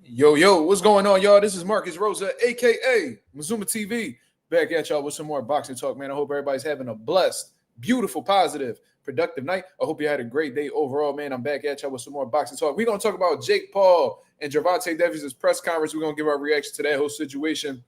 Yo, what's going on, y'all? This is Marcus Rosa, aka Mazuma TV, back at y'all with some more boxing talk, man. I hope everybody's having a blessed, beautiful, positive, productive night. I hope you had a great day overall, man. I'm back at y'all with some more boxing talk. We're gonna talk about Jake Paul and Gervonta Davis' press conference. We're gonna give our reaction to that whole situation.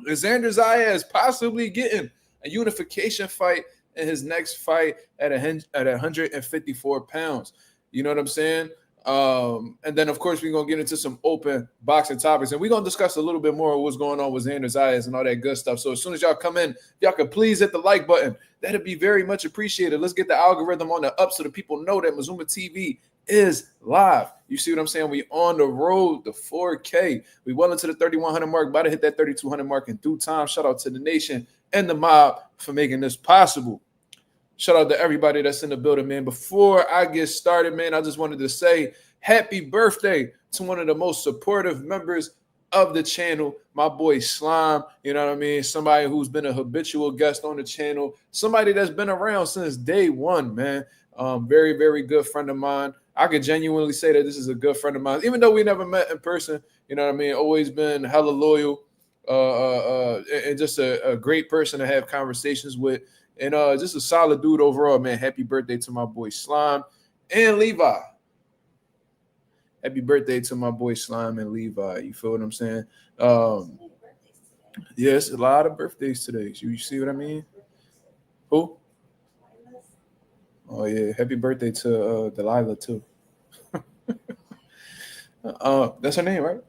Is Xander Zayas possibly getting a unification fight in his next fight at 154 pounds? You know what I'm saying? And then, of course, we're going to get into some open boxing topics. And we're going to discuss a little bit more of what's going on with Xander Zayas and all that good stuff. So as soon as y'all come in, y'all can please hit the like button. That'd be very much appreciated. Let's get the algorithm on the up so that people know that Mazuma TV is live. You see what I'm saying? We on the road to 4K. We well into the 3,100 mark, about to hit that 3,200 mark in due time. Shout out to the nation and the mob for making this possible. Shout out to everybody that's in the building, man. Before I get started, man, I just wanted to say happy birthday to one of the most supportive members of the channel, my boy Slime. You know what I mean? Somebody who's been a habitual guest on the channel, somebody that's been around since day one, man. Very, very good friend of mine. I could genuinely say that this is a good friend of mine, even though we never met in person. You know what I mean? Always been hella loyal, and just a great person to have conversations with. And just a solid dude overall, man. Happy birthday to my boy Slime and Levi. Happy birthday to my boy Slime and Levi. You feel what I'm saying? Yes, a lot of birthdays today. You see what I mean? Who? Oh, yeah. Happy birthday to Delilah, too. That's her name, right?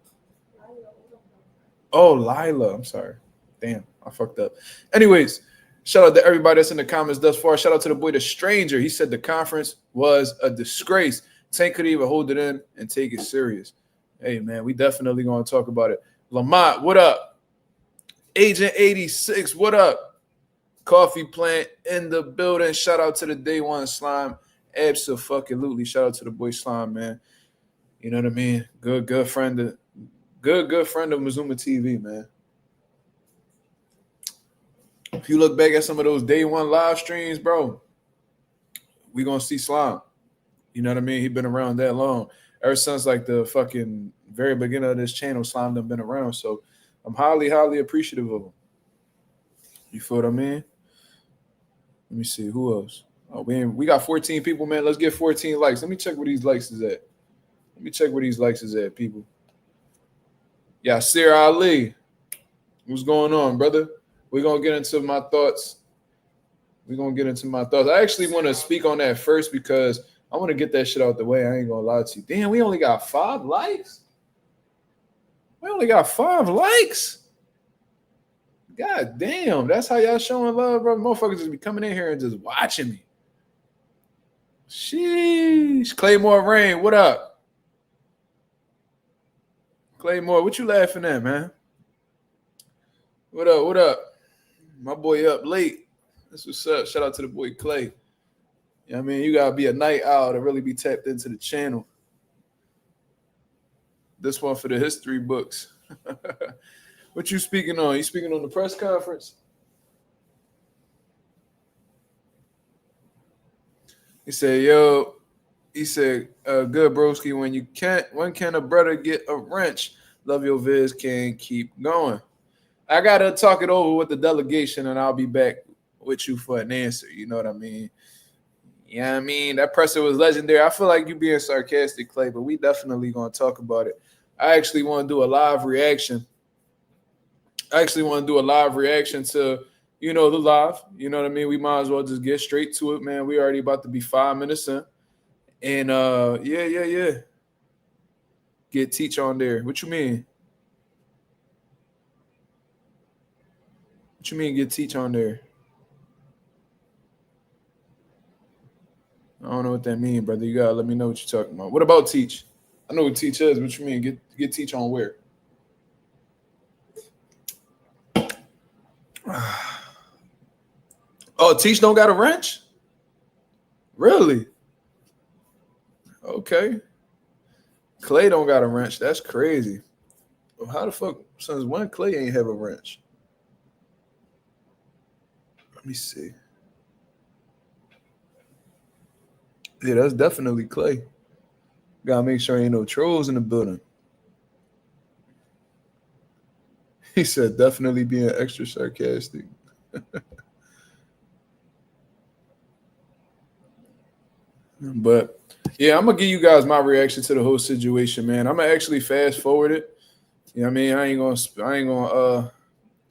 Oh, Lila. I'm sorry. Damn, I fucked up. Anyways, shout out to everybody that's in the comments thus far. Shout out to the boy, The Stranger. He said the conference was a disgrace. Tank could even hold it in and take it serious. Hey, man, we definitely going to talk about it. Lamont, what up? Agent 86, what up? Coffee Plant in the building. Shout out to the Day One Slime. Absolutely. Shout out to the boy Slime, man. You know what I mean? Good friend of Mazuma TV, man. If you look back at some of those Day One live streams, bro, we gonna see Slime. You know what I mean? He been around that long. Ever since like the fucking very beginning of this channel, Slime done been around. So I'm highly, highly appreciative of him. You feel what I mean? Let me see who else. Oh, we got 14 people, man. Let's get 14 likes. Let me check where these likes is at. People. Yeah, Sir Ali. What's going on, brother? We're going to get into my thoughts. I actually want to speak on that first because I want to get that shit out the way. I ain't going to lie to you. Damn, we only got 5 likes? God damn. That's how y'all showing love, bro. Motherfuckers just be coming in here and just watching me. Sheesh. Claymore Rain, what up? Claymore, what you laughing at, man? What up? My boy up late. That's what's up. Shout out to the boy Clay. You know what I mean? You got to be a night owl to really be tapped into the channel. This one for the history books. What you speaking on? You speaking on the press conference? He said, good broski, when can a brother get a wrench? Love your vids, can keep going. I got to talk it over with the delegation, and I'll be back with you for an answer. You know what I mean? Yeah, I mean, that presser was legendary. I feel like you being sarcastic, Clay, but we definitely going to talk about it. I actually want to do a live reaction. To, you know, the live. You know what I mean? We might as well just get straight to it, man. We already about to be 5 minutes in. And, yeah. Get Teach on there. What you mean? What you mean get Teach on there? I don't know what that means, brother. You gotta let me know what you're talking about. What about Teach? I know what Teach is. What you mean? Get Teach on where? Oh, Teach don't got a wrench? Really? Okay. Clay don't got a wrench. That's crazy. Well, how the fuck, since when Clay ain't have a wrench? Let me see. Yeah, that's definitely Clay. Gotta make sure ain't no trolls in the building. He said definitely being extra sarcastic. But yeah, I'm gonna give you guys my reaction to the whole situation, man. I'm gonna actually fast forward it. You know what I mean? I ain't gonna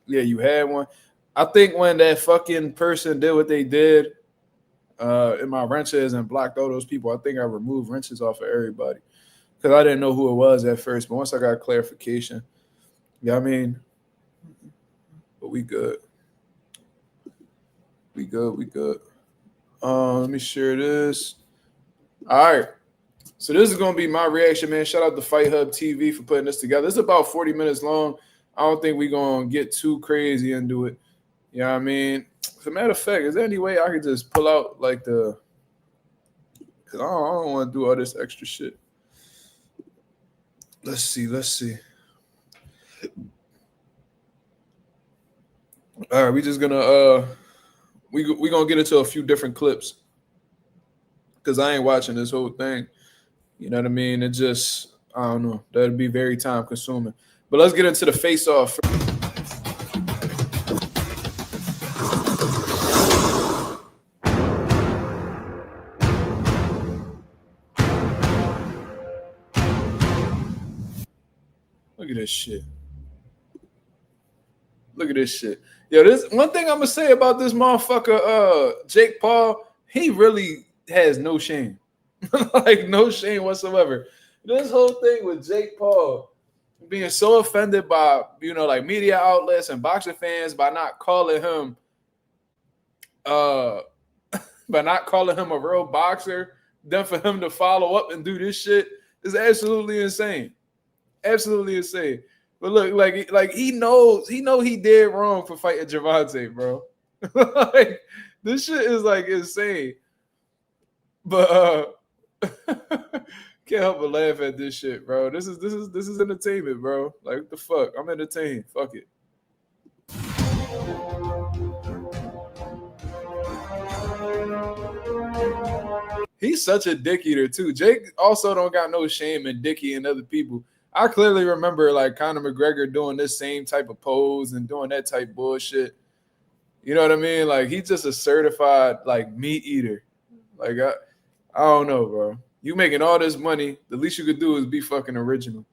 yeah, you had one. I think when that fucking person did what they did in my wrenches and blocked all those people, I think I removed wrenches off of everybody. Because I didn't know who it was at first. But once I got clarification, yeah, I mean, but we good. We good. We good. Let me share this. All right. So this is gonna be my reaction, man. Shout out to Fight Hub TV for putting this together. It's about 40 minutes long. I don't think we're gonna get too crazy into it. You know what I mean? As a matter of fact, is there any way I could just pull out like the, because I don't want to do all this extra shit. Let's see. All right, we just gonna we gonna get into a few different clips because I ain't watching this whole thing. You know what I mean? It just, I don't know. That'd be very time consuming. But let's get into the face off. Look at this shit. Look at this shit. Yo, this one thing I'm gonna say about this motherfucker, Jake Paul, he really has no shame. Like no shame whatsoever. This whole thing with Jake Paul being so offended by, you know, like media outlets and boxing fans by not calling him a real boxer, then for him to follow up and do this shit is absolutely insane. Absolutely insane. But look, like he he did wrong for fighting Gervonta, bro. Like this shit is like insane. But can't help but laugh at this shit, bro. This is entertainment, bro. Like what the fuck? I'm entertained. Fuck it. He's such a dick eater too. Jake also don't got no shame in dick eating other people. I clearly remember like Conor McGregor doing this same type of pose and doing that type bullshit. You know what I mean? Like he's just a certified like meat eater. Like I don't know, bro. You making all this money, the least you could do is be fucking original.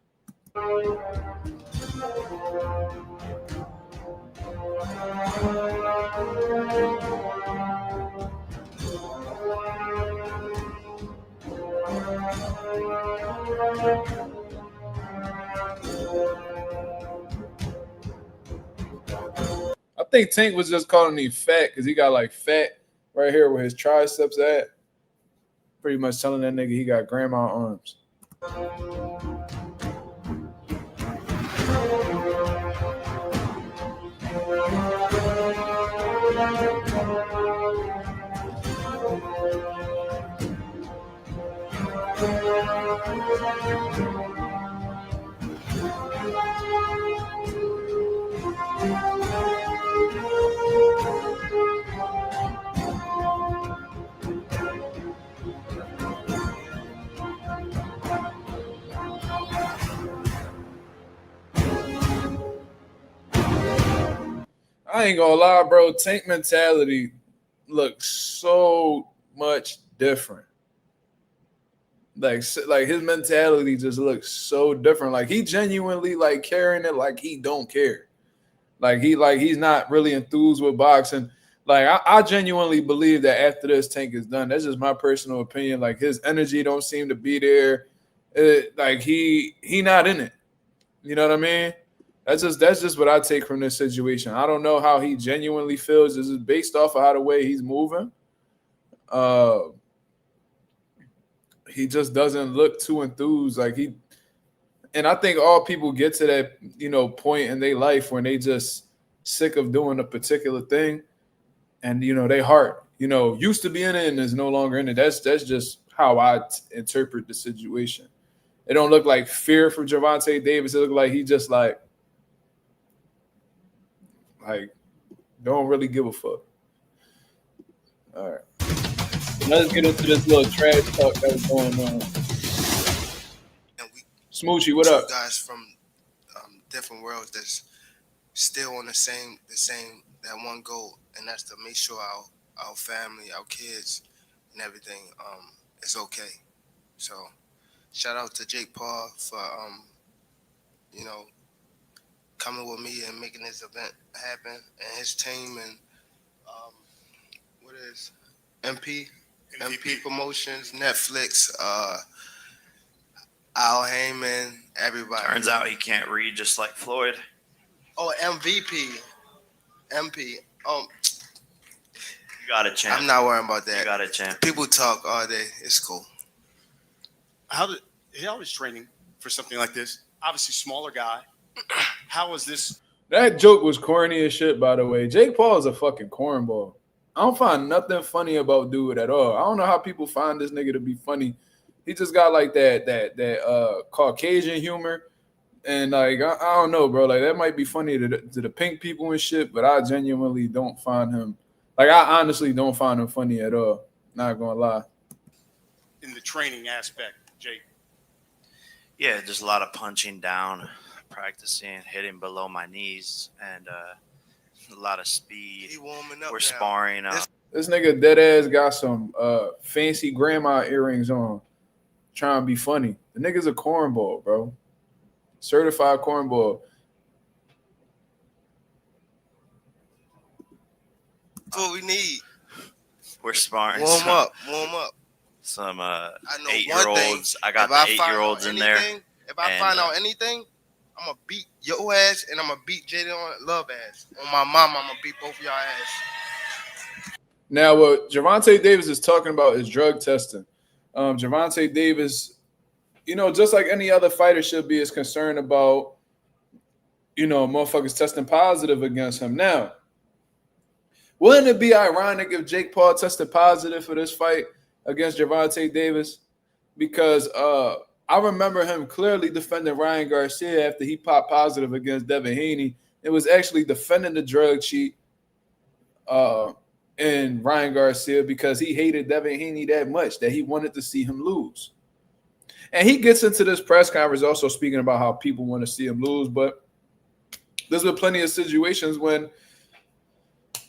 I think Tank was just calling him fat because he got like fat right here where his triceps at. Pretty much telling that nigga he got grandma arms. I ain't gonna lie, bro. Tank mentality looks so much different. Like his mentality just looks so different. Like he genuinely like carrying it like he don't care. Like he's not really enthused with boxing. Like I genuinely believe that after this Tank is done, that's just my personal opinion. Like his energy don't seem to be there. Like he not in it. You know what I mean? That's just what I take from this situation. I don't know how he genuinely feels. This is based off of how the way he's moving. He just doesn't look too enthused. And I think all people get to that, you know, point in their life when they just sick of doing a particular thing, and you know, their heart, you know, used to be in it and is no longer in it. That's just how I interpret the situation. It don't look like fear for Gervonta Davis. It look like he just like don't really give a fuck. All right. Let's get into this little trash talk that was going on. Smoochie, what up? Guys from different worlds that's still on that one goal, and that's to make sure our family, our kids, and everything is okay. So shout out to Jake Paul for you know coming with me and making this event happen, and his team, and um, what is MP Promotions, Netflix, Al Heyman, everybody. Turns out he can't read just like Floyd. Oh, MVP, MP. You got it, champ. I'm not worrying about that. You got it, champ. People talk all day. It's cool. How was training for something like this? Obviously, smaller guy. How was this? That joke was corny as shit, by the way. Jake Paul is a fucking cornball. I don't find nothing funny about dude at all. I don't know how people find this nigga to be funny. He just got like that Caucasian humor. And like I don't know, bro. Like that might be funny to the pink people and shit, but I genuinely don't find him. Like I honestly don't find him funny at all. Not gonna lie. In the training aspect, Jake. Yeah, just a lot of punching down, practicing, hitting below my knees, and a lot of speed. He warming up. We're sparring. This nigga dead ass got some fancy grandma earrings on, trying to be funny. The nigga's a cornball, bro. Certified cornball. That's what we need. We're sparring. Warm up. Some I know 8-year-olds. I got the 8-year-olds in there. If I find out anything, I'm gonna beat your ass and I'm gonna beat Jaden Love ass. On my mama, I'm gonna beat both of y'all ass. Now, what Gervonta Davis is talking about is drug testing. Gervonta Davis, just like any other fighter should be, is concerned about, motherfuckers testing positive against him. Now, wouldn't it be ironic if Jake Paul tested positive for this fight against Gervonta Davis? Because I remember him clearly defending Ryan Garcia after he popped positive against Devin Haney. It was actually defending the drug cheat in Ryan Garcia because he hated Devin Haney that much that he wanted to see him lose. And he gets into this press conference also speaking about how people want to see him lose, but there's been plenty of situations when,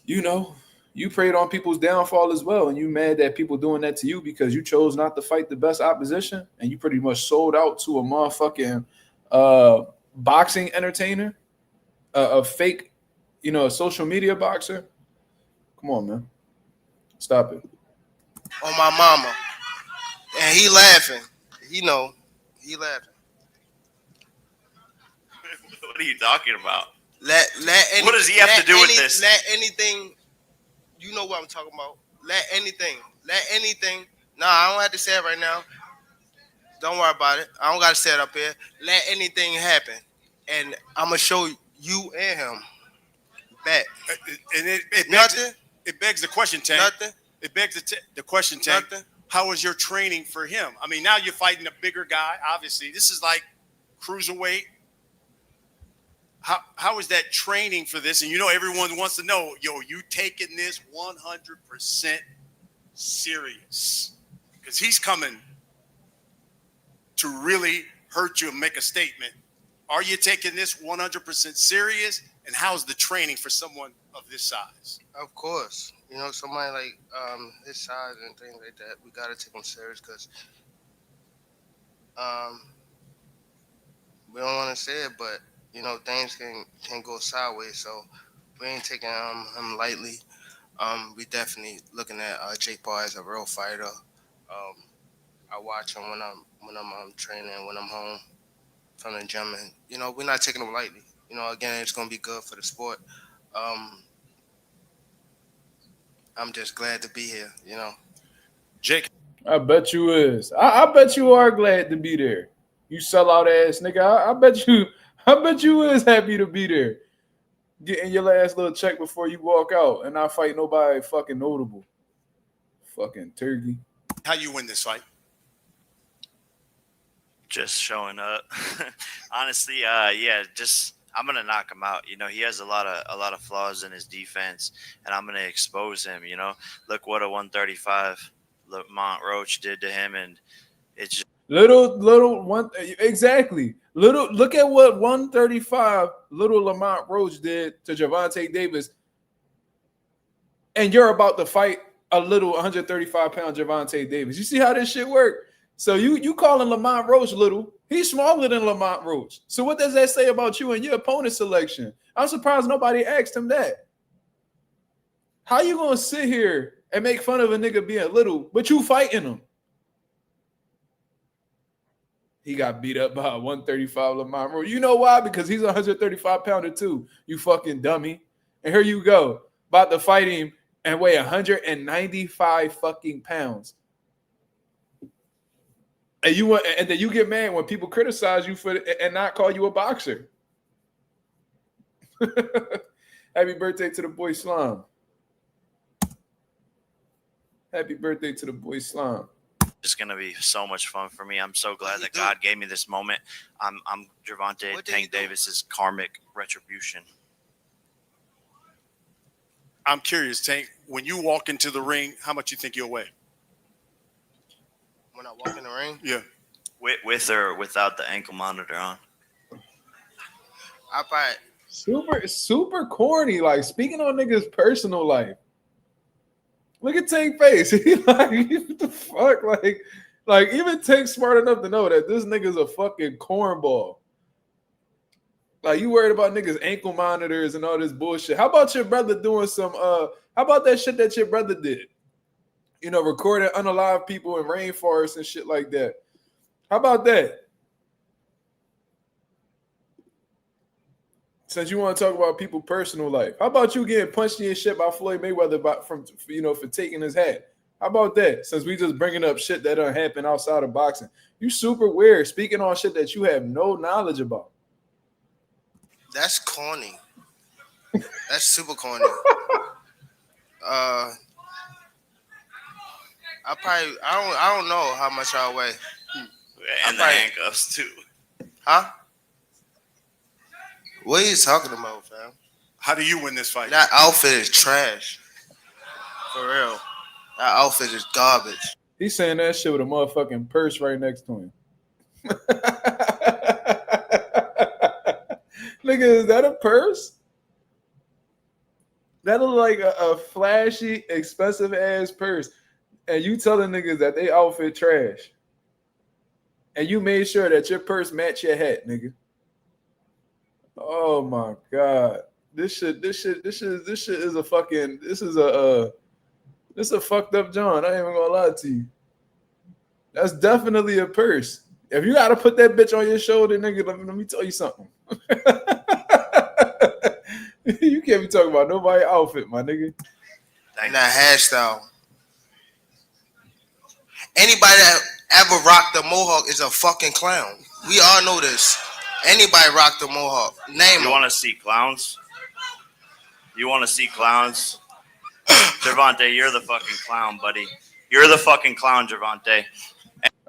you preyed on people's downfall as well, and you mad that people doing that to you because you chose not to fight the best opposition, and you pretty much sold out to a motherfucking boxing entertainer, a fake, a social media boxer. Come on, man. Stop it. On my mama. And he laughing. He laughing. What are you talking about? What does he have to do with this? Let anything, you know what I'm talking about. Let anything. Nah, I don't have to say it right now. Don't worry about it. I don't got to say it up here. Let anything happen. And I'm going to show you and him. Bet. And it begs the question, Tank. Nothing. It begs the question, Tank. Nothing. How was your training for him? I mean, now you're fighting a bigger guy, obviously. This is like cruiserweight. How is that training for this? And everyone wants to know, you taking this 100% serious? Because he's coming to really hurt you and make a statement. Are you taking this 100% serious? And how's the training for someone of this size? Of course. Somebody like his size and things like that, we got to take him serious because we don't want to say it, but things can go sideways, so we ain't taking him lightly. We definitely looking at Jake Paul as a real fighter. I watch him when I'm training, when I'm home from the gym, and we're not taking him lightly. Again, it's gonna be good for the sport. I'm just glad to be here. Jake, I bet you is. I bet you are glad to be there. You sellout ass nigga. I bet you is happy to be there. Getting your last little check before you walk out and not fight nobody fucking notable. Fucking turkey. how you win this fight? Just showing up. Honestly, I'm gonna knock him out. He has a lot of flaws in his defense, and I'm gonna expose him. Look what a 135 Lamont Roach did to him, and it's just Little one exactly. Little look at what 135 little Lamont Roach did to Gervonta Davis, and you're about to fight a little 135-pound Gervonta Davis. You see how this shit work? So you calling Lamont Roach little? He's smaller than Lamont Roach. So what does that say about you and your opponent selection? I'm surprised nobody asked him that. How you gonna sit here and make fun of a nigga being little, but you fighting him? He got beat up by a 135 Lamont Roach. You know why? Because he's a 135-pounder too, you fucking dummy. And here you go, about to fight him and weigh 195 fucking pounds. And then you get mad when people criticize you for it and not call you a boxer. Happy birthday to the boy Slime. Happy birthday to the boy Slime. It's gonna be so much fun for me. I'm so glad that God gave me this moment. I'm Gervonta Tank Davis's karmic retribution. I'm curious, Tank. When you walk into the ring, how much you think you'll weigh? When I walk in the ring? Yeah. With or without the ankle monitor on? I probably Super corny. Like speaking on niggas' personal life. Look at Tank face. He like, what the fuck? Like even Tank's smart enough to know that this nigga's a fucking cornball. Like you worried about niggas' ankle monitors and all this bullshit. How about your brother doing some how about that shit that your brother did? You know, recording unalive people in rainforests and shit like that. How about that? Since you want to talk about people's personal life, how about you getting punched in your shit by Floyd Mayweather for taking his hat? How about that? Since we just bringing up shit that don't happen outside of boxing, you super weird speaking on shit that you have no knowledge about. That's corny. That's super corny. I don't know how much I'll weigh. And the handcuffs too. Huh? What are you talking about, fam? How do you win this fight? That outfit is trash. For real. That outfit is garbage. He's saying that shit with a motherfucking purse right next to him. Nigga, is that a purse? That look like a flashy, expensive ass purse. And you telling niggas that they outfit trash. And you made sure that your purse match your hat, nigga. Oh my God. This shit is a fucking, this is a fucked up John. I ain't even gonna lie to you. That's definitely a purse. If you gotta put that bitch on your shoulder, nigga, let me tell you something. You can't be talking about nobody's outfit, my nigga. And that hairstyle. Anybody that ever rocked a mohawk is a fucking clown. We all know this. Anybody rocked a mohawk. Name You want to see clowns? You want to see clowns? Gervonta, you're the fucking clown, buddy. You're the fucking clown, Gervonta.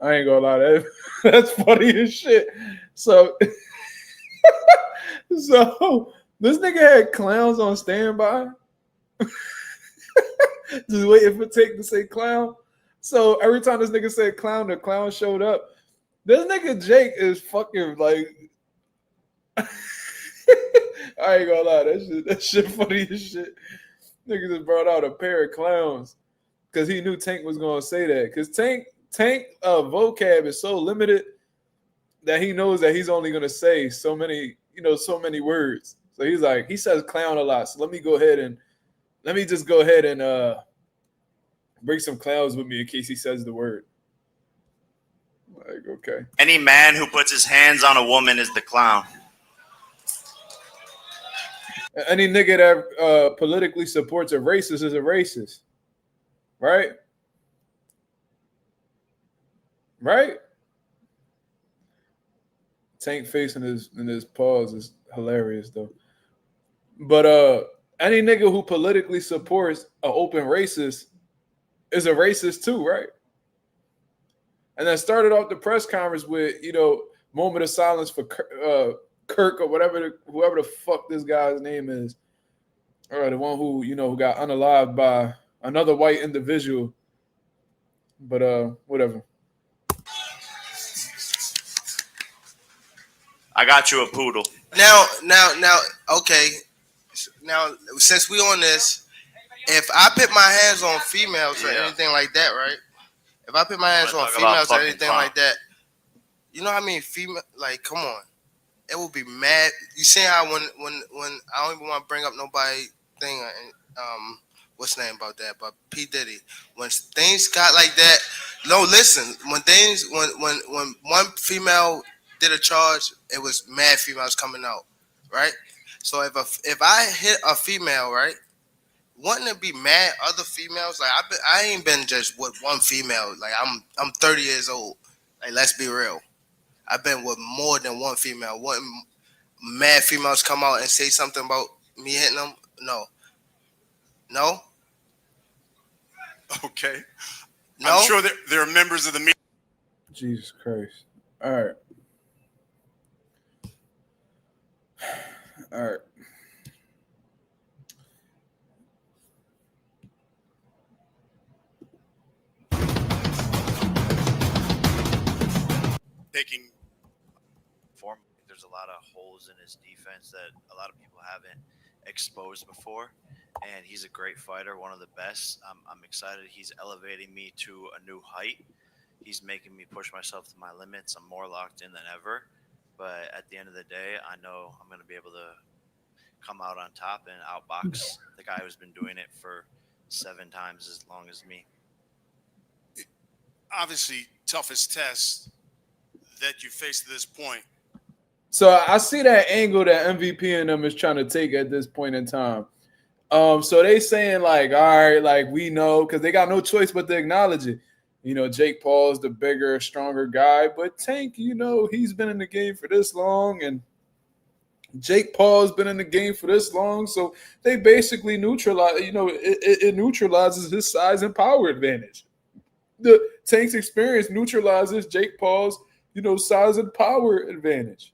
I ain't gonna lie, that's funny as shit. So this nigga had clowns on standby. Just waiting for Tank to say clown. So every time this nigga said clown, the clown showed up. This nigga Jake is fucking like I ain't gonna lie, that shit funny as shit. Nigga just brought out a pair of clowns because he knew Tank was gonna say that. Because Tank vocab is so limited that he knows that he's only gonna say so many words. So he's like, he says clown a lot. So let me just go ahead and bring some clowns with me in case he says the word. Like, okay. Any man who puts his hands on a woman is the clown. Any nigga that politically supports a racist is a racist. Right? Right? Tank face in his paws is hilarious though. But any nigga who politically supports an open racist is a racist too, right? And then started off the press conference with, moment of silence for Kirk or whoever the fuck this guy's name is. Or the one who got unalived by another white individual. But whatever. I got you a poodle. Now, okay. Now, since we on this, if I put my hands on females or anything like that, right? If I put my hands on females or anything like that, you know how many female? Like, come on, it will be mad. You see how when I don't even want to bring up nobody thing. What's the name about that? But P Diddy. When things got like that, no, listen. When one female did a charge, it was mad females coming out, right? So if I hit a female, right, wouldn't it be mad other females? Like I ain't been just with one female. Like I'm 30 years old. Like let's be real. I've been with more than one female. Wouldn't mad females come out and say something about me hitting them? No. Okay. No? I'm sure there are members of the media. Jesus Christ. All right. All right. Taking Form. There's a lot of holes in his defense that a lot of people haven't exposed before. And he's a great fighter, one of the best. I'm excited. He's elevating me to a new height. He's making me push myself to my limits. I'm more locked in than ever. But at the end of the day, I know I'm going to be able to come out on top and outbox the guy who's been doing it for 7 times as long as me. obviously toughest test that you faced to this point. So I see that angle that MVP and them is trying to take at this point in time. So they saying like, all right, like we know, because they got no choice but to acknowledge it. You know, Jake Paul's the bigger, stronger guy, but Tank, you know, he's been in the game for this long, and Jake Paul's been in the game for this long, so they basically neutralize. You know, it neutralizes his size and power advantage. The Tank's experience neutralizes Jake Paul's, you know, size and power advantage.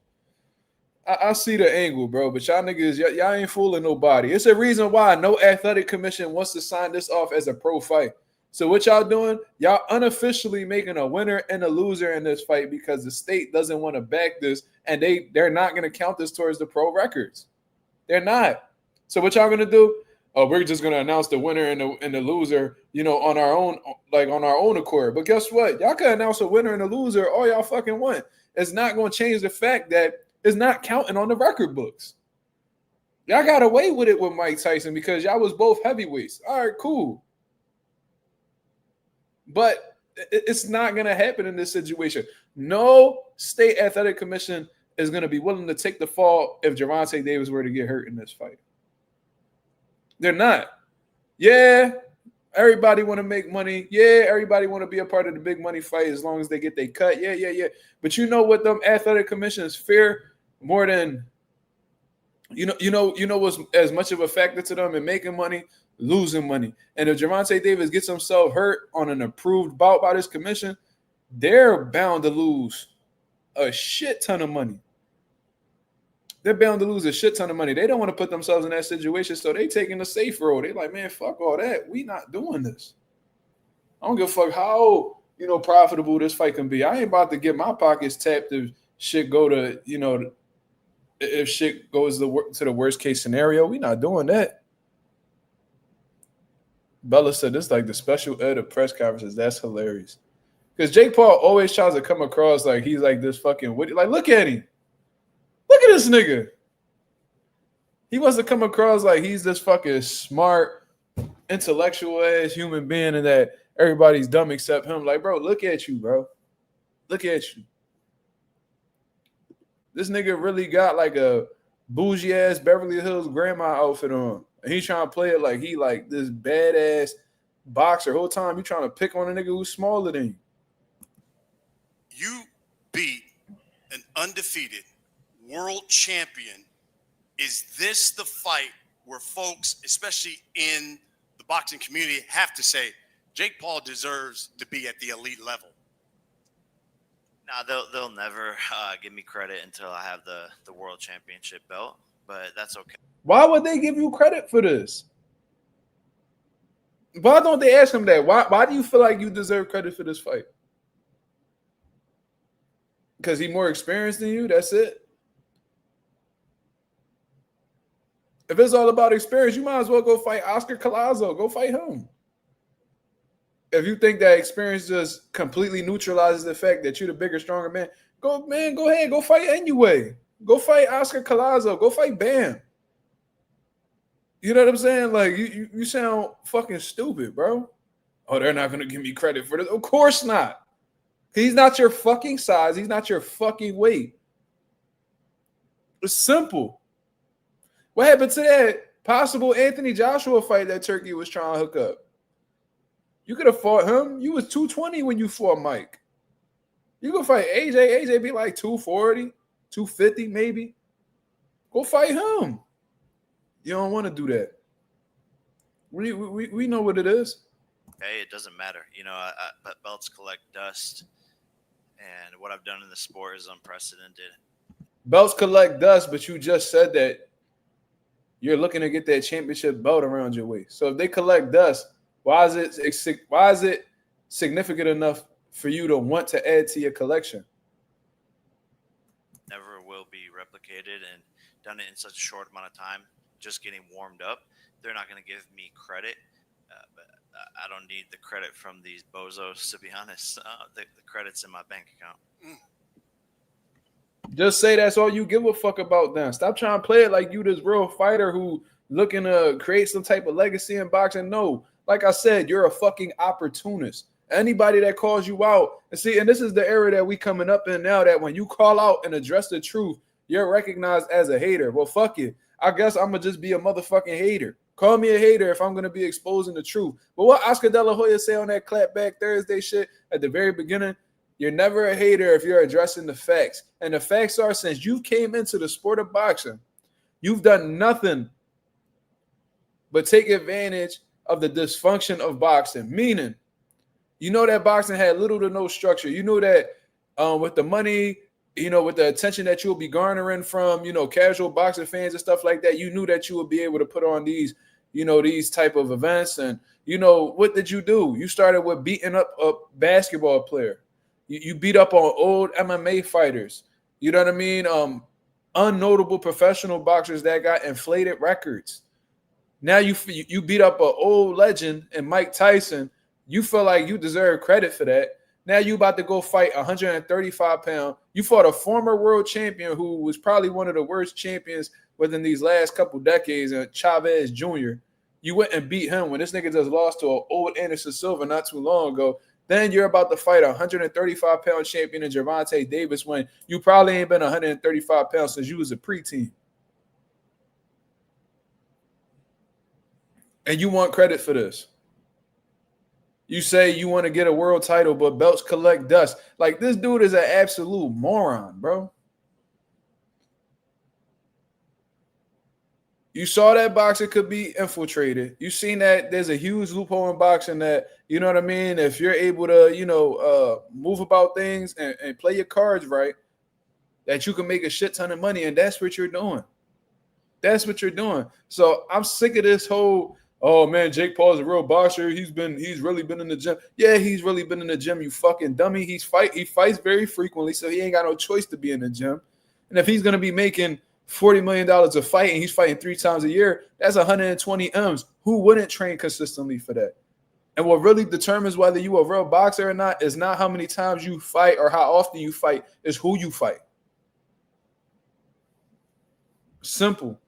I see the angle, bro, but y'all niggas, y'all ain't fooling nobody. It's a reason why no athletic commission wants to sign this off as a pro fight. So what y'all doing? Y'all unofficially making a winner and a loser in this fight because the state doesn't want to back this, and they're not going to count this towards the pro records. They're not. So what y'all going to do? Oh, we're just going to announce the winner and the loser, you know, on our own accord. But guess what? Y'all can announce a winner and a loser all y'all fucking want. It's not going to change the fact that it's not counting on the record books. Y'all got away with it with Mike Tyson because y'all was both heavyweights. All right, cool. But it's not going to happen in this situation. No state athletic commission is going to be willing to take the fall if Gervonta Davis were to get hurt in this fight. They're not. Yeah, everybody want to make money. Yeah, everybody want to be a part of the big money fight as long as they get their cut. Yeah. But you know what them athletic commissions fear more than you know what's as much of a factor to them in making money? Losing money. And if Gervonta Davis gets himself hurt on an approved bout by this commission, they're bound to lose a shit ton of money. They're bound to lose a shit ton of money. They don't want to put themselves in that situation, so they taking the safe road. They like, man, fuck all that. We not doing this. I don't give a fuck how, you know, profitable this fight can be. I ain't about to get my pockets tapped if shit go to, you know, if shit goes to the worst case scenario. We not doing that. Bella said this like the special ed of press conferences. That's hilarious. Because Jake Paul always tries to come across like he's like this fucking witty. Like, look at him. Look at this nigga. He wants to come across like he's this fucking smart, intellectual ass human being and that everybody's dumb except him. Like, bro, look at you, bro. Look at you. This nigga really got like a bougie ass Beverly Hills grandma outfit on. And he's trying to play it like he like this badass boxer. Whole time you trying to pick on a nigga who's smaller than you. You beat an undefeated world champion. Is this the fight where folks, especially in the boxing community, have to say Jake Paul deserves to be at the elite level? Nah, they'll never give me credit until I have the world championship belt, but that's okay. Why would they give you credit for this? Why don't they ask him that? Why do you feel like you deserve credit for this fight? Because he's more experienced than you? That's it? If it's all about experience, you might as well go fight Oscar Collazo. Go fight him. If you think that experience just completely neutralizes the fact that you're the bigger, stronger man, go ahead, go fight anyway. Go fight Oscar Collazo. Go fight Bam. You know what I'm saying? Like you sound fucking stupid, bro. Oh, they're not gonna give me credit for this. Of course not. He's not your fucking size. He's not your fucking weight. It's simple. What happened to that possible Anthony Joshua fight that Turkey was trying to hook up? You could have fought him. You was 220 when you fought Mike. You go fight AJ. AJ be like 240, 250 maybe. Go fight him. You don't want to do that. We know what it is. Hey, it doesn't matter. You know, belts collect dust, and what I've done in the sport is unprecedented. Belts collect dust, but you just said that you're looking to get that championship belt around your waist. So if they collect dust, why is it significant enough for you to want to add to your collection? Never will be replicated, and done it in such a short amount of time. Just getting warmed up, they're not going to give me credit. But I don't need the credit from these bozos, to be honest. The credit's in my bank account. Just say that's all you give a fuck about then. Stop trying to play it like you this real fighter who looking to create some type of legacy in boxing. No, like I said, you're a fucking opportunist. Anybody that calls you out, and this is the era that we coming up in now, that when you call out and address the truth, you're recognized as a hater. Well, fuck it. I guess I'm going to just be a motherfucking hater. Call me a hater if I'm going to be exposing the truth. But what Oscar De La Hoya say on that Clapback Thursday shit at the very beginning, you're never a hater if you're addressing the facts. And the facts are, since you came into the sport of boxing, you've done nothing but take advantage of the dysfunction of boxing. Meaning, you know that boxing had little to no structure. You know that with the money, you know, with the attention that you'll be garnering from, you know, casual boxing fans and stuff like that, you knew that you would be able to put on these, you know, these type of events. And, you know, what did you do? You started with beating up a basketball player. You beat up on old MMA fighters. You know what I mean? Unnotable professional boxers that got inflated records. Now you beat up an old legend in Mike Tyson. You feel like you deserve credit for that. Now you about to go fight 135 pound. You fought a former world champion who was probably one of the worst champions within these last couple decades, Chavez Jr. You went and beat him when this nigga just lost to an old Anderson Silva not too long ago. Then you're about to fight a 135 pound champion in Gervonta Davis when you probably ain't been 135 pounds since you was a preteen. And you want credit for this. You say you want to get a world title, but belts collect dust. Like, this dude is an absolute moron, bro. You saw that boxing could be infiltrated. You seen that there's a huge loophole in boxing that, you know what I mean, if you're able to, you know, move about things and play your cards right, that you can make a shit ton of money, and that's what you're doing. That's what you're doing. So I'm sick of this whole, oh man, Jake Paul's a real boxer. He's really been in the gym. Yeah, he's really been in the gym, you fucking dummy. He fights very frequently, so he ain't got no choice to be in the gym. And if he's gonna be making $40 million a fight and he's fighting 3 times a year, that's 120 M's. Who wouldn't train consistently for that? And what really determines whether you a real boxer or not is not how many times you fight or how often you fight, is who you fight. Simple.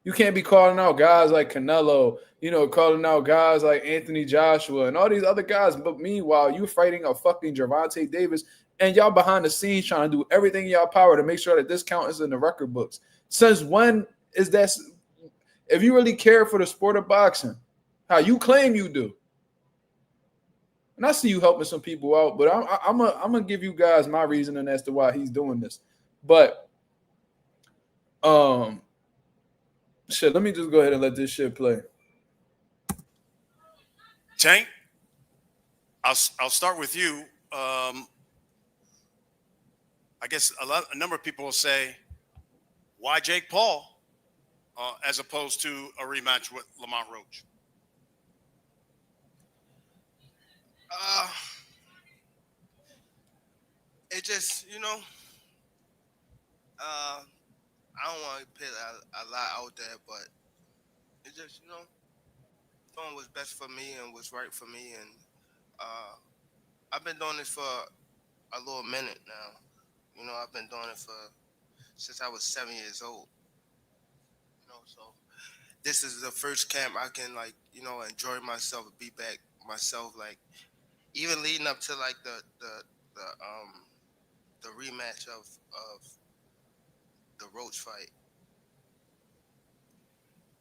You can't be calling out guys like Canelo, you know, calling out guys like Anthony Joshua and all these other guys. But meanwhile, you're fighting a fucking Gervonta Davis, and y'all behind the scenes trying to do everything in y'all power to make sure that this count is in the record books. Since when is that? If you really care for the sport of boxing, how you claim you do. And I see you helping some people out, but I'm gonna give you guys my reasoning as to why he's doing this. But shit, let me just go ahead and let this shit play. Tank, I'll start with you. I guess a number of people will say, why Jake Paul as opposed to a rematch with Lamont Roach? It just, you know, I don't want to put a lot out there, but it's just doing what's best for me and what's right for me. And I've been doing this for a little minute now. I've been doing it for since I was 7 years old. So this is the first camp I can enjoy myself, be back myself. Like even leading up to like the rematch of the Roach fight,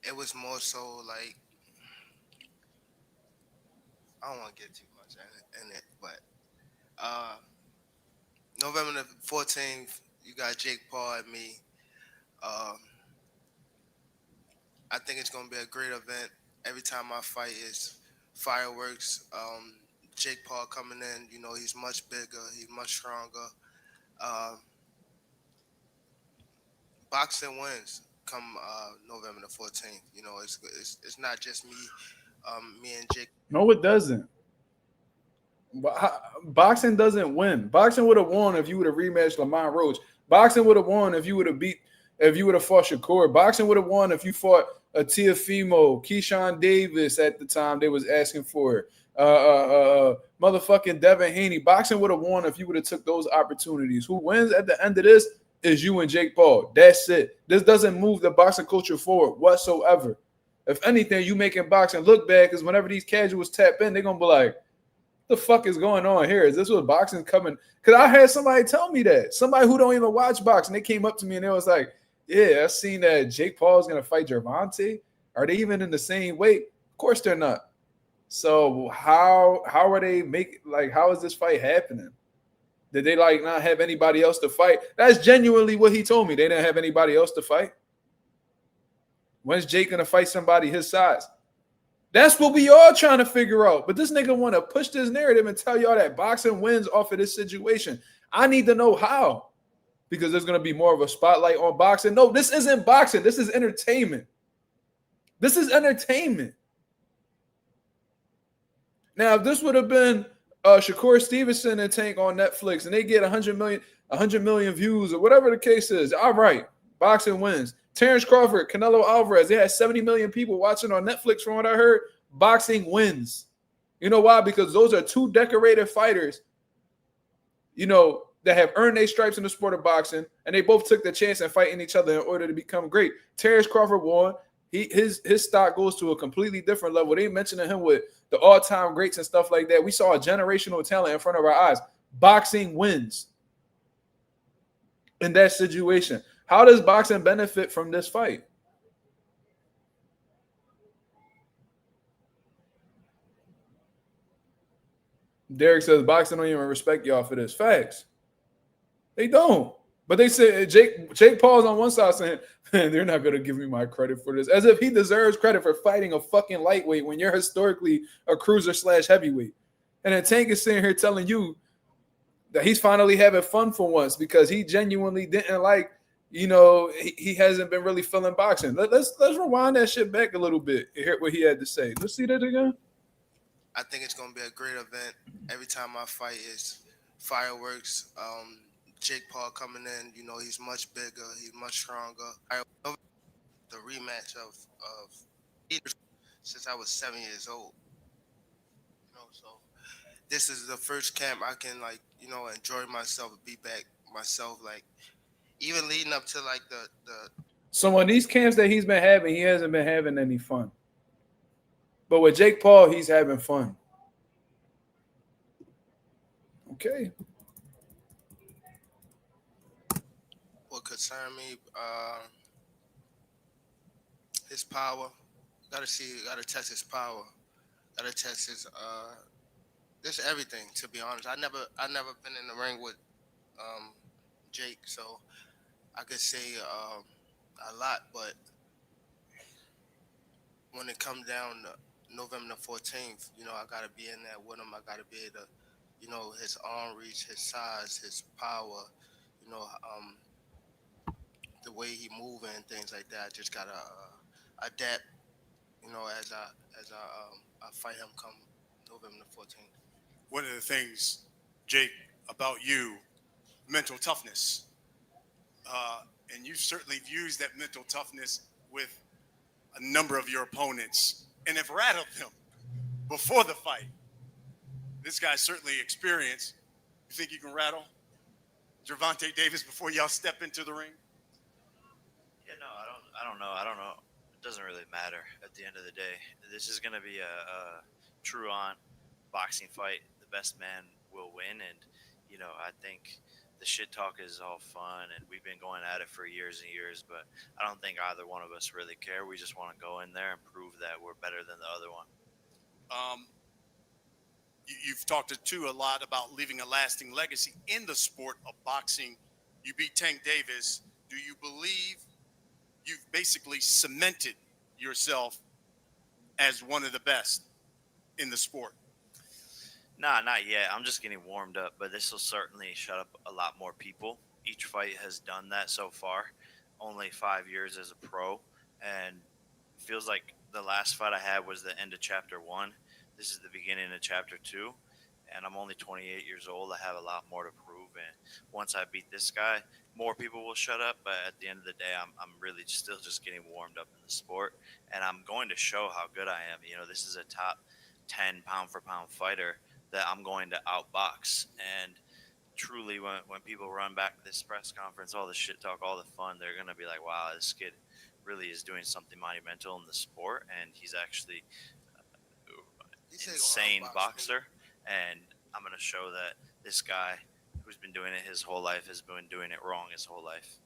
it was more so like I don't want to get too much in it, but uh, November the 14th, you got Jake Paul and me. Um, I think it's gonna be a great event. Every time I fight is fireworks. Jake Paul coming in, he's much bigger, he's much stronger. Um, Boxing wins come November the 14th. It's not just me and Jake. No, it doesn't. Boxing doesn't win. Boxing would have won if you would have rematched Lamont Roach. Boxing would have won if you would have fought Shakur. Boxing would have won if you fought a Teofimo, Keyshawn Davis at the time they was asking for it. Motherfucking Devin Haney. Boxing would have won if you would have took those opportunities. Who wins at the end of this is you and Jake Paul. That's it. This doesn't move the boxing culture forward whatsoever. If anything, you making boxing look bad because whenever these casuals tap in, they're going to be like, the fuck is going on here? Is this what boxing's coming? Because I had somebody tell me that. Somebody who don't even watch boxing, they came up to me and they was like, yeah, I seen that Jake Paul's going to fight Gervonta. Are they even in the same weight? Of course they're not. So how are they how is this fight happening? Did they not have anybody else to fight? That's genuinely what he told me. They didn't have anybody else to fight. When's Jake going to fight somebody his size? That's what we all trying to figure out. But this nigga want to push this narrative and tell y'all that boxing wins off of this situation. I need to know how. Because there's going to be more of a spotlight on boxing. No, this isn't boxing. This is entertainment. This is entertainment. Now, if this would have been Shakur Stevenson and Tank on Netflix and they get 100 million views or whatever the case is, all right, boxing wins. Terrence Crawford, Canelo Alvarez, they had 70 million people watching on Netflix from what I heard. Boxing wins. You know why? Because those are two decorated fighters, that have earned their stripes in the sport of boxing, and they both took the chance in fighting each other in order to become great. Terrence Crawford won. His stock goes to a completely different level. They mentioned him with the all-time greats and stuff like that. We saw a generational talent in front of our eyes. Boxing wins in that situation. How does boxing benefit from this fight? Derek says boxing don't even respect y'all for this. Facts. They don't. But they said Jake Paul's on one side saying, man, they're not going to give me my credit for this. As if he deserves credit for fighting a fucking lightweight when you're historically a cruiser/heavyweight. And then Tank is sitting here telling you that he's finally having fun for once because he genuinely didn't he hasn't been really feeling boxing. Let's rewind that shit back a little bit and hear what he had to say. Let's see that again. I think it's going to be a great event. Every time I fight is fireworks. Jake Paul coming in, he's much bigger, he's much stronger. The rematch of since I was 7 years old. So this is the first camp I can enjoy myself, be back myself. Like even leading up to the. So on these camps that he's been having, he hasn't been having any fun. But with Jake Paul, he's having fun. Okay. What concerned me, his power. Gotta test his power. Gotta test his just everything. To be honest, I never been in the ring with Jake, so I could say a lot. But when it comes down to November the 14th, I gotta be in there with him. I gotta be able to, his arm reach, his size, his power, the way he moving and things like that. I just gotta adapt, as I fight him come November the 14th. One of the things, Jake, about you, mental toughness. and you've certainly used that mental toughness with a number of your opponents and have rattled them before the fight. This guy's certainly experienced. You think you can rattle Gervonta Davis before y'all step into the ring? Yeah, no, I don't know. It doesn't really matter at the end of the day. This is going to be a true-on boxing fight. The best man will win, and I think the shit talk is all fun, and we've been going at it for years and years, but I don't think either one of us really care. We just want to go in there and prove that we're better than the other one. You've talked to a lot about leaving a lasting legacy in the sport of boxing. You beat Tank Davis. Do you believe you've basically cemented yourself as one of the best in the sport? Nah, not yet. I'm just getting warmed up, but this will certainly shut up a lot more people. Each fight has done that so far. Only 5 years as a pro, and it feels like the last fight I had was the end of chapter 1. This is the beginning of chapter 2, and I'm only 28 years old. I have a lot more to prove, and once I beat this guy, more people will shut up. But at the end of the day, I'm really still just getting warmed up in the sport, and I'm going to show how good I am. This is a top 10 pound-for-pound fighter that I'm going to outbox. And truly, when people run back this press conference, all the shit talk, all the fun, they're going to be like, wow, this kid really is doing something monumental in the sport, and he's actually insane boxer. And I'm going to show that this guy who's been doing it his whole life has been doing it wrong his whole life.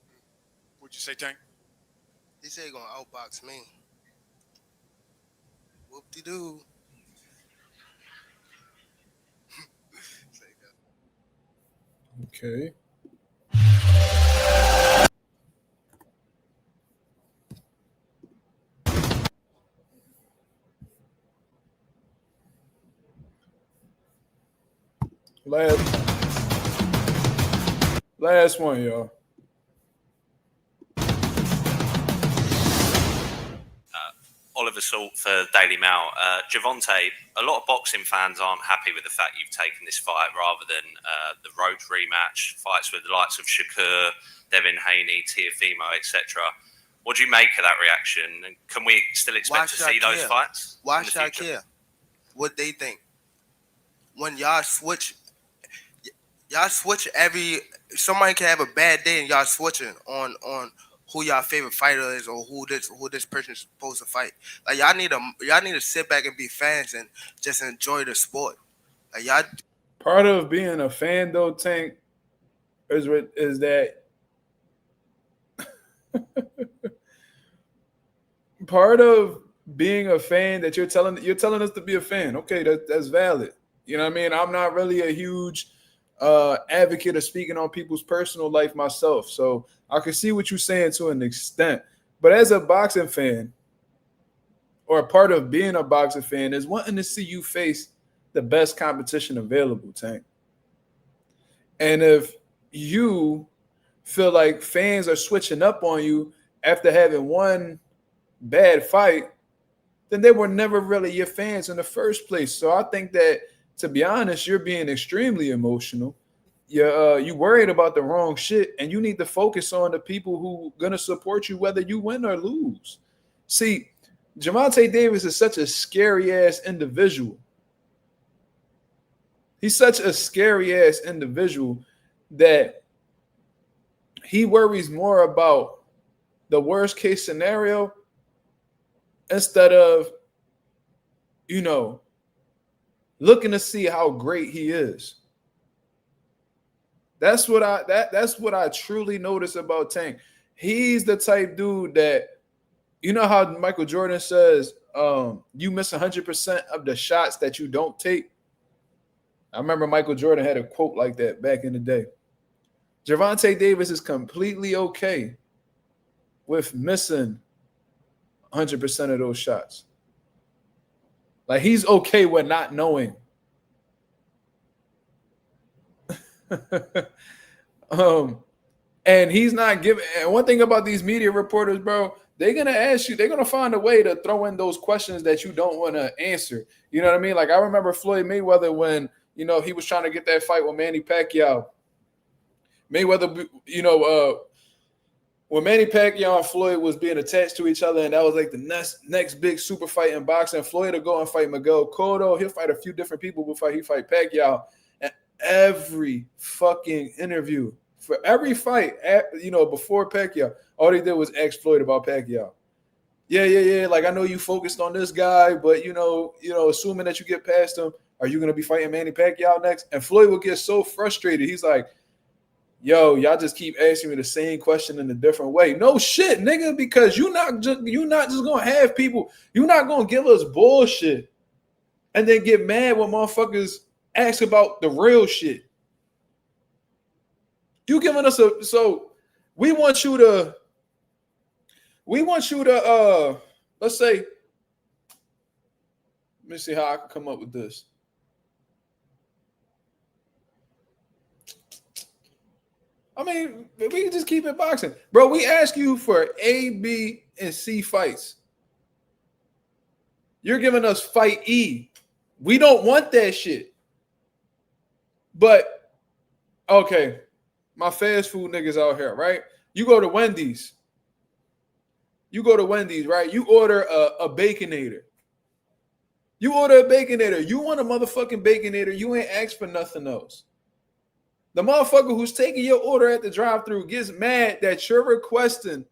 What'd you say, Tank? He said he's going to outbox me. Whoop-de-doo. Okay. Last one, y'all. Oliver Salt for Daily Mail. Gervonta, a lot of boxing fans aren't happy with the fact you've taken this fight rather than the road rematch, fights with the likes of Shakur, Devin Haney, Teofimo, etc. What do you make of that reaction? And can we still expect to see those fights? Why should I care what they think? When y'all switch somebody can have a bad day and y'all switching on who y'all favorite fighter is or who this person is supposed to fight. Like y'all need to sit back and be fans and just enjoy the sport. Like y'all. Part of being a fan, though, Tank, is that part of being a fan that you're telling us to be a fan. Okay, that's valid. You know what I mean? I'm not really a huge advocate of speaking on people's personal life myself, so I can see what you're saying to an extent. But as a boxing fan, or a part of being a boxing fan, is wanting to see you face the best competition available, Tank. And if you feel like fans are switching up on you after having one bad fight, then they were never really your fans in the first place. So I think that, to be honest, you're being extremely emotional. You worried about the wrong shit, and you need to focus on the people who gonna support you whether you win or lose. See, Gervonta Davis is such a scary ass individual. He's such a scary ass individual that he worries more about the worst case scenario instead of, looking to see how great he is. That's what I truly notice about Tank. He's the type dude that, you know how Michael Jordan says, you miss 100% of the shots that you don't take. I remember Michael Jordan had a quote like that back in the day. Gervonta Davis is completely okay with missing 100% of those shots. Like, he's okay with not knowing. And he's not giving. And one thing about these media reporters, bro, they're gonna ask you. They're gonna find a way to throw in those questions that you don't want to answer. You know what I mean? Like, I remember Floyd Mayweather when he was trying to get that fight with Manny Pacquiao. Mayweather, when Manny Pacquiao and Floyd was being attached to each other, and that was like the next big super fight in boxing, Floyd will go and fight Miguel Cotto. He'll fight a few different people before he fight Pacquiao. And every fucking interview, for every fight, before Pacquiao, all they did was ask Floyd about Pacquiao. Yeah. Like, I know you focused on this guy, but, assuming that you get past him, are you going to be fighting Manny Pacquiao next? And Floyd would get so frustrated. He's like, yo, y'all just keep asking me the same question in a different way. No shit, nigga, because you're not just going to have people. You're not going to give us bullshit and then get mad when motherfuckers ask about the real shit. You giving us so we want you to let's say, let me see how I can come up with this. I mean, we can just keep it boxing. Bro, we ask you for A, B, and C fights. You're giving us fight E. We don't want that shit. But, okay, my fast food niggas out here, right? You go to Wendy's. Right? You order a Baconator. You order a Baconator. You want a motherfucking Baconator. You ain't asked for nothing else. The motherfucker who's taking your order at the drive-thru gets mad that you're requesting.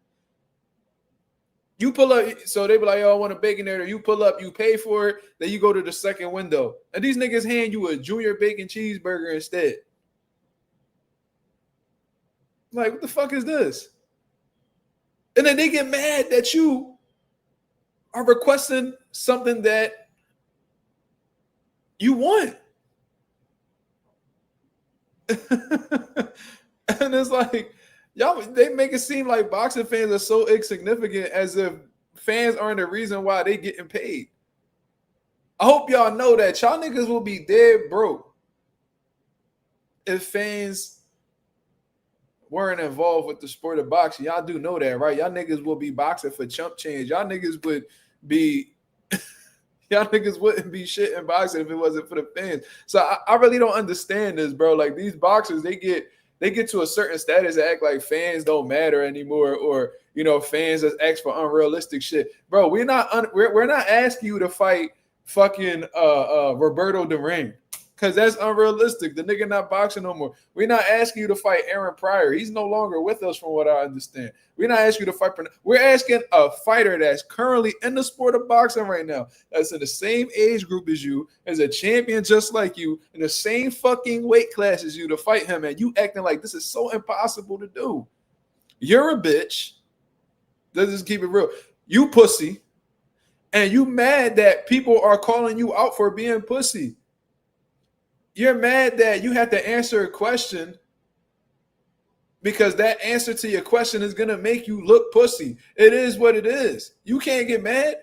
You pull up, so they be like, yo, I want a Baconator. You pull up, you pay for it, then you go to the second window. And these niggas hand you a junior bacon cheeseburger instead. Like, what the fuck is this? And then they get mad that you are requesting something that you want. And it's like, y'all, they make it seem like boxing fans are so insignificant, as if fans aren't the reason why they getting paid. I hope y'all know that y'all niggas will be dead broke if fans weren't involved with the sport of boxing. Y'all do know that, right? Y'all niggas will be boxing for chump change. Y'all niggas would be y'all niggas wouldn't be shit in boxing if it wasn't for the fans. So I really don't understand this, bro. Like, these boxers, they get to a certain status and act like fans don't matter anymore, or fans just ask for unrealistic shit. Bro, we're not asking you to fight fucking Roberto Duran, because that's unrealistic. The nigga not boxing no more. We're not asking you to fight Aaron Pryor. He's no longer with us, from what I understand. We're not asking you to fight. We're asking a fighter that's currently in the sport of boxing right now, that's in the same age group as you, as a champion just like you, in the same fucking weight class as you, to fight him, and you acting like this is so impossible to do. You're a bitch. Let's just keep it real. You pussy. And you mad that people are calling you out for being pussy. You're mad that you have to answer a question because that answer to your question is going to make you look pussy. It is what it is. You can't get mad.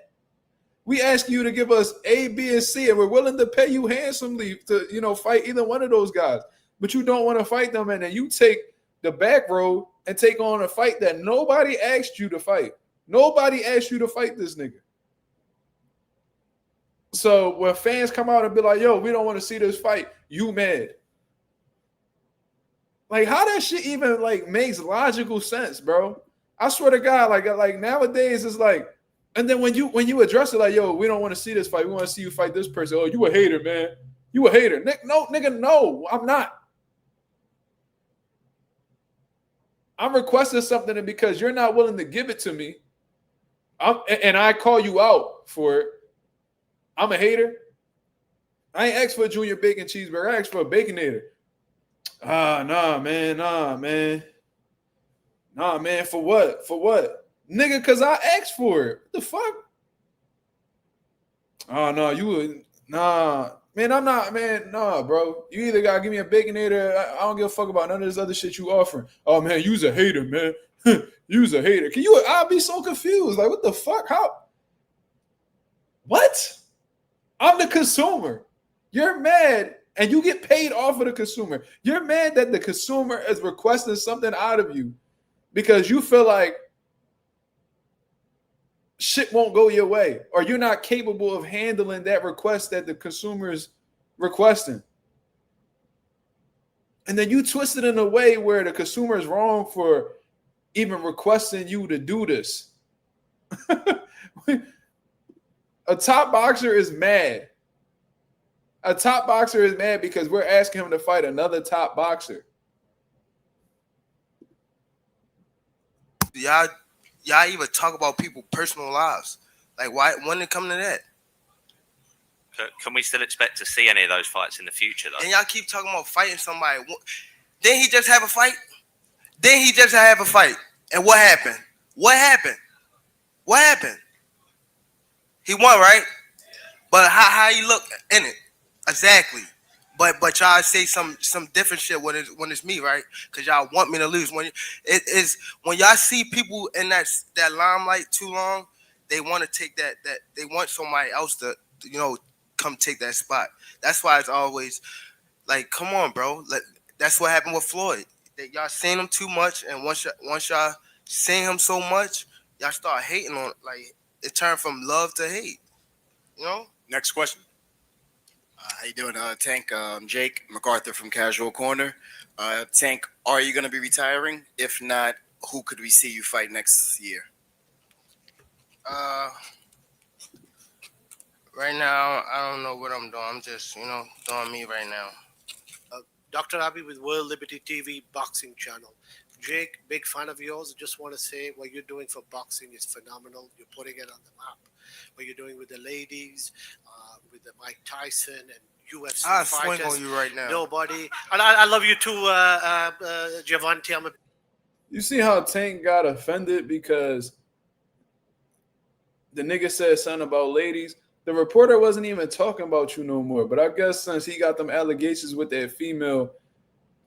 We ask you to give us A, B, and C, and we're willing to pay you handsomely to, fight either one of those guys. But you don't want to fight them, and then you take the back road and take on a fight that nobody asked you to fight. Nobody asked you to fight this nigga. So when fans come out and be like, yo, we don't want to see this fight, you mad. Like, how that shit even makes logical sense, bro? I swear to God, like nowadays it's like, and then when you address it like, yo, we don't want to see this fight, we want to see you fight this person. Oh, you a hater, man. You a hater. No, nigga, no, I'm not. I'm requesting something, and because you're not willing to give it to me, and I call you out for it, I'm a hater. I ain't asked for a junior bacon cheeseburger. I asked for a Baconator. Nah, man. Nah, man, for what? For what? Nigga, because I asked for it. What the fuck? Oh, no, you would. Nah. Man, I'm not, man. Nah, bro. You either got to give me a Baconator. I don't give a fuck about none of this other shit you offering. Oh, man, you's a hater, man. You's a hater. I'll be so confused. Like, what the fuck? How? What? I'm the consumer. You're mad, and you get paid off of the consumer. You're mad that the consumer is requesting something out of you because you feel like shit won't go your way, or you're not capable of handling that request that the consumer is requesting. And then you twist it in a way where the consumer is wrong for even requesting you to do this. A top boxer is mad. A top boxer is mad because we're asking him to fight another top boxer. Y'all even talk about people's personal lives. Like, why? When it come to that? Can we still expect to see any of those fights in the future, though? And y'all keep talking about fighting somebody. Didn't he just have a fight? And what happened? He won, right? But how he look in it? Exactly. But y'all say some different shit when it's me, right? Because y'all want me to lose. When y'all see people in that limelight too long, they want to take that they want somebody else to come take that spot. That's why it's always like, come on, bro. That's what happened with Floyd. Y'all seen him too much, and once y'all seen him so much, y'all start hating on it. Like, it turned from love to hate. Next question. How you doing, Tank? Jake MacArthur from Casual Corner. Tank, are you going to be retiring? If not, who could we see you fight next year? Right now, I don't know what I'm doing. I'm just, doing me right now. Dr. Abi with World Liberty TV boxing channel. Jake, big fan of yours. Just want to say what you're doing for boxing is phenomenal. You're putting it on the map. What you're doing with the ladies, with the Mike Tyson and UFC I'll fighters. swing on you right now. Nobody. And I love you too, Gervonta. You see how Tank got offended because the nigga said something about ladies? The reporter wasn't even talking about you no more. But I guess since he got them allegations with that female,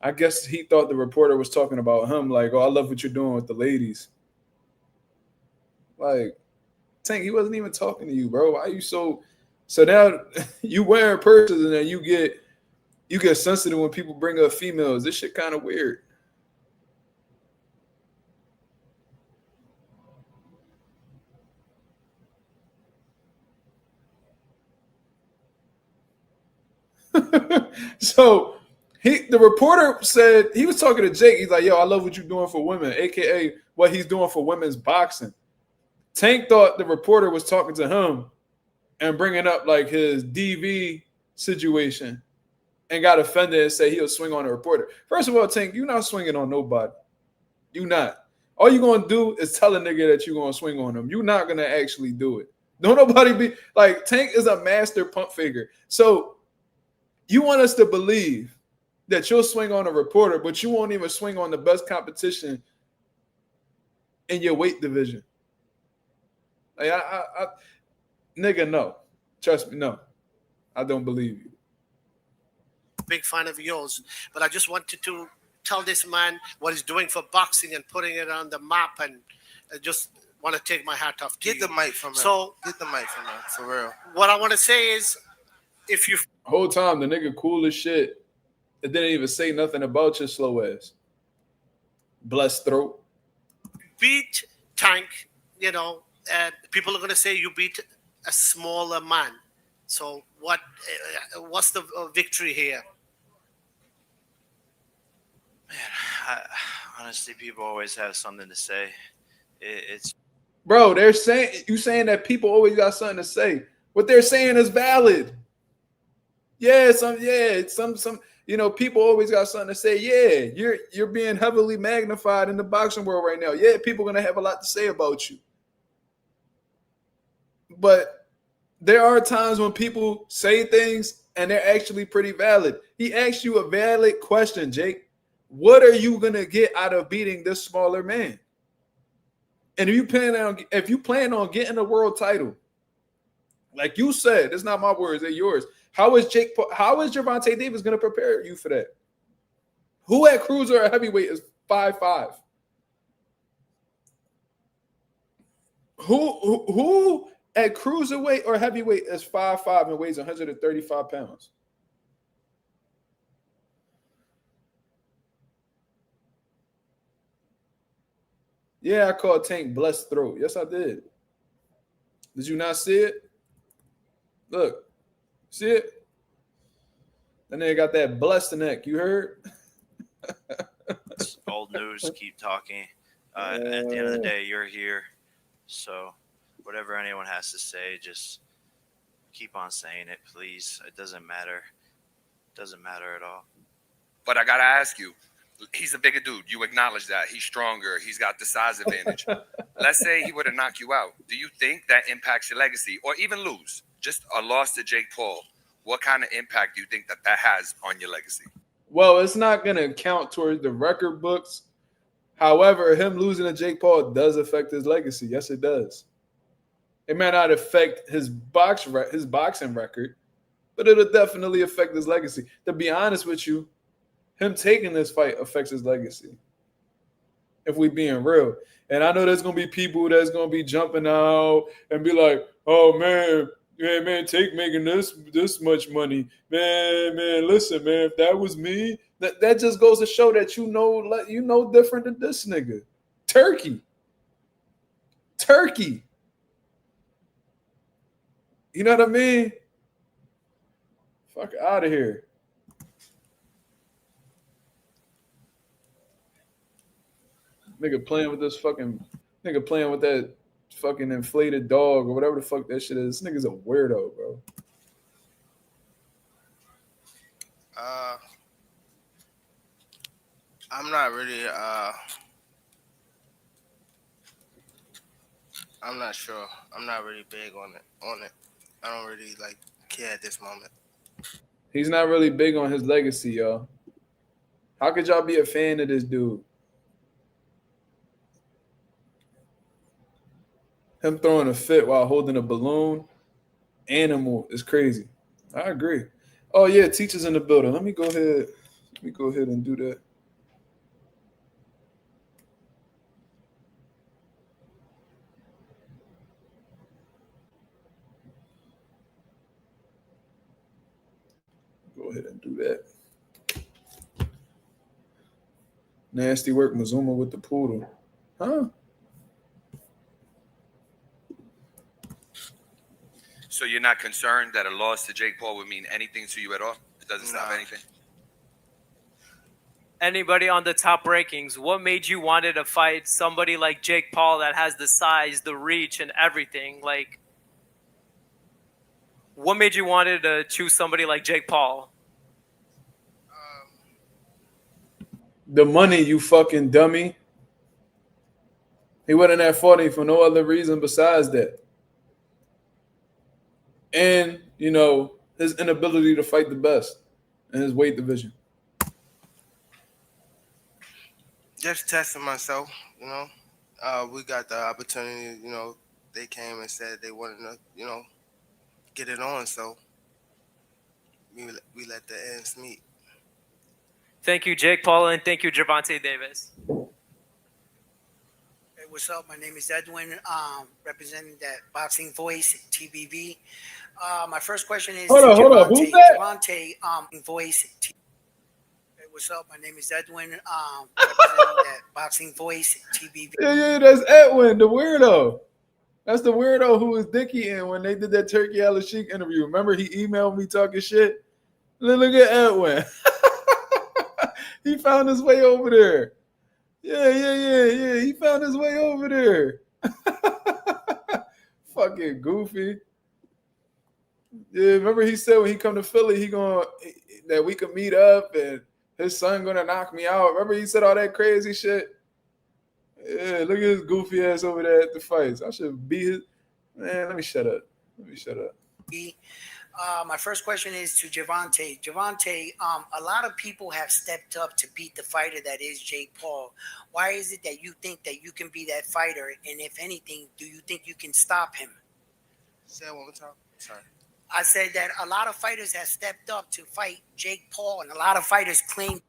I guess he thought the reporter was talking about him. Like, oh, I love what you're doing with the ladies. Like, Tank, he wasn't even talking to you, bro. Why are you so now you wearing purses and then you get sensitive when people bring up females. This shit kind of weird. So the reporter said he was talking to Jake. He's like, yo, I love what you're doing for women, aka what he's doing for women's boxing. Tank thought the reporter was talking to him and bringing up like his DV situation and got offended and said he'll swing on the reporter. First of all, Tank, you're not swinging on nobody. You not. All you're going to do is tell a nigga that you're going to swing on him. You're not going to actually do it. Don't nobody be like, Tank is a master pump figure. So you want us to believe that you'll swing on a reporter, but you won't even swing on the best competition in your weight division. Like, I nigga, no. Trust me, no. I don't believe you. Big fan of yours, but I just wanted to tell this man what he's doing for boxing and putting it on the map, and I just want to take my hat off to you. Get the mic from him. Get the mic from him, for real. What I want to say is, if you whole time the nigga cool as shit, it didn't even say nothing about your slow ass. Blessed throat. Beat Tank, people are going to say you beat a smaller man. So what's the victory here? Man, honestly, people always have something to say. It's bro. They're saying that people always got something to say. What they're saying is valid. Yeah, some. People always got something to say. Yeah, you're being heavily magnified in the boxing world right now. Yeah, people are gonna have a lot to say about you. But there are times when people say things and they're actually pretty valid. He asked you a valid question, Jake. What are you gonna get out of beating this smaller man? And if you plan on getting a world title, like you said, it's not my words, they're yours. How is Gervonta Davis going to prepare you for that? Who at cruiser or heavyweight is 5'5"? Who at cruiserweight or heavyweight is 5'5" and weighs 135 pounds? Yeah, I called Tank blessed throat. Yes, I did. Did you not see it? Look. See it? Then they got that blessed neck. You heard? old news. Keep talking. At the end of the day, you're here. So whatever anyone has to say, just keep on saying it, please. It doesn't matter. It doesn't matter at all. But I gotta ask you, he's a bigger dude. You acknowledge that. He's stronger. He's got the size advantage. Let's say he would have knocked you out. Do you think that impacts your legacy? Or even lose? Just a loss to Jake Paul. What kind of impact do you think that has on your legacy? Well, it's not going to count towards the record books. However, him losing to Jake Paul does affect his legacy. Yes, it does. It may not affect his boxing record, but it'll definitely affect his legacy. To be honest with you, him taking this fight affects his legacy. If we being real. And I know there's going to be people that's going to be jumping out and be like, oh, man, Tank making this much money. Man, listen, man, if that was me, that just goes to show that you know different than this nigga. Turkey. You know what I mean? Fuck out of here. Nigga playing with that fucking inflated dog or whatever the fuck that shit is. This nigga's a weirdo, bro. I'm not really I'm not sure. I'm not really big on it. I don't really care at this moment. He's not really big on his legacy, y'all. How could y'all be a fan of this dude? Him throwing a fit while holding a balloon animal is crazy. I agree. Oh yeah, teachers in the building. Let me go ahead and do that. Go ahead and do that. Nasty work, Mazuma with the poodle. Huh? So you're not concerned that a loss to Jake Paul would mean anything to you at all? It doesn't stop anything? Anybody on the top rankings, what made you wanted to fight somebody like Jake Paul that has the size, the reach, and everything? Like, what made you wanted to choose somebody like Jake Paul? The money, you fucking dummy. He wouldn't have fought him for no other reason besides that. And, his inability to fight the best in his weight division. Just testing myself, we got the opportunity, they came and said they wanted to, get it on, so we let the ends meet. Thank you, Jake Paul, and thank you, Gervonta Davis. Hey, what's up? My name is Edwin, representing that Boxing Voice, TBV. My first question is hold on. Who's that? Gervonta, Voice. Hey, what's up? My name is Edwin, representing that Boxing Voice, TBV. Yeah, that's Edwin, the weirdo. That's the weirdo who was Dickie in when they did that Turkey Al Sheik interview. Remember, he emailed me talking shit? Look at Edwin. He found his way over there. Yeah. He found his way over there. Fucking goofy. Yeah, remember he said when he come to Philly, that we could meet up and his son gonna knock me out. Remember he said all that crazy shit? Yeah, look at his goofy ass over there at the fights. I should be his man. Let me shut up. My first question is to Gervonta. Gervonta, a lot of people have stepped up to beat the fighter that is Jake Paul. Why is it that you think that you can be that fighter? And if anything, do you think you can stop him? Say it one more time. Sorry. I said that a lot of fighters have stepped up to fight Jake Paul, and a lot of fighters claim.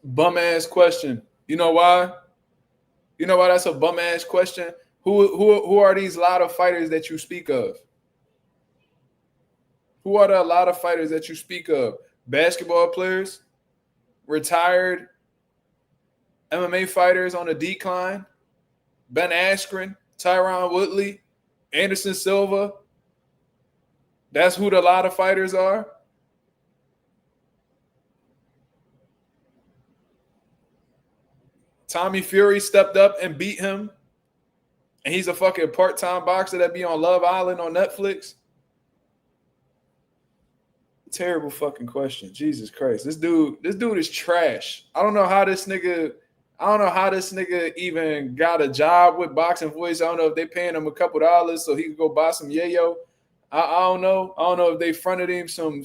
Bum ass question. You know why? You know why that's a bum ass question? Who are these lot of fighters that you speak of? Who are the lot of fighters that you speak of? Basketball players, retired MMA fighters on a decline, Ben Askren, Tyron Woodley, Anderson Silva. That's who the lot of fighters are. Tommy Fury stepped up and beat him, and he's a fucking part-time boxer that be on Love Island on Netflix? Terrible fucking question. Jesus Christ. This dude is trash. I don't know how this nigga even got a job with Boxing Voice. I don't know if they paying him a couple dollars so he could go buy some yayo. I don't know. I don't know if they fronted him some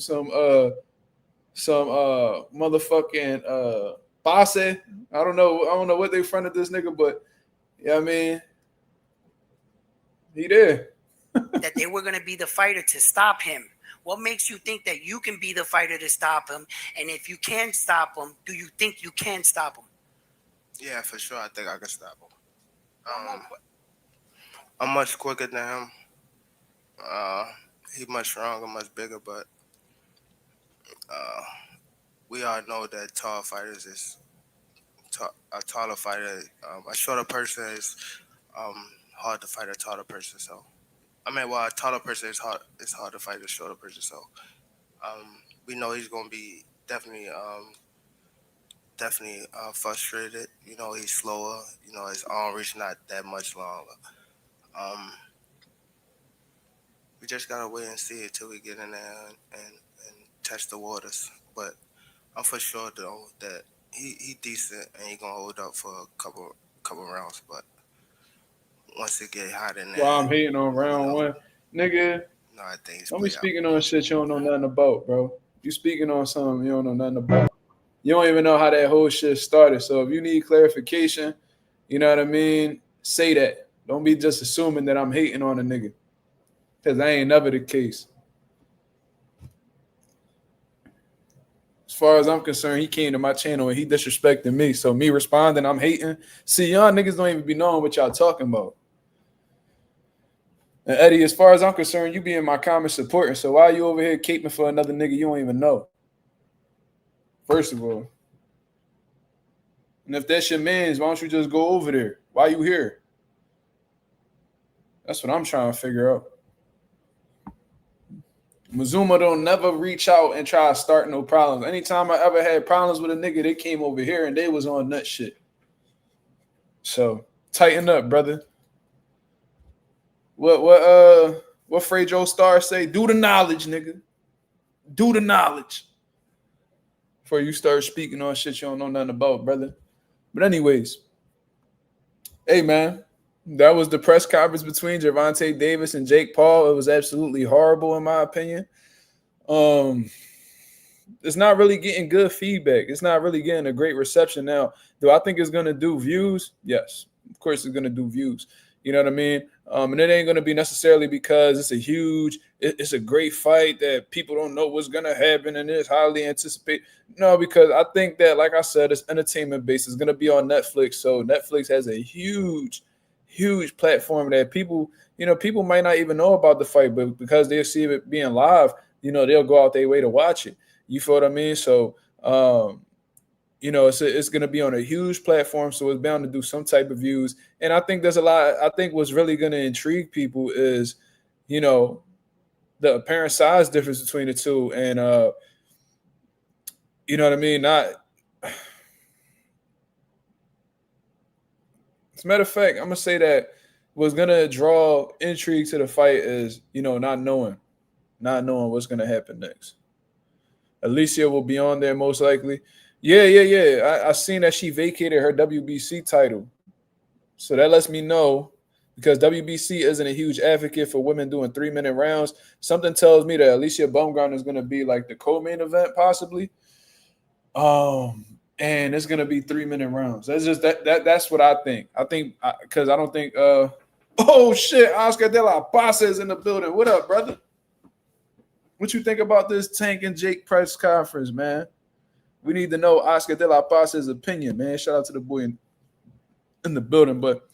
motherfucking passe. I don't know what they fronted this nigga, but yeah, I mean, he there. That they were gonna be the fighter to stop him. What makes you think that you can be the fighter to stop him? And if you can stop him, do you think you can stop him? Yeah, for sure. I think I can stop him. I'm much quicker than him. He's much stronger, much bigger, but we all know that tall fighters is a taller fighter. A shorter person is hard to fight a taller person. So, I mean, well, a taller person is hard to fight a shorter person. So, we know he's gonna be definitely frustrated. You know, he's slower. You know, his arm reach not that much longer. We just gotta wait and see until we get in there and test the waters. But I'm for sure though that he decent and he gonna hold up for a couple rounds. But once it get hot in there, Well, I'm hating on round one, nigga. No, I think don't be speaking on shit you don't know nothing about, bro. You speaking on something you don't know nothing about. You don't even know how that whole shit started. So if you need clarification, you know what I mean, say that. Don't be just assuming that I'm hating on a nigga. Because that ain't never the case. As far as I'm concerned, he came to my channel and he disrespected me. So me responding, I'm hating. See, y'all niggas don't even be knowing what y'all talking about. And Eddie, as far as I'm concerned, you be in my comments supporting. So why are you over here caping for another nigga you don't even know? First of all. And if that's your man's, why don't you just go over there? Why you here? That's what I'm trying to figure out. Mazuma don't never reach out and try to start no problems. Anytime I ever had problems with a nigga, they came over here and they was on nut shit. So tighten up, brother. What Frejo Star say? Do the knowledge, nigga. Do the knowledge. Before you start speaking on shit you don't know nothing about, brother. But anyways, hey man, that was the press conference between Gervonta Davis and Jake Paul. It was absolutely horrible in my opinion. It's not really getting good feedback. It's not really getting a great reception now. Do I think it's gonna do views? Yes, of course it's gonna do views. You know what I mean? And it ain't going to be necessarily because it's a great fight that people don't know what's going to happen and it's highly anticipated. No, because I think that, like I said, it's entertainment based. It's going to be on Netflix. So Netflix has a huge platform that people might not even know about the fight, but because they see it being live, they'll go out their way to watch it. You feel what I mean? So, it's going to be on a huge platform, so it's bound to do some type of views. And I think there's a lot. I think what's really going to intrigue people is, the apparent size difference between the two. And, you know what I mean? As a matter of fact, I'm going to say that what's going to draw intrigue to the fight is, not knowing what's going to happen next. Alicia will be on there most likely. Yeah. I seen that she vacated her WBC title. So that lets me know, because WBC isn't a huge advocate for women doing 3-minute rounds. Something tells me that Alicia Baumgartner is going to be like the co-main event possibly. And it's going to be 3-minute rounds. That's just that's what I think. I think because I don't think oh shit, Oscar De La Pasa is in the building. What up, brother? What you think about this Tank and Jake press conference, man? We need to know Oscar De La Pasa's opinion, man. Shout out to the boy in the building. But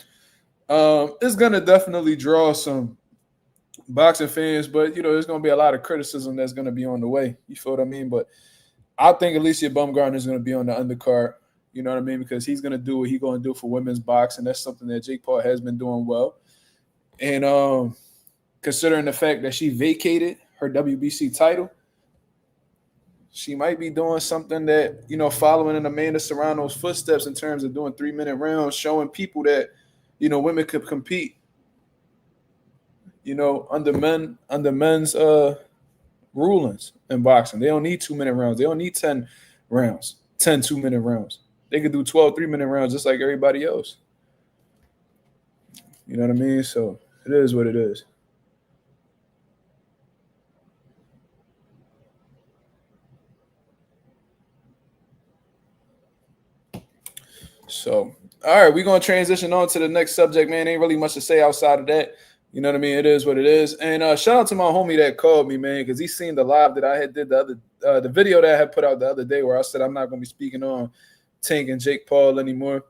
it's going to definitely draw some boxing fans. But, there's going to be a lot of criticism that's going to be on the way. You feel what I mean? But I think Alicia Baumgartner is going to be on the undercard. You know what I mean? Because he's going to do what he's going to do for women's boxing. That's something that Jake Paul has been doing well. And considering the fact that she vacated her WBC title, she might be doing something that, following in Amanda Serrano's footsteps in terms of doing 3-minute rounds, showing people that, women could compete, under men's rulings in boxing. They don't need 2-minute rounds. They don't need 10 rounds, 10 2-minute rounds. They could do 12 3-minute rounds just like everybody else. You know what I mean? So it is what it is. So, all right, we're going to transition on to the next subject, man. Ain't really much to say outside of that. You know what I mean? It is what it is. And shout out to my homie that called me, man, because he seen the live that I had did the video that I had put out the other day where I said I'm not going to be speaking on Tank and Jake Paul anymore.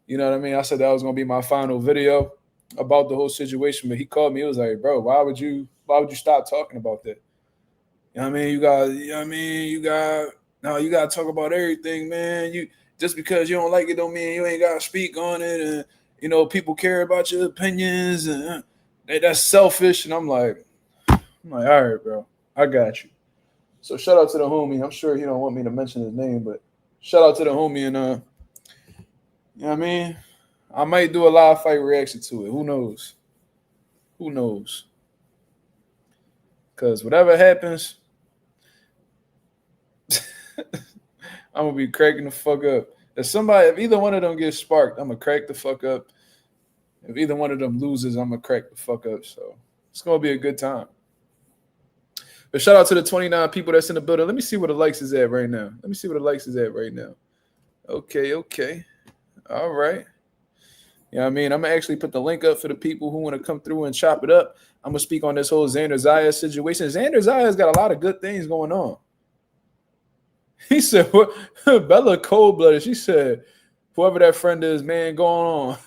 You know what I mean? I said that was going to be my final video about the whole situation. But he called me. He was like, bro, why would you stop talking about that? You know what I mean? You got to talk about everything, man. Just because you don't like it don't mean you ain't got to speak on it. And, people care about your opinions. And that's selfish. And I'm like, all right, bro. I got you. So shout out to the homie. I'm sure he don't want me to mention his name, but shout out to the homie. And, you know what I mean? I might do a live fight reaction to it. Who knows? Because whatever happens, I'm going to be cracking the fuck up. If either one of them gets sparked, I'm going to crack the fuck up. If either one of them loses, I'm going to crack the fuck up. So it's going to be a good time. But shout out to the 29 people that's in the building. Let me see where the likes is at right now. Okay. All right. You know what I mean? I'm going to actually put the link up for the people who want to come through and chop it up. I'm going to speak on this whole Xander Zayas situation. Xander Zayas got a lot of good things going on. He said, Bella cold-blooded. She said, whoever that friend is, man, go on.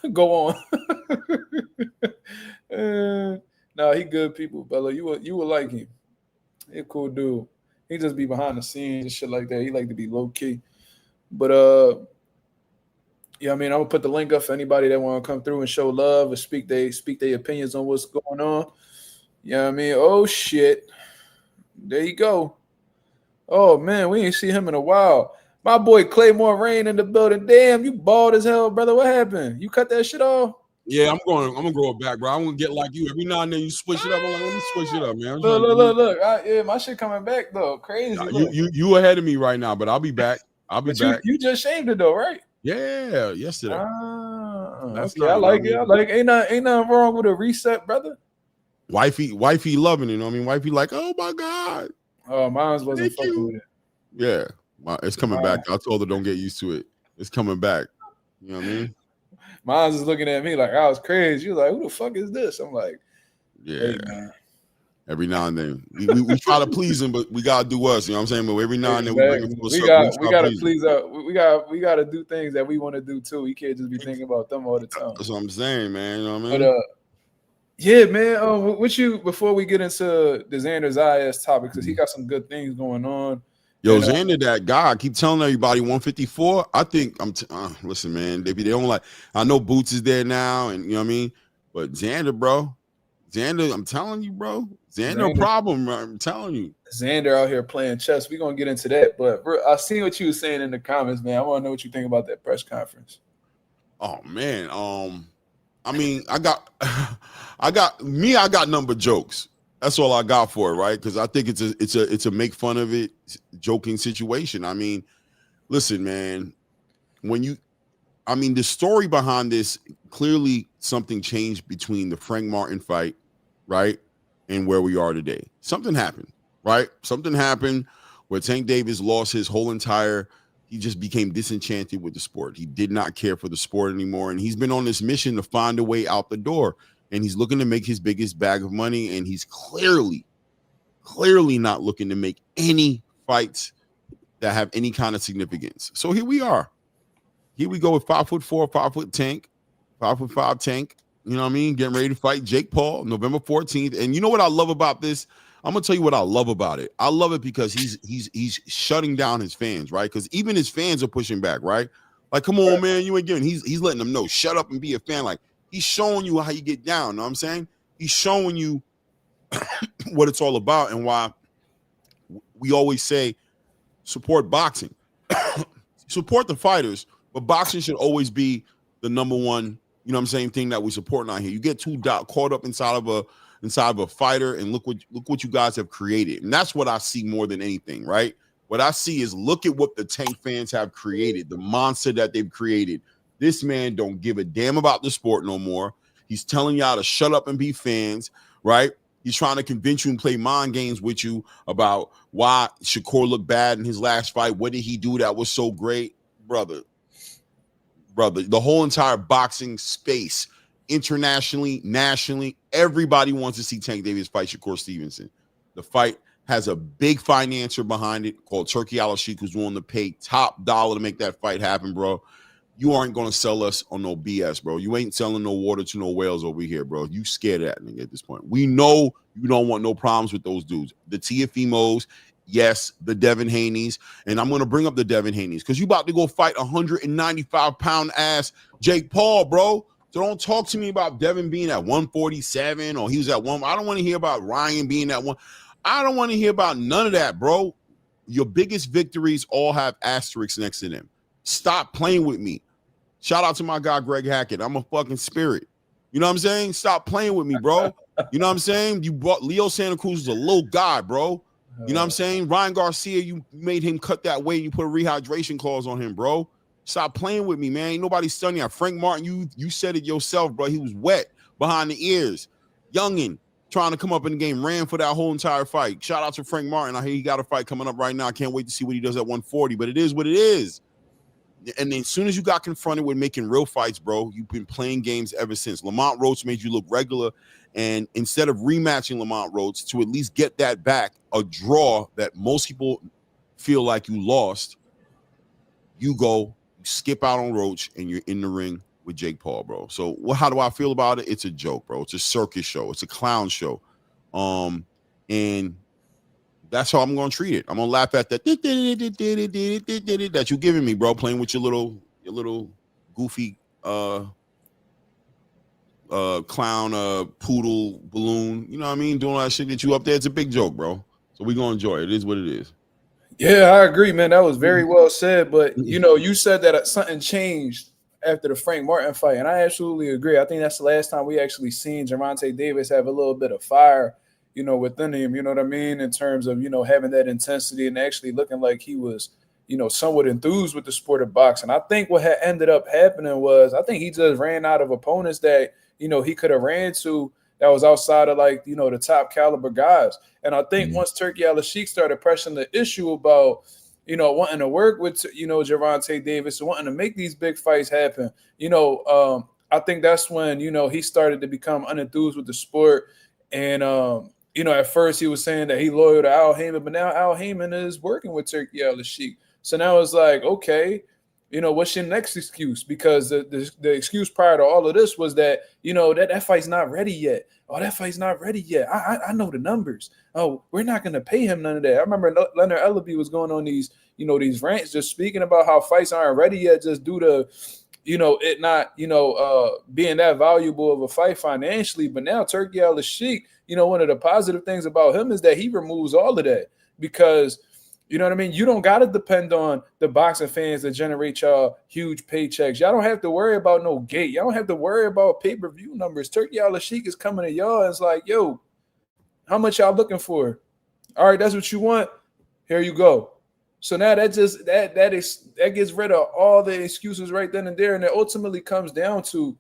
No, he good people, Bella. You will like him. He a cool dude. He just be behind the scenes and shit like that. He like to be low-key. But, yeah, I mean, I'm going to put the link up for anybody that want to come through and show love or speak their opinions on what's going on. You know what I mean? Oh, shit. There you go. Oh, man, we ain't see him in a while. My boy Claymore Rain in the building. Damn, you bald as hell, brother. What happened? You cut that shit off? Yeah, I'm gonna grow it back, bro. I'm gonna get like you. Every now and then you switch it up. I'm like, let me switch it up, man. Look. Yeah, my shit coming back though. Crazy. You ahead of me right now, but I'll be back. Back. You just shaved it though, right? Yeah, yesterday. That's okay. I like it. Ain't nothing wrong with a reset, brother. Wifey loving it. You know what I mean? Wifey like, oh my God. Oh, mine wasn't fucking with it. Yeah, it's coming back. I told her don't get used to it. It's coming back. You know what I mean? Mine's is looking at me like I was crazy. She was like, who the fuck is this? I'm like, yeah. Hey, man. Every now and then. We try to please him, but we gotta do us. You know what I'm saying? But every now and then we bring him to we gotta please out. We gotta do things that we want to do too. We can't just be thinking about them all the time. That's what I'm saying, man. You know what I mean? But yeah, man. With you before we get into the Xander Zayas topic, because he got some good things going on. Yo, Xander, that guy, I keep telling everybody 154. I think listen, man, they don't like. I know Boots is there now, and you know what I mean. But Xander, bro, I'm telling you, bro, Xander a problem. Bro, I'm telling you, Xander out here playing chess. We're gonna get into that, but I seen what you were saying in the comments, man. I want to know what you think about that press conference. Oh man, I mean, I got number jokes. That's all I got for it, right? Because I think it's a make fun of it, joking situation. I mean, listen, man, the story behind this, clearly something changed between the Frank Martin fight, right, and where we are today. Something happened, right? Something happened where Tank Davis lost his whole he just became disenchanted with the sport. He did not care for the sport anymore, and he's been on this mission to find a way out the door. And he's looking to make his biggest bag of money, and he's clearly not looking to make any fights that have any kind of significance. So here we are. Here we go with 5'4", 5' Tank, 5'5" Tank. You know what I mean? Getting ready to fight Jake Paul November 14th. And you know what I love about this? I'm gonna tell you what I love about it. I love it because he's shutting down his fans, right? Because even his fans are pushing back, right? Like, come on, man, you ain't giving. He's letting them know, shut up and be a fan. Like, he's showing you how you get down. You know what I'm saying? He's showing you what it's all about and why we always say support boxing. Support the fighters, but boxing should always be the number one, you know what I'm saying, thing that we support out here. You get too caught up inside of a fighter, and look what you guys have created. And that's what I see more than anything, right? What I see is look at what the Tank fans have created, the monster that they've created. This man don't give a damn about the sport no more. He's telling y'all to shut up and be fans, right? He's trying to convince you and play mind games with you about why Shakur looked bad in his last fight. What did he do that was so great? Brother, the whole entire boxing space, internationally, nationally, everybody wants to see Tank Davis fight Shakur Stevenson. The fight has a big financier behind it called Turkey Al-Sheikh, who's willing to pay top dollar to make that fight happen, bro. You aren't going to sell us on no BS, bro. You ain't selling no water to no whales over here, bro. You scared of that nigga at this point. We know you don't want no problems with those dudes. The Tiafimos, yes, the Devin Haneys, and I'm going to bring up the Devin Haneys because you about to go fight 195-pound ass Jake Paul, bro. So don't talk to me about Devin being at 147 or he was at one. I don't want to hear about Ryan being at one. I don't want to hear about none of that, bro. Your biggest victories all have asterisks next to them. Stop playing with me. Shout out to my guy, Greg Hackett. I'm a fucking spirit. You know what I'm saying? Stop playing with me, bro. You know what I'm saying? You brought Leo Santa Cruz is a little guy, bro. You know what I'm saying? Ryan Garcia, you made him cut that weight. You put a rehydration clause on him, bro. Stop playing with me, man. Ain't nobody stunning you. Frank Martin, you said it yourself, bro. He was wet behind the ears. Youngin, trying to come up in the game, ran for that whole entire fight. Shout out to Frank Martin. I hear he got a fight coming up right now. I can't wait to see what he does at 140, but it is what it is. And then as soon as you got confronted with making real fights, bro, you've been playing games ever since. Lamont Roach made you look regular. And instead of rematching Lamont Roach to at least get that back, a draw that most people feel like you lost, you go, you skip out on Roach, and you're in the ring with Jake Paul, bro. So how do I feel about it? It's a joke, bro. It's a circus show. It's a clown show. And that's how I'm going to treat it. I'm going to laugh at that that you're giving me, bro, playing with your little goofy clown poodle balloon. You know what I mean? Doing all that shit that you up there. It's a big joke, bro. So we're going to enjoy it. It is what it is. Yeah, I agree, man. That was very well said. But, you know, you said that something changed after the Frank Martin fight, and I absolutely agree. I think that's the last time we actually seen Gervonta Davis have a little bit of fire, you know, within him, you know what I mean, in terms of, you know, having that intensity and actually looking like he was, you know, somewhat enthused with the sport of boxing. I think what had ended up happening was I think he just ran out of opponents that, you know, he could have ran to that was outside of, like, you know, the top caliber guys. And I think once Turkey Al-Sheikh started pressing the issue about, you know, wanting to work with, you know, Gervonta Davis and wanting to make these big fights happen, you know, I think that's when, you know, he started to become unenthused with the sport. And, you know, at first he was saying that he loyal to Al Heyman, but now Al Heyman is working with Turkey Al-Sheikh. So now it's like, okay, you know, what's your next excuse? Because the excuse prior to all of this was that, you know, that fight's not ready yet. Oh, that fight's not ready yet. I know the numbers. Oh, we're not going to pay him none of that. I remember Leonard Ellaby was going on these, you know, these rants just speaking about how fights aren't ready yet just due to, you know, it not, you know, being that valuable of a fight financially. But now Turkey Al-Sheikh, you know, one of the positive things about him is that he removes all of that because, you know what I mean? You don't got to depend on the boxing fans that generate y'all huge paychecks. Y'all don't have to worry about no gate. Y'all don't have to worry about pay-per-view numbers. Turkey Al-Sheikh is coming to y'all and it's like, yo, how much y'all looking for? All right, that's what you want. Here you go. So now that just that gets rid of all the excuses right then and there, and it ultimately comes down to,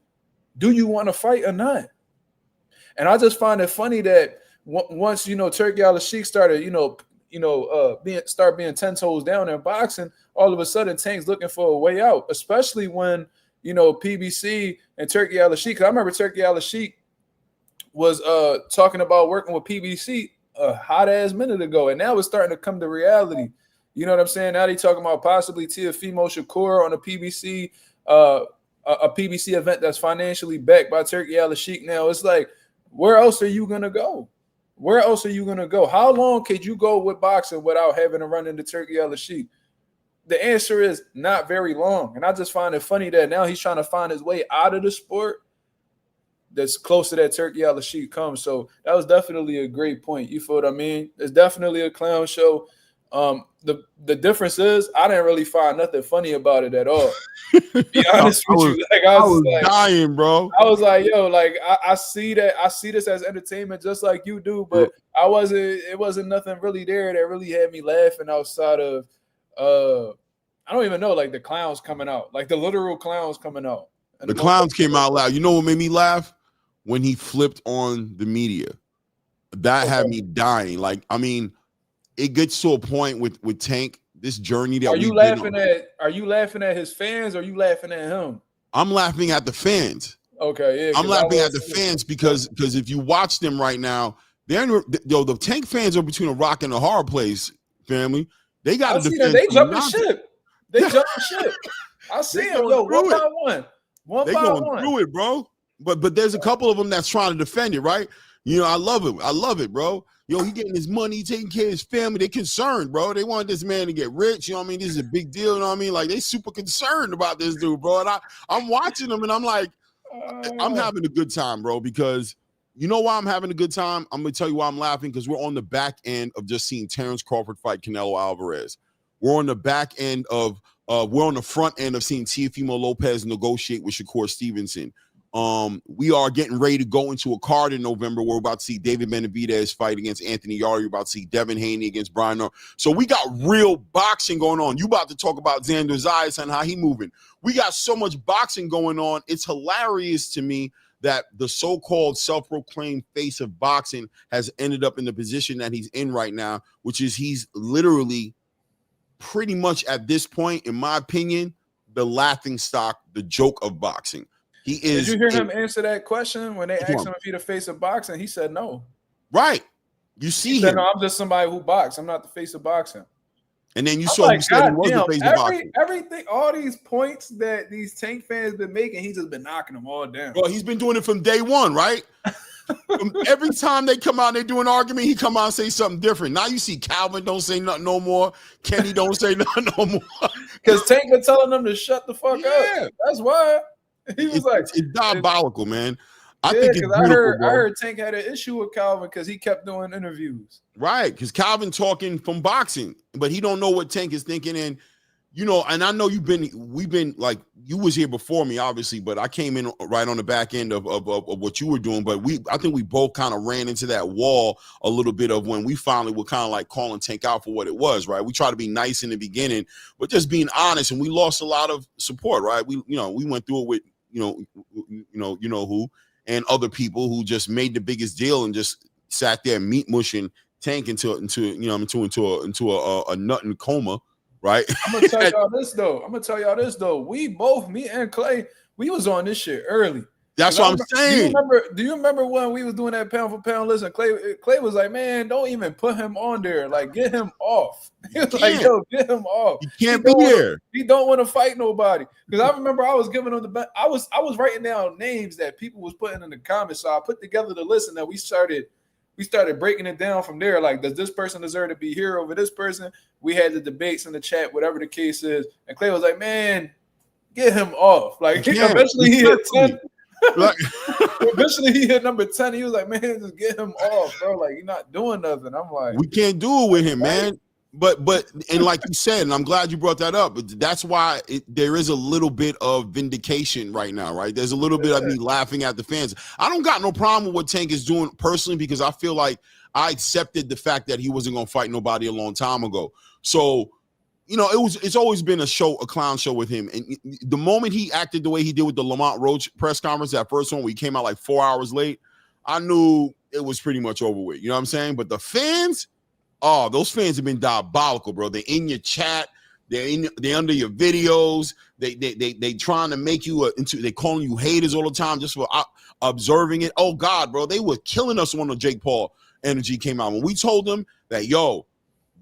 do you want to fight or not? And I just find it funny that once, you know, Turkey Al-Sheikh started, being 10 toes down in boxing, all of a sudden Tank's looking for a way out, especially when, you know, PBC and Turkey Al-Sheikh. I remember Turkey Al-Sheikh was talking about working with PBC a hot ass minute ago, and now it's starting to come to reality. You know what I'm saying? Now they talking about possibly Teofimo Shakur on a PBC event that's financially backed by Turkey Al-Sheikh. Now it's like, where else are you gonna go? Where else are you gonna go? How long could you go with boxing without having to run into Turkey Al-Sheikh? The answer is not very long. And I just find it funny that now he's trying to find his way out of the sport that's close to that Turkey Al-Sheikh comes. So that was definitely a great point. You feel what I mean? It's definitely a clown show. The difference is I didn't really find nothing funny about it at all. Be honest with you, like I was like, dying, bro. I was like, yo, like I see this as entertainment just like you do, but it wasn't nothing really there that really had me laughing outside of I don't even know, like the clowns coming out, like the literal clowns coming out. The clowns came out loud. You know what made me laugh? When he flipped on the media. That had me dying. Like, I mean, it gets to a point with Tank, this journey that are you laughing at his fans or are you laughing at him? I'm laughing at the fans. Okay, yeah. I'm laughing at the fans because if you watch them right now, the Tank fans are between a rock and a hard place, family. They got to defend. They jumping ship. They jumping ship. I see them, yo, one by one. One by one. Through it, bro. But there's a couple of them that's trying to defend it, right? You know, I love it. I love it, bro. Yo, he getting his money, taking care of his family. They concerned, bro. They want this man to get rich. You know what I mean? This is a big deal. You know what I mean? Like, they super concerned about this dude, bro. And I'm watching them, and I'm like, I'm having a good time, bro, because you know why I'm having a good time? I'm going to tell you why I'm laughing, because we're on the back end of just seeing Terrence Crawford fight Canelo Alvarez. We're on the back end of we're on the front end of seeing Teofimo Lopez negotiate with Shakur Stevenson. We are getting ready to go into a card in November. We're about to see David Benavidez fight against Anthony Yarde. We're about to see Devin Haney against Brian. So we got real boxing going on. You about to talk about Xander Zayas and how he moving. We got so much boxing going on. It's hilarious to me that the so-called self-proclaimed face of boxing has ended up in the position that he's in right now, which is he's literally pretty much at this point, in my opinion, the laughing stock, the joke of boxing. He is. Did you hear him answer that question when they asked him if he's the face of boxing? He said no. Right. You see him. Said, no, I'm just somebody who boxes. I'm not the face of boxing. And then you saw him say he was the face of boxing. Everything, all these points that these Tank fans been making, he's just been knocking them all down. Well, he's been doing it from day one, right? Every time they come out and they do an argument, he come out and say something different. Now you see Calvin don't say nothing no more. Kenny don't say nothing no more. Because Tank been telling them to shut the fuck up. That's why. He was it's diabolical, man. I think it's I heard Tank had an issue with Calvin because he kept doing interviews. Right, because Calvin talking from boxing, but he don't know what Tank is thinking. And you know, and I know we've been like, you was here before me, obviously, but I came in right on the back end of what you were doing. But I think we both kind of ran into that wall a little bit of when we finally were kind of like calling Tank out for what it was, right? We tried to be nice in the beginning, but just being honest, and we lost a lot of support, right? We went through it with you know who and other people who just made the biggest deal and just sat there meat mushing Tank into a nut and coma. Right. I'm gonna tell y'all this though. We both, me and Clay, we was on this shit early. That's what I'm saying. Do you remember when we was doing that pound for pound list? And Clay was like, man, don't even put him on there. Like, get him off. He was like, yo, get him off. He can't be there. He don't want to fight nobody. Because I remember I was giving him the I was writing down names that people was putting in the comments. So I put together the list and then we started breaking it down from there. Like, does this person deserve to be here over this person? We had the debates in the chat, whatever the case is. And Clay was like, man, get him off. Like, eventually he hit 10. Eventually he hit number 10. He was like, man, just get him off, bro. Like, you're not doing nothing. I'm like, we can't do it with him, man. But and like you said, and I'm glad you brought that up, but that's why there is a little bit of vindication right now, right? There's a little bit of me laughing at the fans. I don't got no problem with what Tank is doing personally, because I feel like I accepted the fact that he wasn't going to fight nobody a long time ago. So, you know, it's always been a clown show with him. And the moment he acted the way he did with the Lamont Roach press conference, that first one where he came out like 4 hours late, I knew it was pretty much over with. You know what I'm saying? But the fans, oh, those fans have been diabolical, bro. They're in your chat. They're under your videos. They trying to make you they calling you haters all the time just for observing it. Oh God, bro, they were killing us when the Jake Paul energy came out. When we told them that, yo,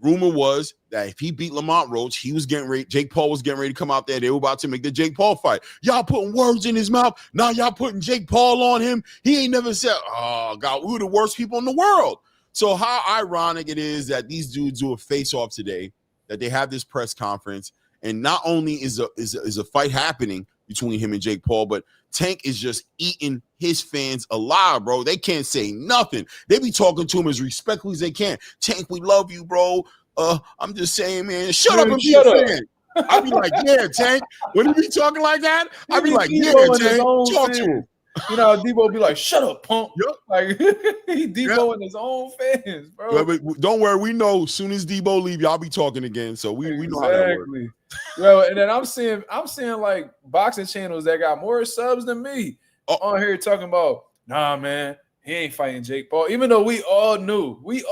rumor was that if he beat Lamont Roach, Jake Paul was getting ready to come out there. They were about to make the Jake Paul fight. Y'all putting words in his mouth. Now y'all putting Jake Paul on him. He ain't never said, oh God, we were the worst people in the world. So how ironic it is that these dudes do a face-off today, that they have this press conference, and not only is a fight happening between him and Jake Paul, but Tank is just eating his fans alive, bro. They can't say nothing. They be talking to him as respectfully as they can. Tank, we love you, bro. I'm just saying, man, shut Man, up and be shut a up. fan. I be like, yeah, Tank. When he be talking like that, I be like, yeah, Debo in his Tank, own talk to fans. him. You know how Debo be like, shut up, punk. Yep. Like he Debo in his own fans, bro. But don't worry, we know as soon as Debo leave, y'all be talking again. So we know how that works. Exactly. Well, and then I'm seeing like boxing channels that got more subs than me on here talking about, nah, man, he ain't fighting Jake Paul. Even though we all knew he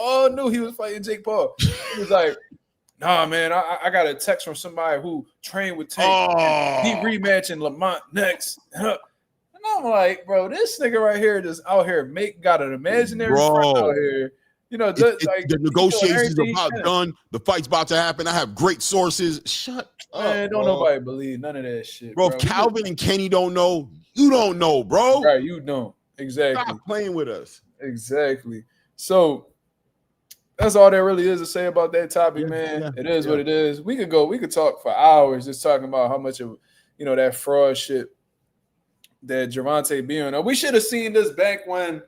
was fighting Jake Paul. He was like, nah, man, I got a text from somebody who trained with Tank. He rematching Lamont next. And I'm like, bro, this nigga right here just out here got an imaginary friend out here. You know, the negotiations about done. The fight's about to happen. I have great sources. Shut up, man. Don't nobody believe none of that shit, bro. If Calvin and Kenny don't know, you don't know, bro. Right, you don't. Exactly. Stop playing with us. Exactly. So that's all there really is to say about that topic, man. It is what it is. We could talk for hours just talking about how much of that fraud shit that Gervonta be on. We should have seen this back when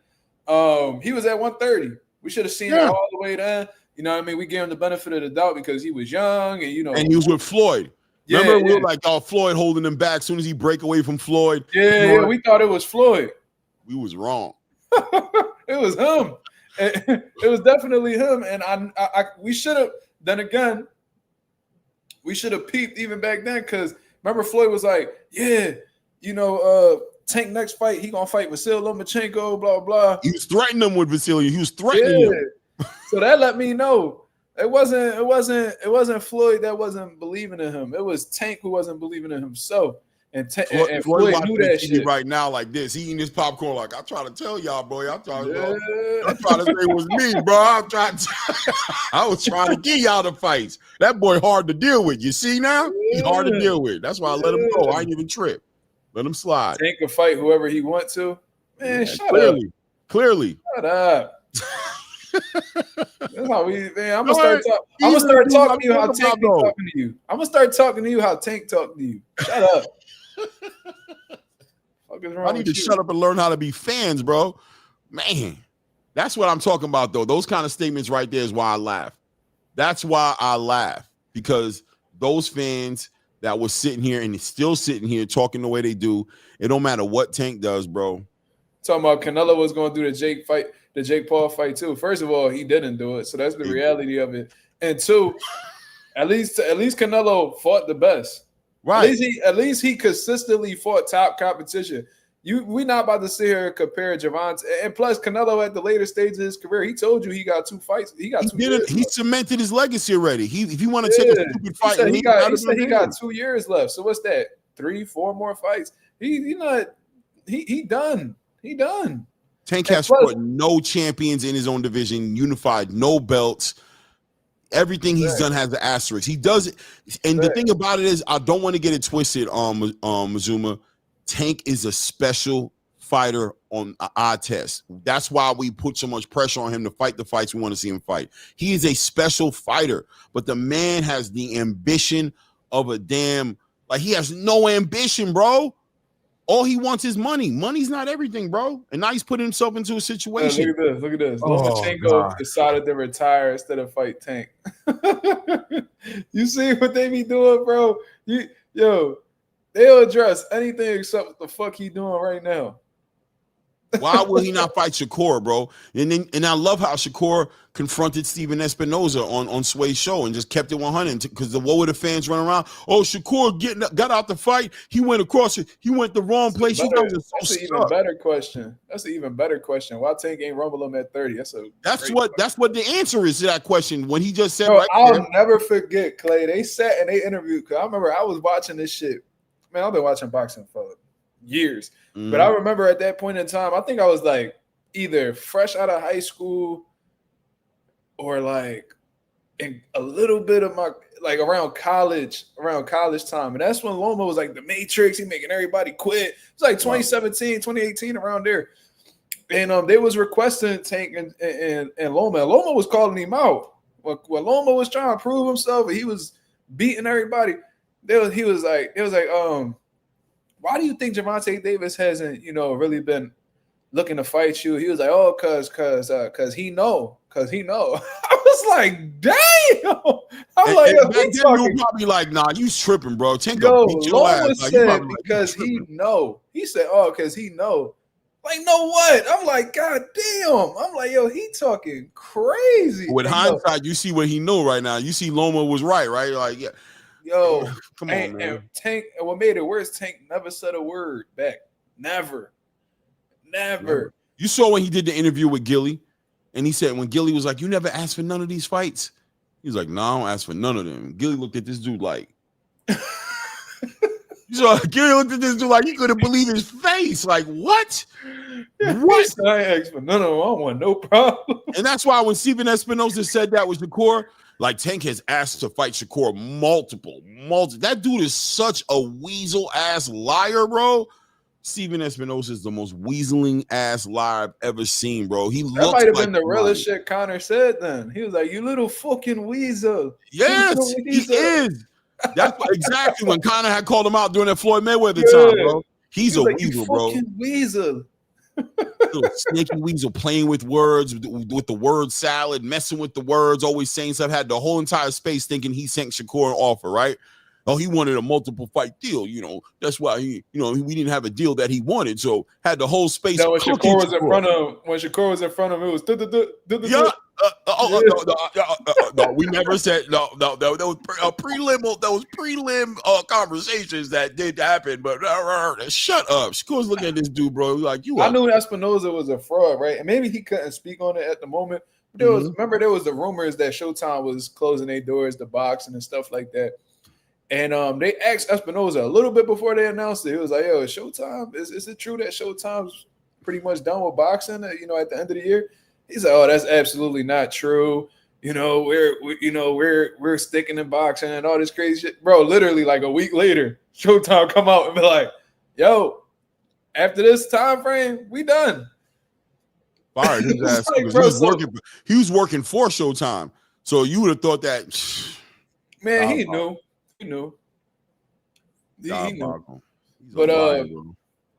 he was at 130. We should have seen it all the way down. You know what I mean? We gave him the benefit of the doubt because he was young and and he was with Floyd. Yeah, remember, we were like, oh, Floyd holding him back. As soon as he break away from Floyd, yeah, we thought it was Floyd. We was wrong. It was him. It was definitely him. And we should have. Then again, we should have peeped even back then because remember Floyd was like, yeah, Tank next fight, he gonna fight Vasily Lomachenko, blah blah. He was threatening him with Vasily. He was threatening him. So that let me know it wasn't Floyd that wasn't believing in him. It was Tank who wasn't believing in himself. And Floyd knew that shit right now like this. He eating his popcorn like, I try to tell y'all, boy. I try to say it was me, bro. I was trying to get y'all the fights. That boy hard to deal with. You see now? He hard to deal with. That's why I let him go. I ain't even trip. Let him slide. Tank can fight whoever he want to. Man, shut up. Clearly. Shut up. That's how I'm gonna start talking to you how Tank be talking to you. I'm gonna start talking to you how Tank talking to you. Shut up. I need to shut up and learn how to be fans, bro. Man, that's what I'm talking about, though. Those kind of statements right there is why I laugh. That's why I laugh, because those fans that was sitting here and still sitting here talking the way they do, it don't matter what Tank does, bro. Talking about Canelo was going to do the Jake Paul fight too. First of all, he didn't do it, so that's the reality of it. And two, at least Canelo fought the best. Right. At least he consistently fought top competition. We not about to sit here and compare Gervonta. And plus, Canelo at the later stage of his career, he told you he got 2 fights. He got 2 years. He cemented his legacy already. If you want to take a stupid fight, he said he got 2 years left. So what's that? 3, 4 more fights. He done. He done. Tank has fought no champions in his own division, unified, no belts. Everything he's done has an asterisk. He does it. And the thing about it is, I don't want to get it twisted, Mazuma. Tank is a special fighter on an eye test. That's why we put so much pressure on him to fight the fights we want to see him fight. He is a special fighter, but the man has the ambition of he has no ambition, bro. All he wants is money. Money's not everything, bro. And now he's putting himself into a situation. Look at this. Lomachenko decided to retire instead of fight Tank. You see what they be doing, bro? They'll address anything except what the fuck he doing right now. Why will he not fight Shakur, bro? And I love how Shakur confronted Steven Espinoza on Sway's show and just kept it 100 because what would the fans run around? Oh, Shakur got out the fight. He went across it. He went the wrong place. That's an even better question. That's an even better question. Why Tank ain't rumble him at 30? That's what the answer is to that question. When he just said, I'll never forget, Clay. They sat and they interviewed. Cause I remember I was watching this shit. Man, I've been watching boxing for years. But I remember at that point in time, I think I was like either fresh out of high school or like in a little bit of my around college time. And that's when Loma was like the Matrix. He making everybody quit. It was like 2017, 2018, around there. And they was requesting Tank and Loma. And Loma was calling him out. When Loma was trying to prove himself, and he was beating everybody. He was like, why do you think Gervonta Davis hasn't, really been looking to fight you? He was like, oh, cause he know because he know. I was like, damn. I'm like, and yo, back he then you talking. were probably like, nah, you tripping, bro. Tank Yo, will beat your ass. Loma Like, you said probably like, you because he tripping. know. He said, oh, because he know. Like, know what? I'm like, God damn. I'm like, yo, he talking crazy. With And hindsight, you see what he knew right now. You see Loma was right? Like, yeah. yo, Come on, man. and Tank, and what made it worse, Tank never said a word back. Never. You saw when he did the interview with Gilly, and he said when Gilly was like, "You never asked for none of these fights." He was like, "No, I don't ask for none of them." Gilly looked at this dude like, so Gilly looked at this dude like he couldn't believe his face. Like, what? What? I ain't asked for none of them. I want no problem. And that's why when Steven Espinosa said that was Shakur, like Tank has asked to fight Shakur multiple. That dude is such a weasel ass liar, bro. Steven Espinosa is the most weaseling ass liar I've ever seen, bro. He That looks might have like been the lying. realest shit Connor said then. He was like, you little fucking weasel. Yes, he is. That's exactly when Connor had called him out during that Floyd Mayweather Yeah. time, bro. He's a like, weasel, you bro. fucking weasel. Little sneaky weasel playing with words, with the word salad, messing with the words, always saying stuff. Had the whole entire space thinking he sent Shakur an offer, right? Oh, he wanted a multiple fight deal, you know. That's why we didn't have a deal that he wanted, so had the whole space. No, when cooking Shakur was in front of, it was yeah. No, we never said no. That was prelim conversations that did happen, but shut up. Shakur's looking at this dude, bro. Like you. I knew Espinosa was a fraud, right? And maybe he couldn't speak on it at the moment. But there was the rumors that Showtime was closing their doors to boxing and stuff like that. And they asked Espinosa a little bit before they announced it. He was like, "Yo, Showtime, is it true that Showtime's pretty much done with boxing? At the end of the year?" He's like, "Oh, that's absolutely not true. We're sticking in boxing and all this crazy shit, bro." Literally, like a week later, Showtime come out and be like, "Yo, after this time frame, we done." Fired his ass. Like, he was working for Showtime, so you would have thought that. Man, he knew. He knew. But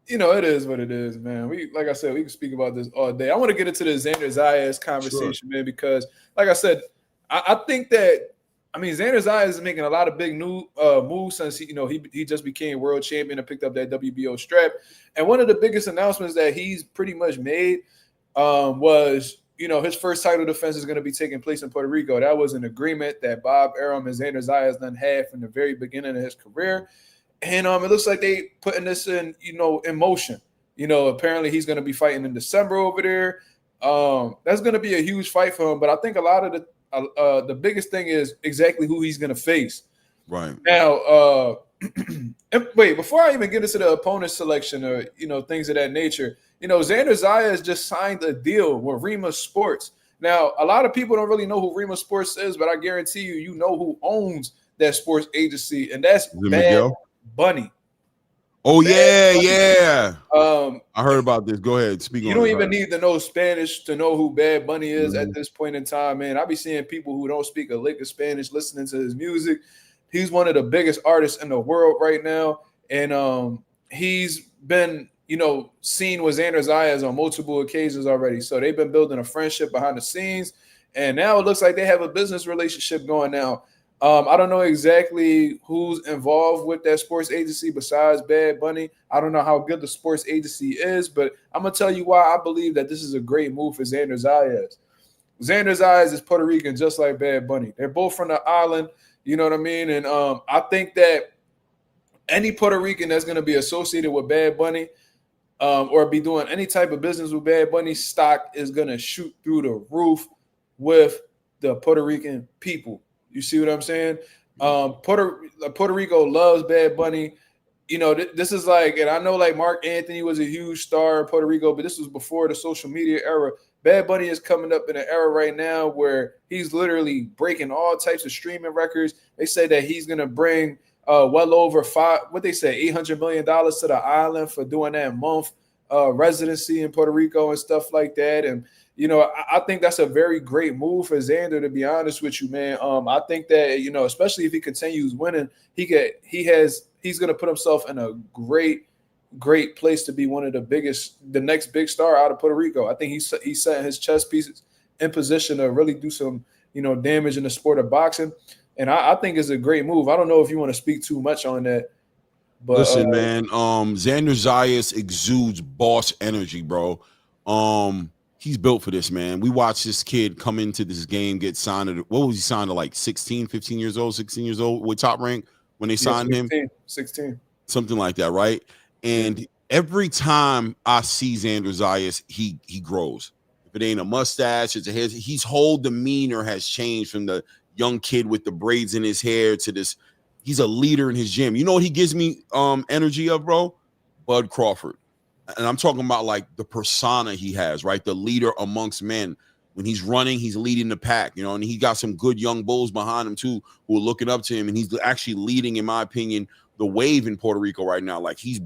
it is what it is, man. Like I said, we can speak about this all day. I want to get into the Xander Zayas conversation, man, because like I said, I think that Xander Zayas is making a lot of big new moves since he just became world champion and picked up that WBO strap. And one of the biggest announcements that he's pretty much made was his first title defense is going to be taking place in Puerto Rico. That was an agreement that Bob Arum and Xander Zayas done had from the very beginning of his career. And it looks like they putting this in motion. Apparently he's going to be fighting in December over there. That's going to be a huge fight for him. But I think a lot of the biggest thing is exactly who he's going to face. Right. Now, wait, before I even get into the opponent selection or, things of that nature, Xander Zayas just signed a deal with Rima Sports. Now, a lot of people don't really know who Rima Sports is, but I guarantee you know who owns that sports agency, and that's Bad Bunny. Oh, yeah. I heard about this. Go ahead. Speak on it. You don't even need to know Spanish to know who Bad Bunny is at this point in time, man. I be seeing people who don't speak a lick of Spanish listening to his music. He's one of the biggest artists in the world right now, and he's been seen with Xander Zayas on multiple occasions already. So they've been building a friendship behind the scenes, and now it looks like they have a business relationship going now. I don't know exactly who's involved with that sports agency besides Bad Bunny. I don't know how good the sports agency is, but I'm going to tell you why I believe that this is a great move for Xander Zayas. Xander Zayas is Puerto Rican just like Bad Bunny. They're both from the island, you know what I mean? And I think that any Puerto Rican that's going to be associated with Bad Bunny or be doing any type of business with Bad Bunny, stock is going to shoot through the roof with the Puerto Rican people. You see what I'm saying? Puerto Rico loves Bad Bunny. This is like, and I know like Mark Anthony was a huge star in Puerto Rico, but this was before the social media era. Bad Bunny is coming up in an era right now where he's literally breaking all types of streaming records. They say that he's going to bring well over $800 million to the island for doing that month residency in Puerto Rico and stuff like that. And I think that's a very great move for Xander, to be honest with you, man. I think that, especially if he continues winning, he's going to put himself in a great place to be one of the next big star out of Puerto Rico. I think he's setting his chess pieces in position to really do some, damage in the sport of boxing. And I think it's a great move. I don't know if you want to speak too much on that. But listen, man, Xander Zayas exudes boss energy, bro. He's built for this, man. We watched this kid come into this game, get signed at, what was he signed to, like 16 years old with Top Rank when they signed 16, 16. Something like that, right? And every time I see Xander Zayas, he grows. If it ain't a mustache, it's a hair. His whole demeanor has changed from the young kid with the braids in his hair to this. He's a leader in his gym. You know what he gives me energy of, bro? Bud Crawford. And I'm talking about like the persona he has, right? The leader amongst men. When he's running, he's leading the pack, and he got some good young bulls behind him too who are looking up to him. And he's actually leading, in my opinion, the wave in Puerto Rico right now. Like he's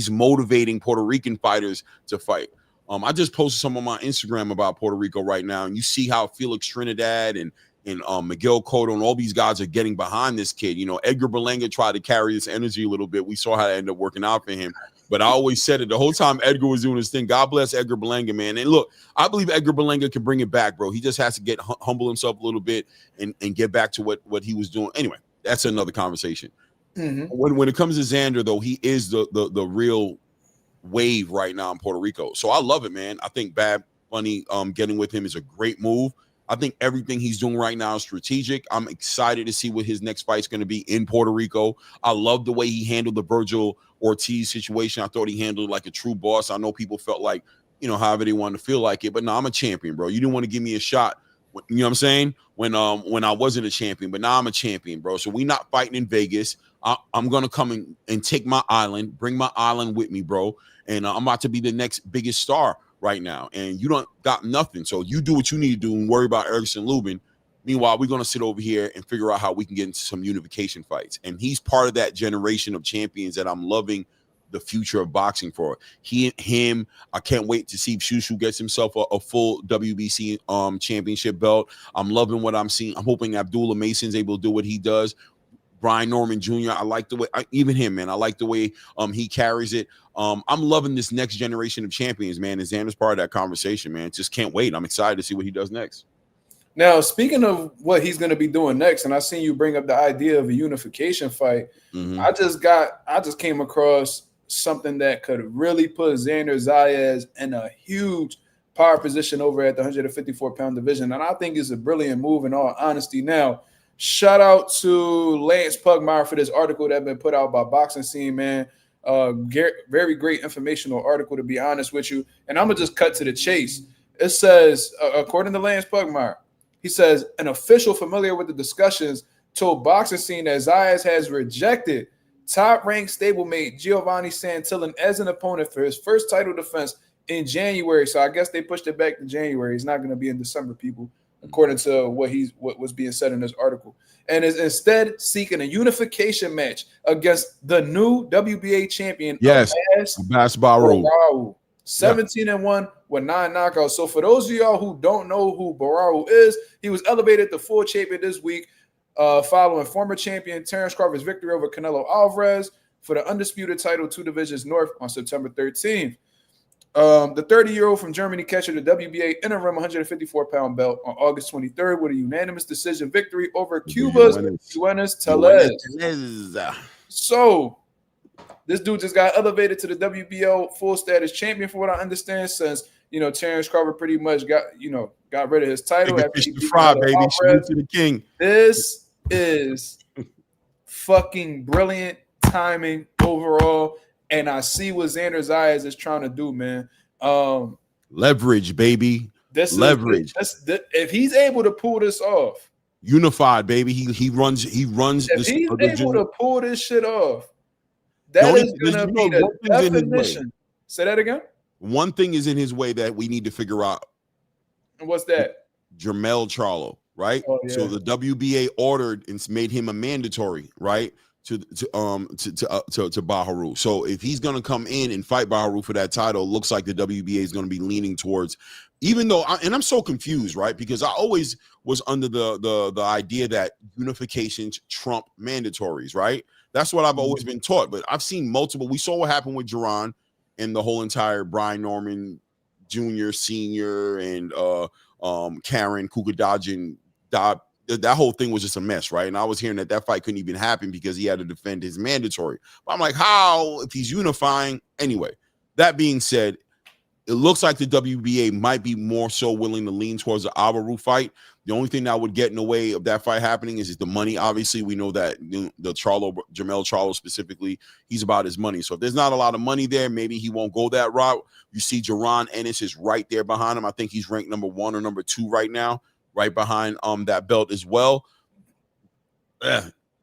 motivating Puerto Rican fighters to fight. I just posted some on my Instagram about Puerto Rico right now, and you see how Felix Trinidad and Miguel Cotto and all these guys are getting behind this kid. Edgar Berlanga tried to carry this energy a little bit. We saw how it ended up working out for him. But I always said it the whole time Edgar was doing his thing. God bless Edgar Berlanga, man. And look, I believe Edgar Berlanga can bring it back, bro. He just has to get humble himself a little bit and get back to what he was doing. Anyway, that's another conversation. Mm-hmm. When it comes to Xander, though, he is the real wave right now in Puerto Rico. So I love it, man. I think Bad Bunny getting with him is a great move. I think everything he's doing right now is strategic. I'm excited to see what his next fight's going to be in Puerto Rico. I love the way he handled the Virgil Ortiz situation. I thought he handled it like a true boss. I know people felt like, however they wanted to feel like it, but no, I'm a champion, bro. You didn't want to give me a shot. You know what I'm saying? When I wasn't a champion, but now I'm a champion, bro. So we not fighting in Vegas. I'm going to come and take my island, bring my island with me, bro. And I'm about to be the next biggest star right now. And you don't got nothing. So you do what you need to do and worry about Erickson Lubin. Meanwhile, we're going to sit over here and figure out how we can get into some unification fights. And he's part of that generation of champions that I'm loving the future of boxing for. Him, I can't wait to see if Shushu gets himself a full WBC championship belt. I'm loving what I'm seeing. I'm hoping Abdullah Mason's able to do what he does. Brian Norman Jr., I like the way, even him, man, I like the way he carries it. I'm loving this next generation of champions, man. And Xander's part of that conversation, man. Just can't wait. I'm excited to see what he does next. Now, speaking of what he's going to be doing next, and I seen you bring up the idea of a unification fight. Mm-hmm. I just came across something that could really put Xander Zayas in a huge power position over at the 154-pound division. And I think it's a brilliant move in all honesty. Now, shout out to Lance Pugmire for this article that been put out by Boxing Scene, man. Very great informational article, to be honest with you. And I'm going to just cut to the chase. It says, according to Lance Pugmire, he says, an official familiar with the discussions told Boxing Scene that Zayas has rejected top-ranked stablemate Giovanni Santillan as an opponent for his first title defense in January. So I guess they pushed it back to January. He's not going to be in December, people, according to what was being said in this article. And is instead seeking a unification match against the new WBA champion, yes, Baraou. 17-1 with 9 knockouts. So for those of y'all who don't know who Baraou is, he was elevated to full champion this week following former champion Terrence Crawford's victory over Canelo Alvarez for the undisputed title 2 divisions north on September 13th. The 30-year-old from Germany captured the WBA interim 154-pound belt on August 23rd with a unanimous decision victory over Cuba's Duenas Tellez. So this dude just got elevated to the WBO full status champion, for what I understand, since Terrence Crawford pretty much got rid of his title. After he beat baby. Salute to the king. This is fucking brilliant timing overall. And I see what Xander Zayas is trying to do, man. Leverage, baby. Leverage. If he's able to pull this off, unified, baby. He runs. If he's able to pull this shit off, that is gonna be the definition. Say that again. One thing is in his way that we need to figure out. And what's that? Jermell Charlo, right? Oh, yeah. So the WBA ordered and made him a mandatory, right? To Baraou. So if he's gonna come in and fight Baraou for that title, looks like the WBA is gonna be leaning towards. Even though, I'm so confused, right? Because I always was under the idea that unifications trump mandatories, right? That's what I've always been taught. But I've seen multiple. We saw what happened with Jerron and the whole entire Brian Norman Jr., Senior, and Karen Kukadajin. That whole thing was just a mess, right? And I was hearing that fight couldn't even happen because he had to defend his mandatory. But I'm like, how if he's unifying? Anyway, that being said, it looks like the WBA might be more so willing to lean towards the Baraou fight. The only thing that would get in the way of that fight happening is the money. Obviously, we know that the Jermell Charlo specifically, he's about his money. So if there's not a lot of money there, maybe he won't go that route. You see Jaron Ennis is right there behind him. I think he's ranked number 1 or number 2 right now, right behind that belt as well.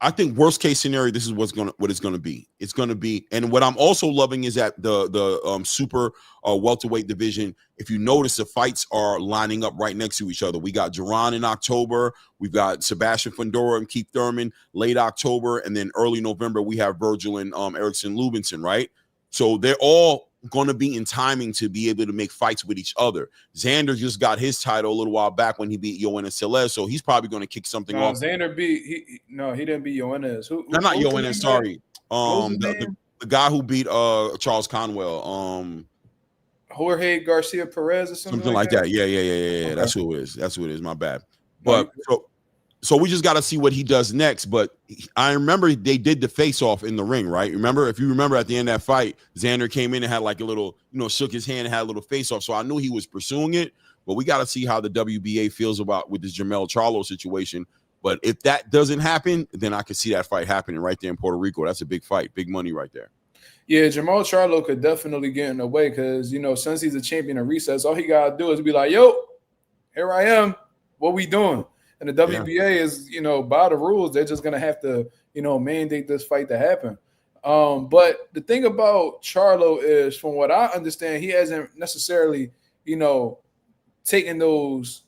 I think worst case scenario, this is what it's gonna be. It's gonna be, and what I'm also loving is that the super welterweight division. If you notice, the fights are lining up right next to each other. We got Jaron in October, we've got Sebastian Fundora and Keith Thurman late October, and then early November we have Virgil and Erickson Lubinson, right? So they're all going to be in timing to be able to make fights with each other. Xander just got his title a little while back when he beat Yoenis Celez, so he's probably going to kick something off. Xander he didn't beat Yoenis. Not Yoenis, sorry. The guy who beat Charles Conwell. Jorge Garcia Perez or something like that. Yeah. Okay. That's who it is. My bad. But so we just got to see what he does next. But I remember they did the face-off in the ring, right? If you remember at the end of that fight, Xander came in and had like a little, shook his hand and had a little face-off. So I knew he was pursuing it. But we got to see how the WBA feels with this Jermell Charlo situation. But if that doesn't happen, then I could see that fight happening right there in Puerto Rico. That's a big fight, big money right there. Yeah, Jermell Charlo could definitely get in the way because, since he's a champion of recess, all he got to do is be like, yo, here I am. What we doing? And the WBA is, by the rules, they're just going to have to, mandate this fight to happen. But the thing about Charlo is, from what I understand, he hasn't necessarily, taken those,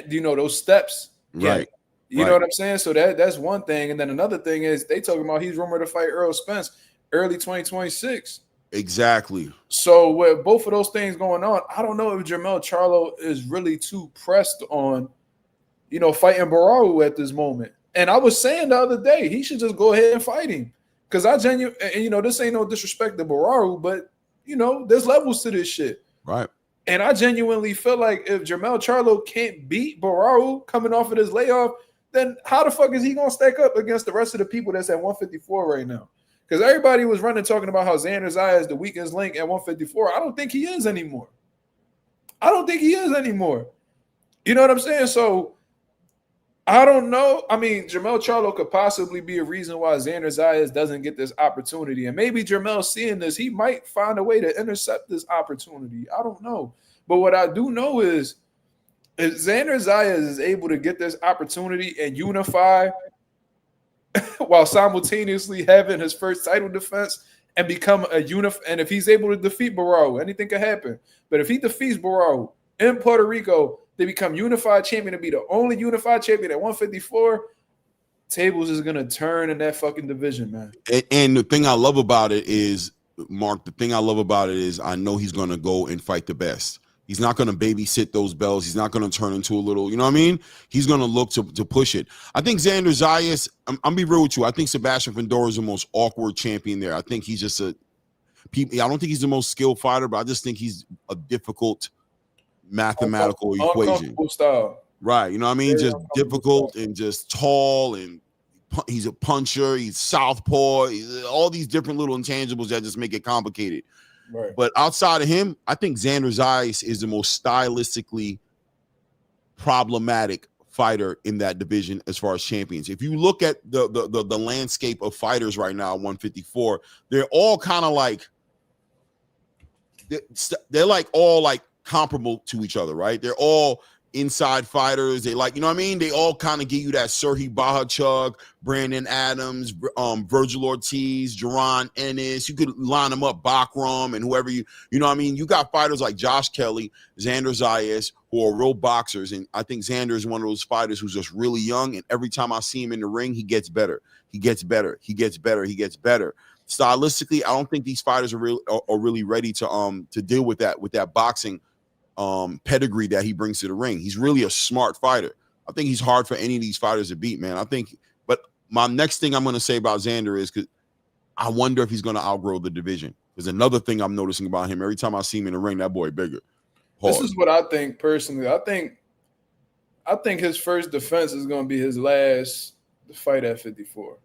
those steps yet. Right. You know what I'm saying? So that's one thing. And then another thing is they talking about he's rumored to fight Earl Spence early 2026. Exactly. So with both of those things going on, I don't know if Jermell Charlo is really too pressed on, fighting Baraou at this moment. And I was saying the other day, he should just go ahead and fight him. Because this ain't no disrespect to Baraou, but, there's levels to this shit. Right. And I genuinely feel like if Jermell Charlo can't beat Baraou coming off of this layoff, then how the fuck is he going to stack up against the rest of the people that's at 154 right now? Because everybody was talking about how Xander Zayas is the weakest link at 154. I don't think he is anymore. You know what I'm saying? So I don't know. I mean, Jermell Charlo could possibly be a reason why Xander Zayas doesn't get this opportunity. And maybe Jermell seeing this, he might find a way to intercept this opportunity. I don't know. But what I do know is if Xander Zayas is able to get this opportunity and unify while simultaneously having his first title defense and become a and if he's able to defeat Baraou, anything could happen. But if he defeats Baraou in Puerto Rico, they become unified champion to be the only unified champion at 154. Tables is gonna turn in that fucking division, man. And the thing I love about it is, Mark, I know he's gonna go and fight the best. He's not going to babysit those belts. He's not going to turn into a little, you know what I mean? He's going to look to push it. I think Xander Zayas, I'm be real with you. I think Sebastian Fundora is the most awkward champion there. I think he's just I don't think he's the most skilled fighter, but I just think he's a difficult mathematical equation. Style. Right. You know what I mean? Just difficult and just tall, and he's a puncher. He's southpaw. All these different little intangibles that just make it complicated. Right. But outside of him, I think Xander Zayas is the most stylistically problematic fighter in that division as far as champions. If you look at the landscape of fighters right now at 154, they're all kind of like they're like all like comparable to each other, right? They're all inside fighters. They like, you know what I mean? They all kind of give you that Serhii Bahachuk, Brandon Adams, Virgil Ortiz, Jaron Ennis. You could line them up, Bakram, and whoever you know what I mean? You got fighters like Josh Kelly, Xander Zayas, who are real boxers. And I think Xander is one of those fighters who's just really young. And every time I see him in the ring, he gets better. He gets better. Stylistically, I don't think these fighters are really ready to deal with that boxing pedigree that he brings to the ring. He's really a smart fighter. I think he's hard for any of these fighters to beat, man. But my next thing I'm going to say about Xander is because I wonder if he's going to outgrow the division. There's another thing I'm noticing about him. Every time I see him in the ring, that boy bigger. Hard. This is what I think personally. I think I think his first defense is going to be his last fight at 54.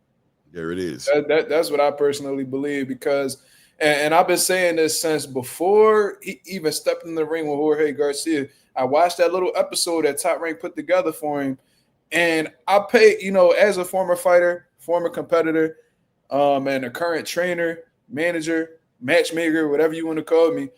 There it is. That's what I personally believe because, and I've been saying this since before he even stepped in the ring with Jorge Garcia. I watched that little episode that Top Rank put together for him, and I pay, as a former fighter, former competitor, and a current trainer, manager, matchmaker, whatever you want to call me,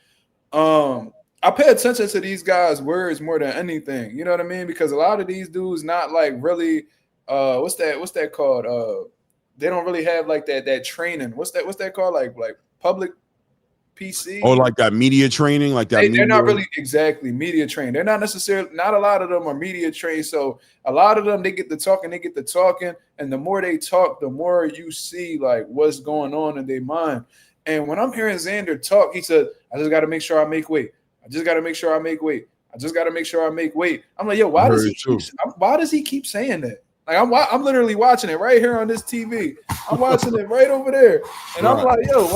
I pay attention to these guys' words more than anything. You know what I mean? Because a lot of these dudes not like really, what's that called? They don't really have like that training. What's that called? Like public PC? Or like that media training, like that. They're not really exactly media trained. They're not necessarily. Not a lot of them are media trained. So a lot of them they get to talking, and the more they talk, the more you see like what's going on in their mind. And when I'm hearing Xander talk, he said, "I just got to make sure I make weight. I just got to make sure I make weight. I just got to make sure I make weight." I'm like, yo, why does he keep saying that? Like I'm literally watching it right here on this TV. I'm watching it right over there, and I'm like, yo,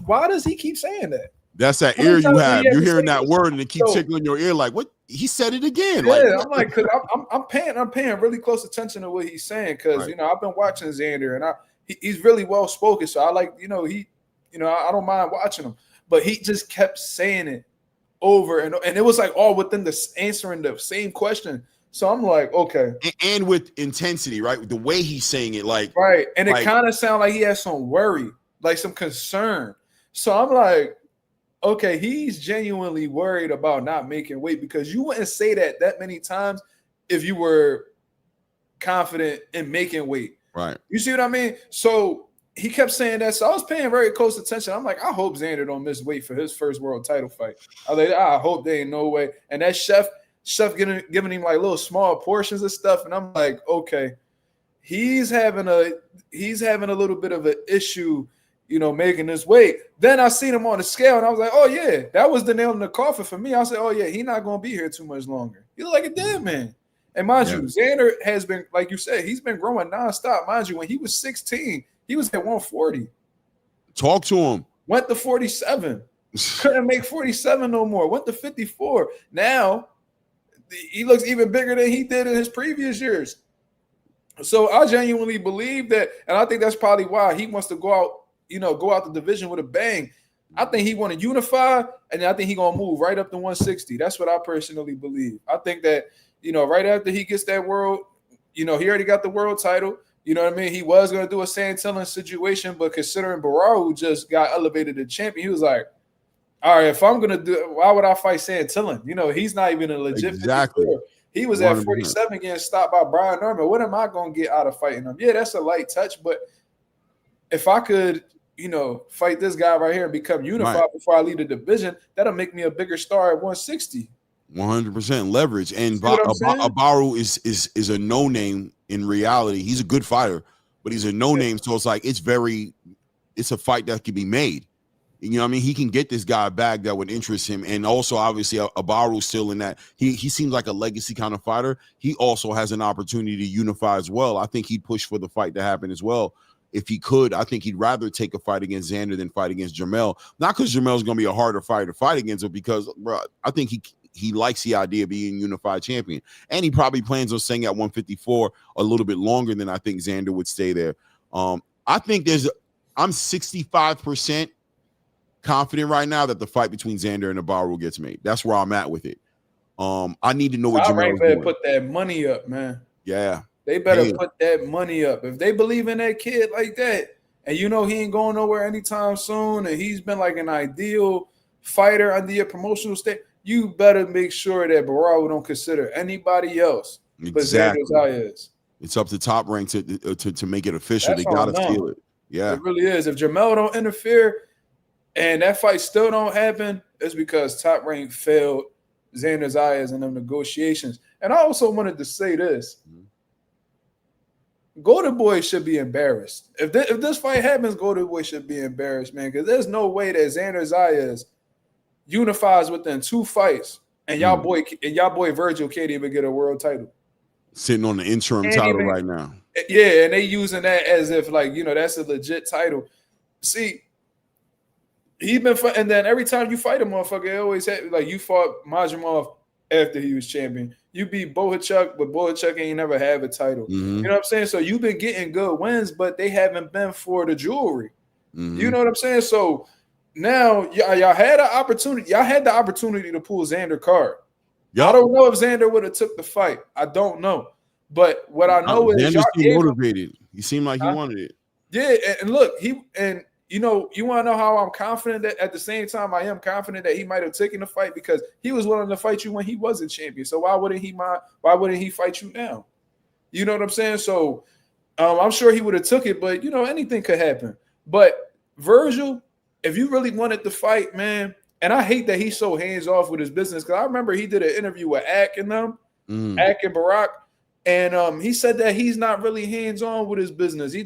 why does he keep saying that? That's that ear you have. You're hearing that word, and it keeps tickling your ear. Like, what? He said it again. Yeah, like, I'm like, because I'm paying really close attention to what he's saying, because I've been watching Xander, and he's really well spoken. So I like, I don't mind watching him, but he just kept saying it over and it was like all within the answering the same question. So I'm like, okay. And with intensity, right? The way he's saying it, like right. And it kind of sounded like he has some worry, like some concern. So I'm like, okay, he's genuinely worried about not making weight, because you wouldn't say that many times if you were confident in making weight. Right. You see what I mean? So he kept saying that. So I was paying very close attention. I'm like, I hope Xander don't miss weight for his first world title fight. I was like, I hope there ain't no way. And that chef giving him like little small portions of stuff, and I'm like, okay, he's having a little bit of an issue, making this weight. Then I seen him on the scale, and I was like, oh yeah, that was the nail in the coffin for me. I said, oh yeah, he's not gonna be here too much longer. He look like a dead man. And mind you, Xander has been, like you said, he's been growing nonstop. Mind you, when he was 16, he was at 140. Talk to him. Went to 47. Couldn't make 47 no more. Went to 54. Now he looks even bigger than he did in his previous years. So I genuinely believe that, and I think that's probably why he wants to go out the division with a bang. I think he want to unify, and I think he's gonna move right up to 160. That's what I personally believe. I think that, right after he gets that world, he already got the world title. You know what I mean? He was gonna do a Santillon situation, but considering Baraou just got elevated to champion, he was like, all right, if I'm gonna do it, why would I fight Santillon? He's not even a legit 54. He was 100%. At 47 getting stopped by Brian Norman. What am I gonna get out of fighting him? Yeah, that's a light touch, but if I could, fight this guy right here and become unified before I leave the division, that'll make me a bigger star at 160. 100% leverage. And Baraou is a no name in reality. He's a good fighter, but he's a no name. So it's like it's a fight that can be made. You know what I mean? He can get this guy back that would interest him. And also, obviously, Baraou still in that. He seems like a legacy kind of fighter. He also has an opportunity to unify as well. I think he'd push for the fight to happen as well. If he could, I think he'd rather take a fight against Xander than fight against Jermell. Not because Jermell's going to be a harder fighter to fight against, but because, bro, I think he likes the idea of being unified champion. And he probably plans on staying at 154 a little bit longer than I think Xander would stay there. I think I'm 65% confident right now that the fight between Xander and Baraou gets made. That's where I'm at with it. I need to know what Jermell's doing. Put that money up, man. Yeah. They better put that money up. If they believe in that kid like that, and he ain't going nowhere anytime soon, and he's been like an ideal fighter under your promotional state, you better make sure that Baraou don't consider anybody else. Exactly. It's up to Top Rank to make it official. They got to seal it. Yeah. It really is. If Jermell don't interfere and that fight still don't happen, it's because Top Rank failed Xander Zayas in them negotiations. And I also wanted to say this. Golden Boy should be embarrassed. If this fight happens, Golden Boy should be embarrassed, man, because there's no way that Xander Zayas unifies within 2 fights, and y'all boy Virgil can't even get a world title. Sitting on the interim title right now. Yeah, and they using that as if like, that's a legit title. See, and then every time you fight a motherfucker, it always had like you fought Mazuma after he was champion. You beat Bohachuk, but Bohachuk ain't never had a title. You know what I'm saying? So you've been getting good wins, but they haven't been for the jewelry. You know what I'm saying? So now y'all had an opportunity. Y'all had the opportunity to pull Xander card. I don't know if Xander would have took the fight. I don't know. But what I know is Xander's too motivated. He seemed like he wanted it. Yeah, and look, you want to know how I'm confident that at the same time I am confident that he might have taken the fight because he was willing to fight you when he wasn't champion. So why wouldn't he fight you now? You know what I'm saying? So I'm sure he would have took it, but anything could happen. But Virgil, if you really wanted to fight, man, and I hate that he's so hands off with his business because I remember he did an interview with Ak and them, Ak and Barack. And he said that he's not really hands-on with his business. He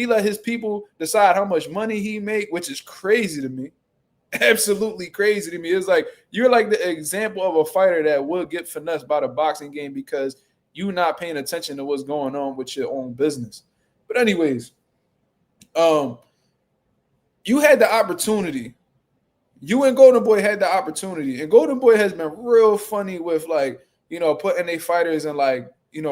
let his people decide how much money he make, which is crazy to me. Absolutely crazy to me. It's like you're like the example of a fighter that will get finessed by the boxing game because you're not paying attention to what's going on with your own business. But anyways, you had the opportunity. You and Golden Boy had the opportunity. And Golden Boy has been real funny with putting their fighters in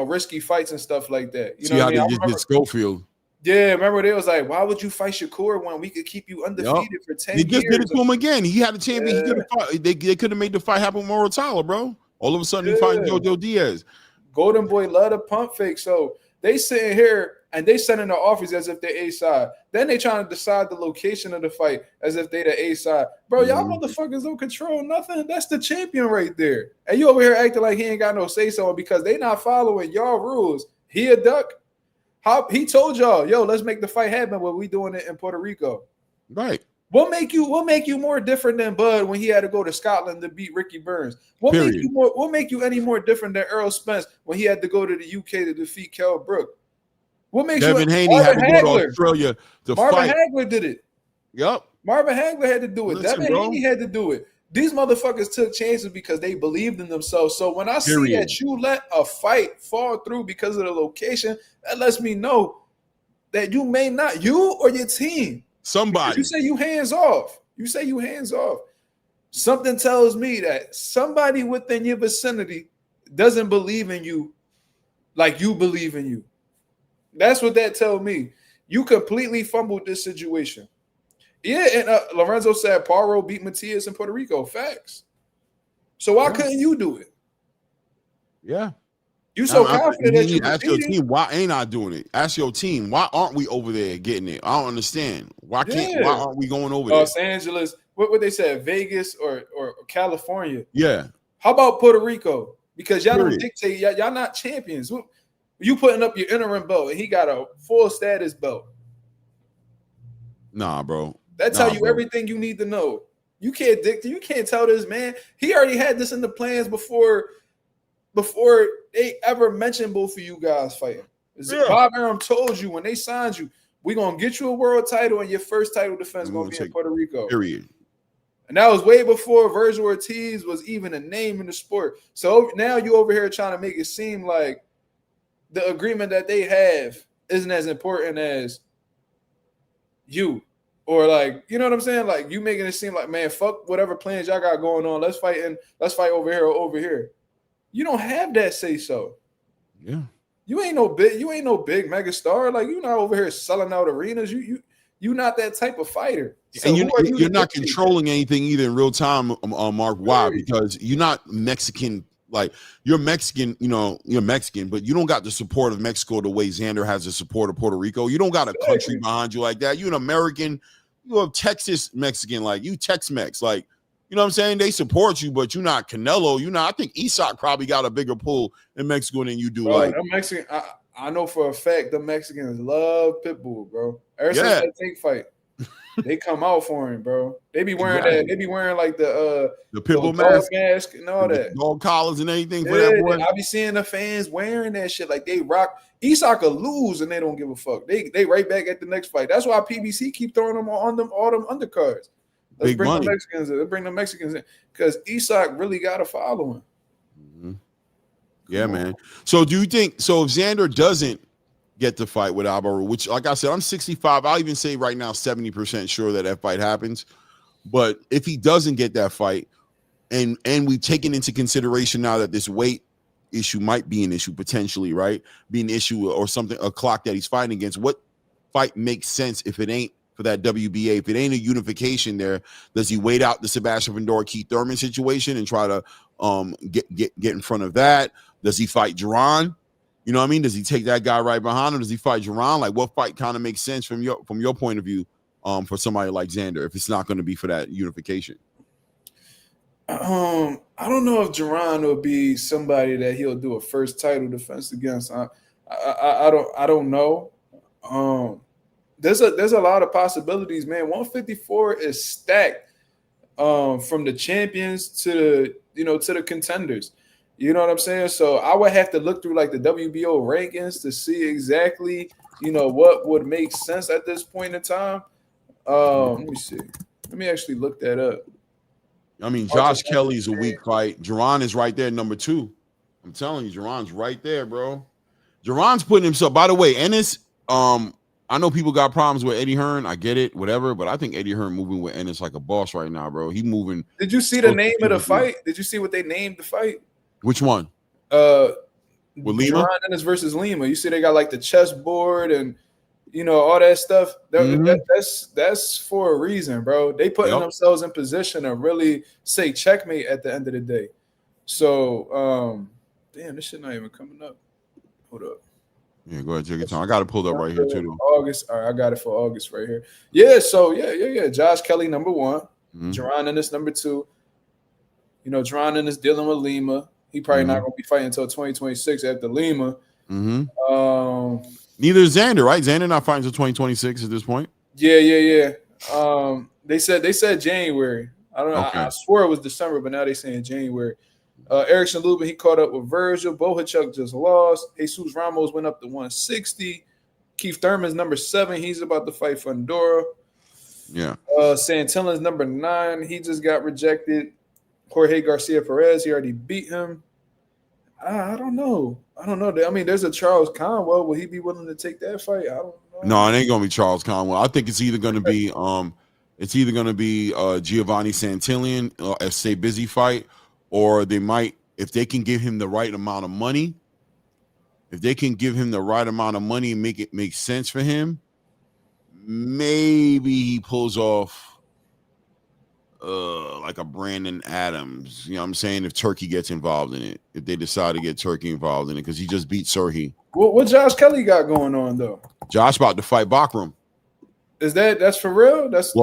risky fights and stuff like that. You know how what I mean? they just did Schofield. Yeah, remember they was like, why would you fight Shakur when we could keep you undefeated for 10 years? They just did it to him again. He had a champion. He could have fought. They could have made the fight happen with Mortala, bro. All of a sudden, he fighting Jojo Diaz. Golden Boy love to pump fake. So they sitting here and they sending the offers as if they're A side. Then they trying to decide the location of the fight as if they the A side. Bro, y'all motherfuckers don't control nothing. That's the champion right there. And you over here acting like he ain't got no say so because they not following y'all rules. He a duck. He told y'all, yo, let's make the fight happen, but we doing it in Puerto Rico. Right. What make you more different than Bud when he had to go to Scotland to beat Ricky Burns? What make you any more different than Errol Spence when he had to go to the UK to defeat Kell Brook? What makes Devin Haney had to go to Australia to Marvin fight. Hagler did it. Yep. Marvin Hagler had to do it. Listen, Devin bro. Haney had to do it. These motherfuckers took chances because they believed in themselves. So when I see that you let a fight fall through because of the location, that lets me know that you may not, you or your team. Somebody. You say you hands off. Something tells me that somebody within your vicinity doesn't believe in you like you believe in you. That's what that tells me. You completely fumbled this situation. Yeah, and Lorenzo said Paro beat Matias in Puerto Rico. Facts. So why couldn't you do it? Yeah. You so confident that you ask your team, why ain't I doing it? Ask your team, why aren't we over there getting it? I don't understand. Why aren't we going over there? Los Angeles, what they said, Vegas or California. Yeah. How about Puerto Rico? Because y'all don't dictate, y'all not champions. You putting up your interim belt and he got a full status belt. Nah, bro. That tell you everything you need to know. You can't dictate. You can't tell this man. He already had this in the plans before they ever mentioned both of you guys fighting. Bob Arum told you when they signed you, we're going to get you a world title and your first title defense going to be in Puerto Rico. Period. And that was way before Virgil Ortiz was even a name in the sport. So now you over here trying to make it seem like the agreement that they have isn't as important as you. Or like, you know what I'm saying? Like you making it seem like, man, fuck whatever plans y'all got going on. Let's fight over here or over here. You don't have that say so. Yeah. You ain't no big mega star. Like you're not over here selling out arenas. You not that type of fighter. So and you're not controlling anything either in real time, Mark. Why? Because you're not Mexican. Like you're Mexican, you're Mexican, but you don't got the support of Mexico the way Xander has the support of Puerto Rico. You don't got a country behind you like that. You're an American. You're a Texas Mexican, like you Tex-Mex, like you know what I'm saying. They support you, but you're not Canelo. I think Isak probably got a bigger pull in Mexico than you do. Bro, like Mexican, I know for a fact the Mexicans love Pitbull, bro. Ever since that Tank fight. They come out for him, bro. They be wearing that. They be wearing like the Pitbull mask and all that. Dog collars and anything for that boy. I be seeing the fans wearing that shit. Like they rock. Isak will lose and they don't give a fuck. They right back at the next fight. That's why PBC keep throwing them on them all them undercards. Let's bring the Mexicans in. Let's bring the Mexicans in because Isak really got a following. Mm-hmm. Yeah, man. So do you think if Xander doesn't get the fight with Baraou, which, like I said, I'm 65. I'll even say right now 70% sure that fight happens. But if he doesn't get that fight, and we've taken into consideration now that this weight issue might be an issue potentially, right? Be an issue or something, a clock that he's fighting against. What fight makes sense if it ain't for that WBA? If it ain't a unification there, does he wait out the Sebastian Vendora Keith Thurman situation and try to get in front of that? Does he fight Duran? You know what I mean? Does he take that guy right behind him? Does he fight Duran? Like, what fight kind of makes sense from your point of view for somebody like Xander if it's not going to be for that unification? I don't know if Duran will be somebody that he'll do a first title defense against. I don't know. There's a lot of possibilities, man. 154 is stacked from the champions to the contenders. You know what I'm saying? So I would have to look through like the WBO rankings to see exactly, what would make sense at this point in time. Let me see. Let me actually look that up. I mean, Josh Kelly's a weak fight. Duran is right there, number 2. I'm telling you, Duran's right there, bro. Duran's putting himself. By the way, Ennis, I know people got problems with Eddie Hearn. I get it, whatever. But I think Eddie Hearn moving with Ennis like a boss right now, bro. He moving. Did you see the name of the fight? Did you see what they named the fight? Which one? With Lima? Duran Ennis versus Lima. You see they got like the chessboard and all that stuff. That's for a reason, bro. They putting themselves in position to really say checkmate at the end of the day. So, damn, this shit not even coming up. Hold up. Yeah, go ahead, take your time. I got it pulled up right here too. August. All right, I got it for August right here. Yeah, so yeah. Josh Kelly, number 1. Duran Ennis, number 2. Duran Ennis dealing with Lima. He probably not going to be fighting until 2026 after Lima. Neither is Xander, right? Xander not fighting until 2026 at this point. Yeah. They said January. I don't know. Okay. I swear it was December, but now they're saying January. Erickson Lubin, he caught up with Virgil. Bohachuk just lost. Jesus Ramos went up to 160. Keith Thurman's number 7. He's about to fight for Andorra. Yeah. Santillan's number 9. He just got rejected. Jorge Garcia Perez, he already beat him. I don't know. I mean, there's a Charles Conwell. Will he be willing to take that fight? I don't know. No, it ain't gonna be Charles Conwell. I think it's either gonna be Giovanni Santillan, a Stay Busy fight, or they might, if they can give him the right amount of money, and make it make sense for him, maybe he pulls off like a Brandon Adams. You know what I'm saying? If Turkey gets involved in it, if they decide to get Turkey involved in it, because he just beat Surhi. What Josh Kelly got going on though? Josh about to fight Bakram. That's for real? That's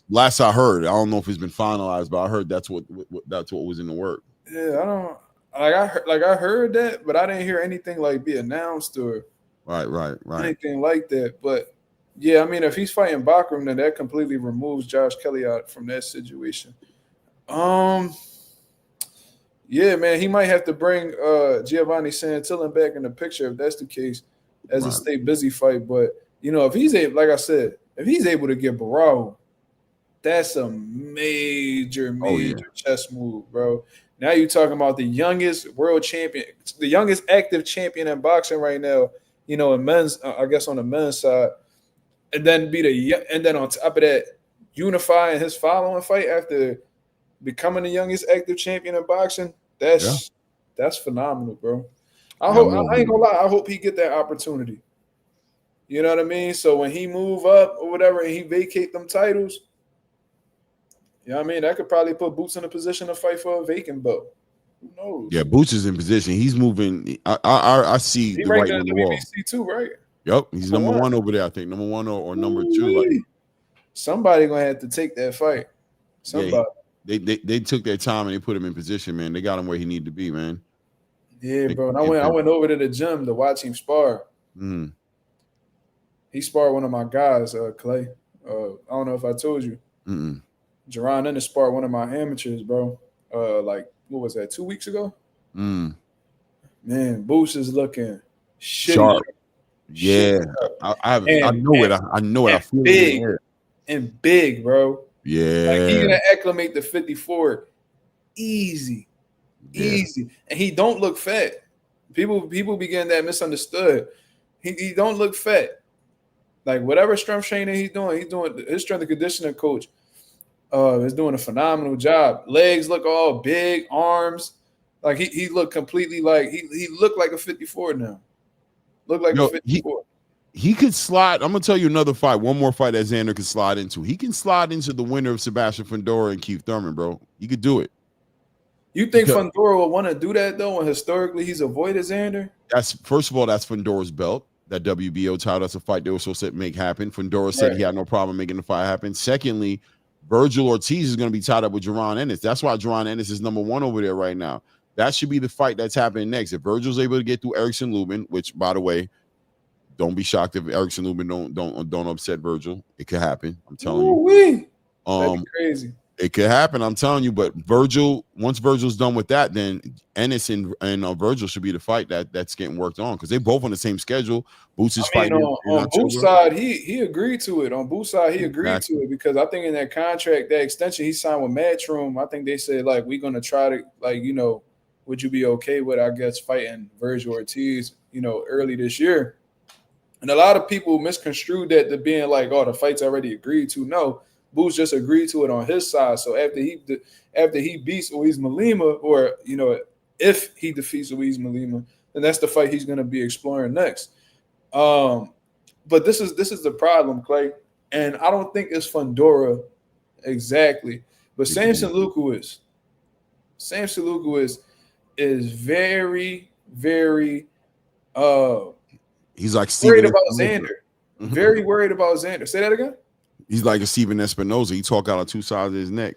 last I heard. I don't know if it's been finalized, but I heard that's what was in the work. Yeah, I heard that, but I didn't hear anything like be announced or right anything like that. But yeah, I mean, if he's fighting Bakram, then that completely removes Josh Kelly out from that situation. Yeah, man, he might have to bring Giovanni Santillan back in the picture if that's the case, as a Stay Busy fight. But if he's able, like I said, if he's able to get Baraou, that's a major chess move, bro. Now you're talking about the youngest world champion, the youngest active champion in boxing right now. In men's, I guess on the men's side. And then on top of that, unifying his following fight after becoming the youngest active champion in boxing. That's phenomenal, bro. I ain't gonna lie. I hope he get that opportunity. You know what I mean? So when he move up or whatever, and he vacate them titles, that could probably put Boots in a position to fight for a vacant belt. Who knows? Yeah, Boots is in position. He's moving. I see he the right on the wall. WBC too, right? Yep, he's number 1 over there. I think number 1 or number 2. Somebody gonna have to take that fight. Somebody. Yeah, they took their time and they put him in position, man. They got him where he needed to be, man. Yeah, bro. And I went over to the gym to watch him spar. He sparred one of my guys, Clay. I don't know if I told you. Duran Ennis sparred one of my amateurs, bro. Like what was that? 2 weeks ago. Man, Boots is looking sharp. Yeah, I know it. I know it. I feel big and big, bro. Yeah, like he's gonna acclimate to 54 easy, and he don't look fat. People begin that misunderstood. He don't look fat. Like whatever strength training he's doing his strength and conditioning coach is doing a phenomenal job. Legs look all big, arms. Like he looked completely like he looked like a 54 now. Looked like a 54. He could slide. I'm gonna tell you another fight. One more fight that Xander could slide into. He can slide into the winner of Sebastian Fundora and Keith Thurman, bro. He could do it. You think Fundora will want to do that though? When historically he's avoided Xander. That's first of all, that's Fundora's belt. That WBO title. That's a fight they were supposed to make happen. Fundora said he had no problem making the fight happen. Secondly, Virgil Ortiz is going to be tied up with Jaron Ennis. That's why Jaron Ennis is number one over there right now. That should be the fight that's happening next. If Virgil's able to get through Erickson Lubin, which by the way, don't be shocked if Erickson Lubin don't upset Virgil. It could happen. I'm telling you. That'd be crazy. It could happen. I'm telling you. But Virgil, once Virgil's done with that, then Ennis and Virgil should be the fight that's getting worked on because they both on the same schedule. Boots is fighting on Boots' side. He agreed to it. On Boots' side, he agreed to it because I think in that contract, that extension he signed with Matchroom, I think they said like we're gonna try to would you be okay with fighting Virgil Ortiz early this year? And a lot of people misconstrued that to being like, oh, the fight's already agreed to. No, Boots just agreed to it on his side. So after he beats Luis Malima, or if he defeats Luis Malima, then that's the fight he's going to be exploring next. But this is the problem, Clay, and I don't think it's Fundora exactly, but Samson Lukowicz is very, very he's like worried about Xander. Very worried about Xander. Say that again. He's like a Steven Espinoza. He talk out of two sides of his neck.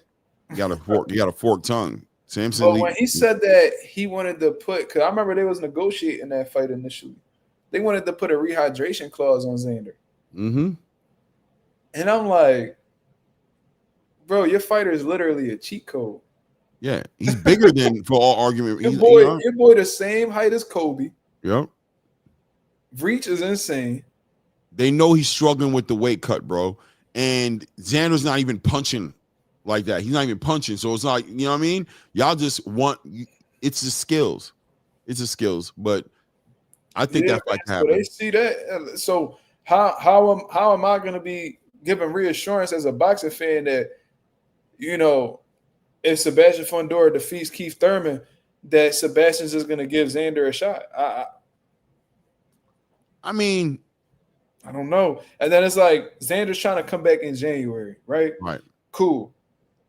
He got a forked tongue. Samson. But when he said that he wanted to put, because I remember they was negotiating that fight initially. They wanted to put a rehydration clause on Xander. Mm-hmm. And I'm like, bro, your fighter is literally a cheat code. Yeah, he's bigger than, for all argument. Your boy the same height as Kobe. Yep. Reach is insane. They know he's struggling with the weight cut, bro. And Xander's not even punching like that. He's not even punching. So it's like, you know what I mean? Y'all just want, it's the skills. It's the skills. But I think that fight can happen. So they see that. So how am I going to be giving reassurance as a boxing fan that, if Sebastian Fundora defeats Keith Thurman, that Sebastian's just going to give Xander a shot? I mean, I don't know. And then it's like Xander's trying to come back in January, right? Right. Cool.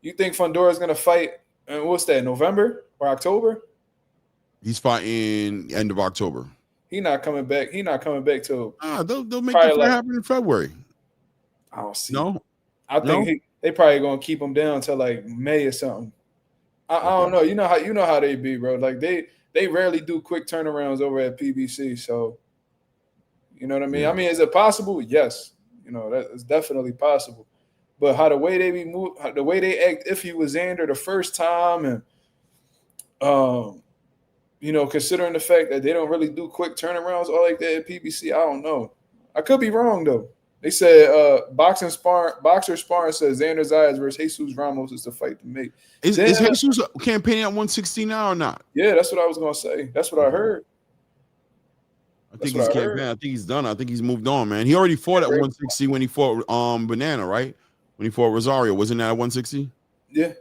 You think Fundora's going to fight in what's that, November or October? He's fighting end of October. He's not coming back. He's not coming back till they'll make the fight happen in February. I don't see. No. I think they probably gonna keep him down till like May or something. I don't know. You know how they be, bro. Like they rarely do quick turnarounds over at PBC. So you know what I mean? Yeah. I mean, is it possible? Yes. That is definitely possible. But how the way they be moved, the way they act, if he was Xander the first time, and considering the fact that they don't really do quick turnarounds all like that at PBC, I don't know. I could be wrong though. They said boxer sparring says Xander Zayas versus Jesus Ramos is the fight to make. Is Jesus campaigning at 160 now or not? Yeah, that's what I was gonna say. That's what I heard. I think he's campaigning. I think he's done. I think he's moved on, man. He already fought at 160 when he fought Banana, right? When he fought Rosario, wasn't that at 160? Yeah.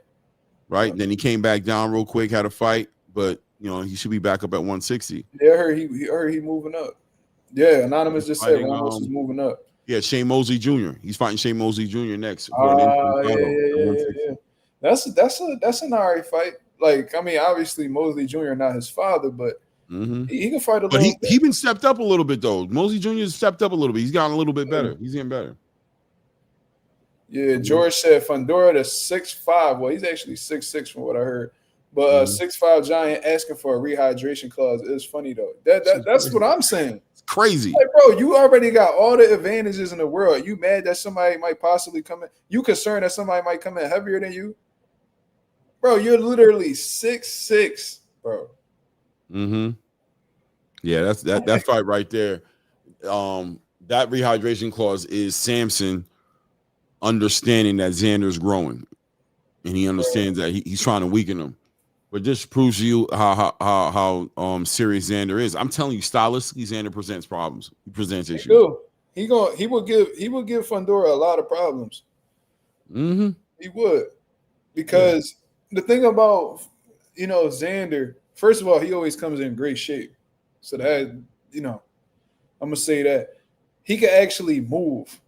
Right. Then he came back down real quick, had a fight, but he should be back up at 160. Yeah, I heard he moving up. Yeah, Anonymous just said Ramos is moving up. Yeah, Shane Mosley Jr. He's fighting Shane Mosley Jr. next. Yeah. That's an alright fight. Like, I mean, obviously Mosley Jr. not his father, but he can fight a little bit. He been stepped up a little bit though. Mosley Jr. has stepped up a little bit. He's gotten a little bit better. He's getting better. Yeah, George said Fundora to 6'5". Well, he's actually 6'6" from what I heard. But 6'5" giant asking for a rehydration clause is funny though. That's what I'm saying. It's crazy. Like, bro, you already got all the advantages in the world. You mad that somebody might possibly come in? You concerned that somebody might come in heavier than you? Bro, you're literally 6'6", bro. Mm-hmm. Yeah, that's that fight right there. That rehydration clause is Samson understanding that Xander's growing, and he understands that he's trying to weaken him. But this proves to you how serious Xander is. I'm telling you, stylistically, Xander presents problems. He presents issues. He will give Fundora a lot of problems. Mm-hmm. He would. Because the thing about, Xander, first of all, he always comes in great shape. So that, I'm going to say that. He can actually move.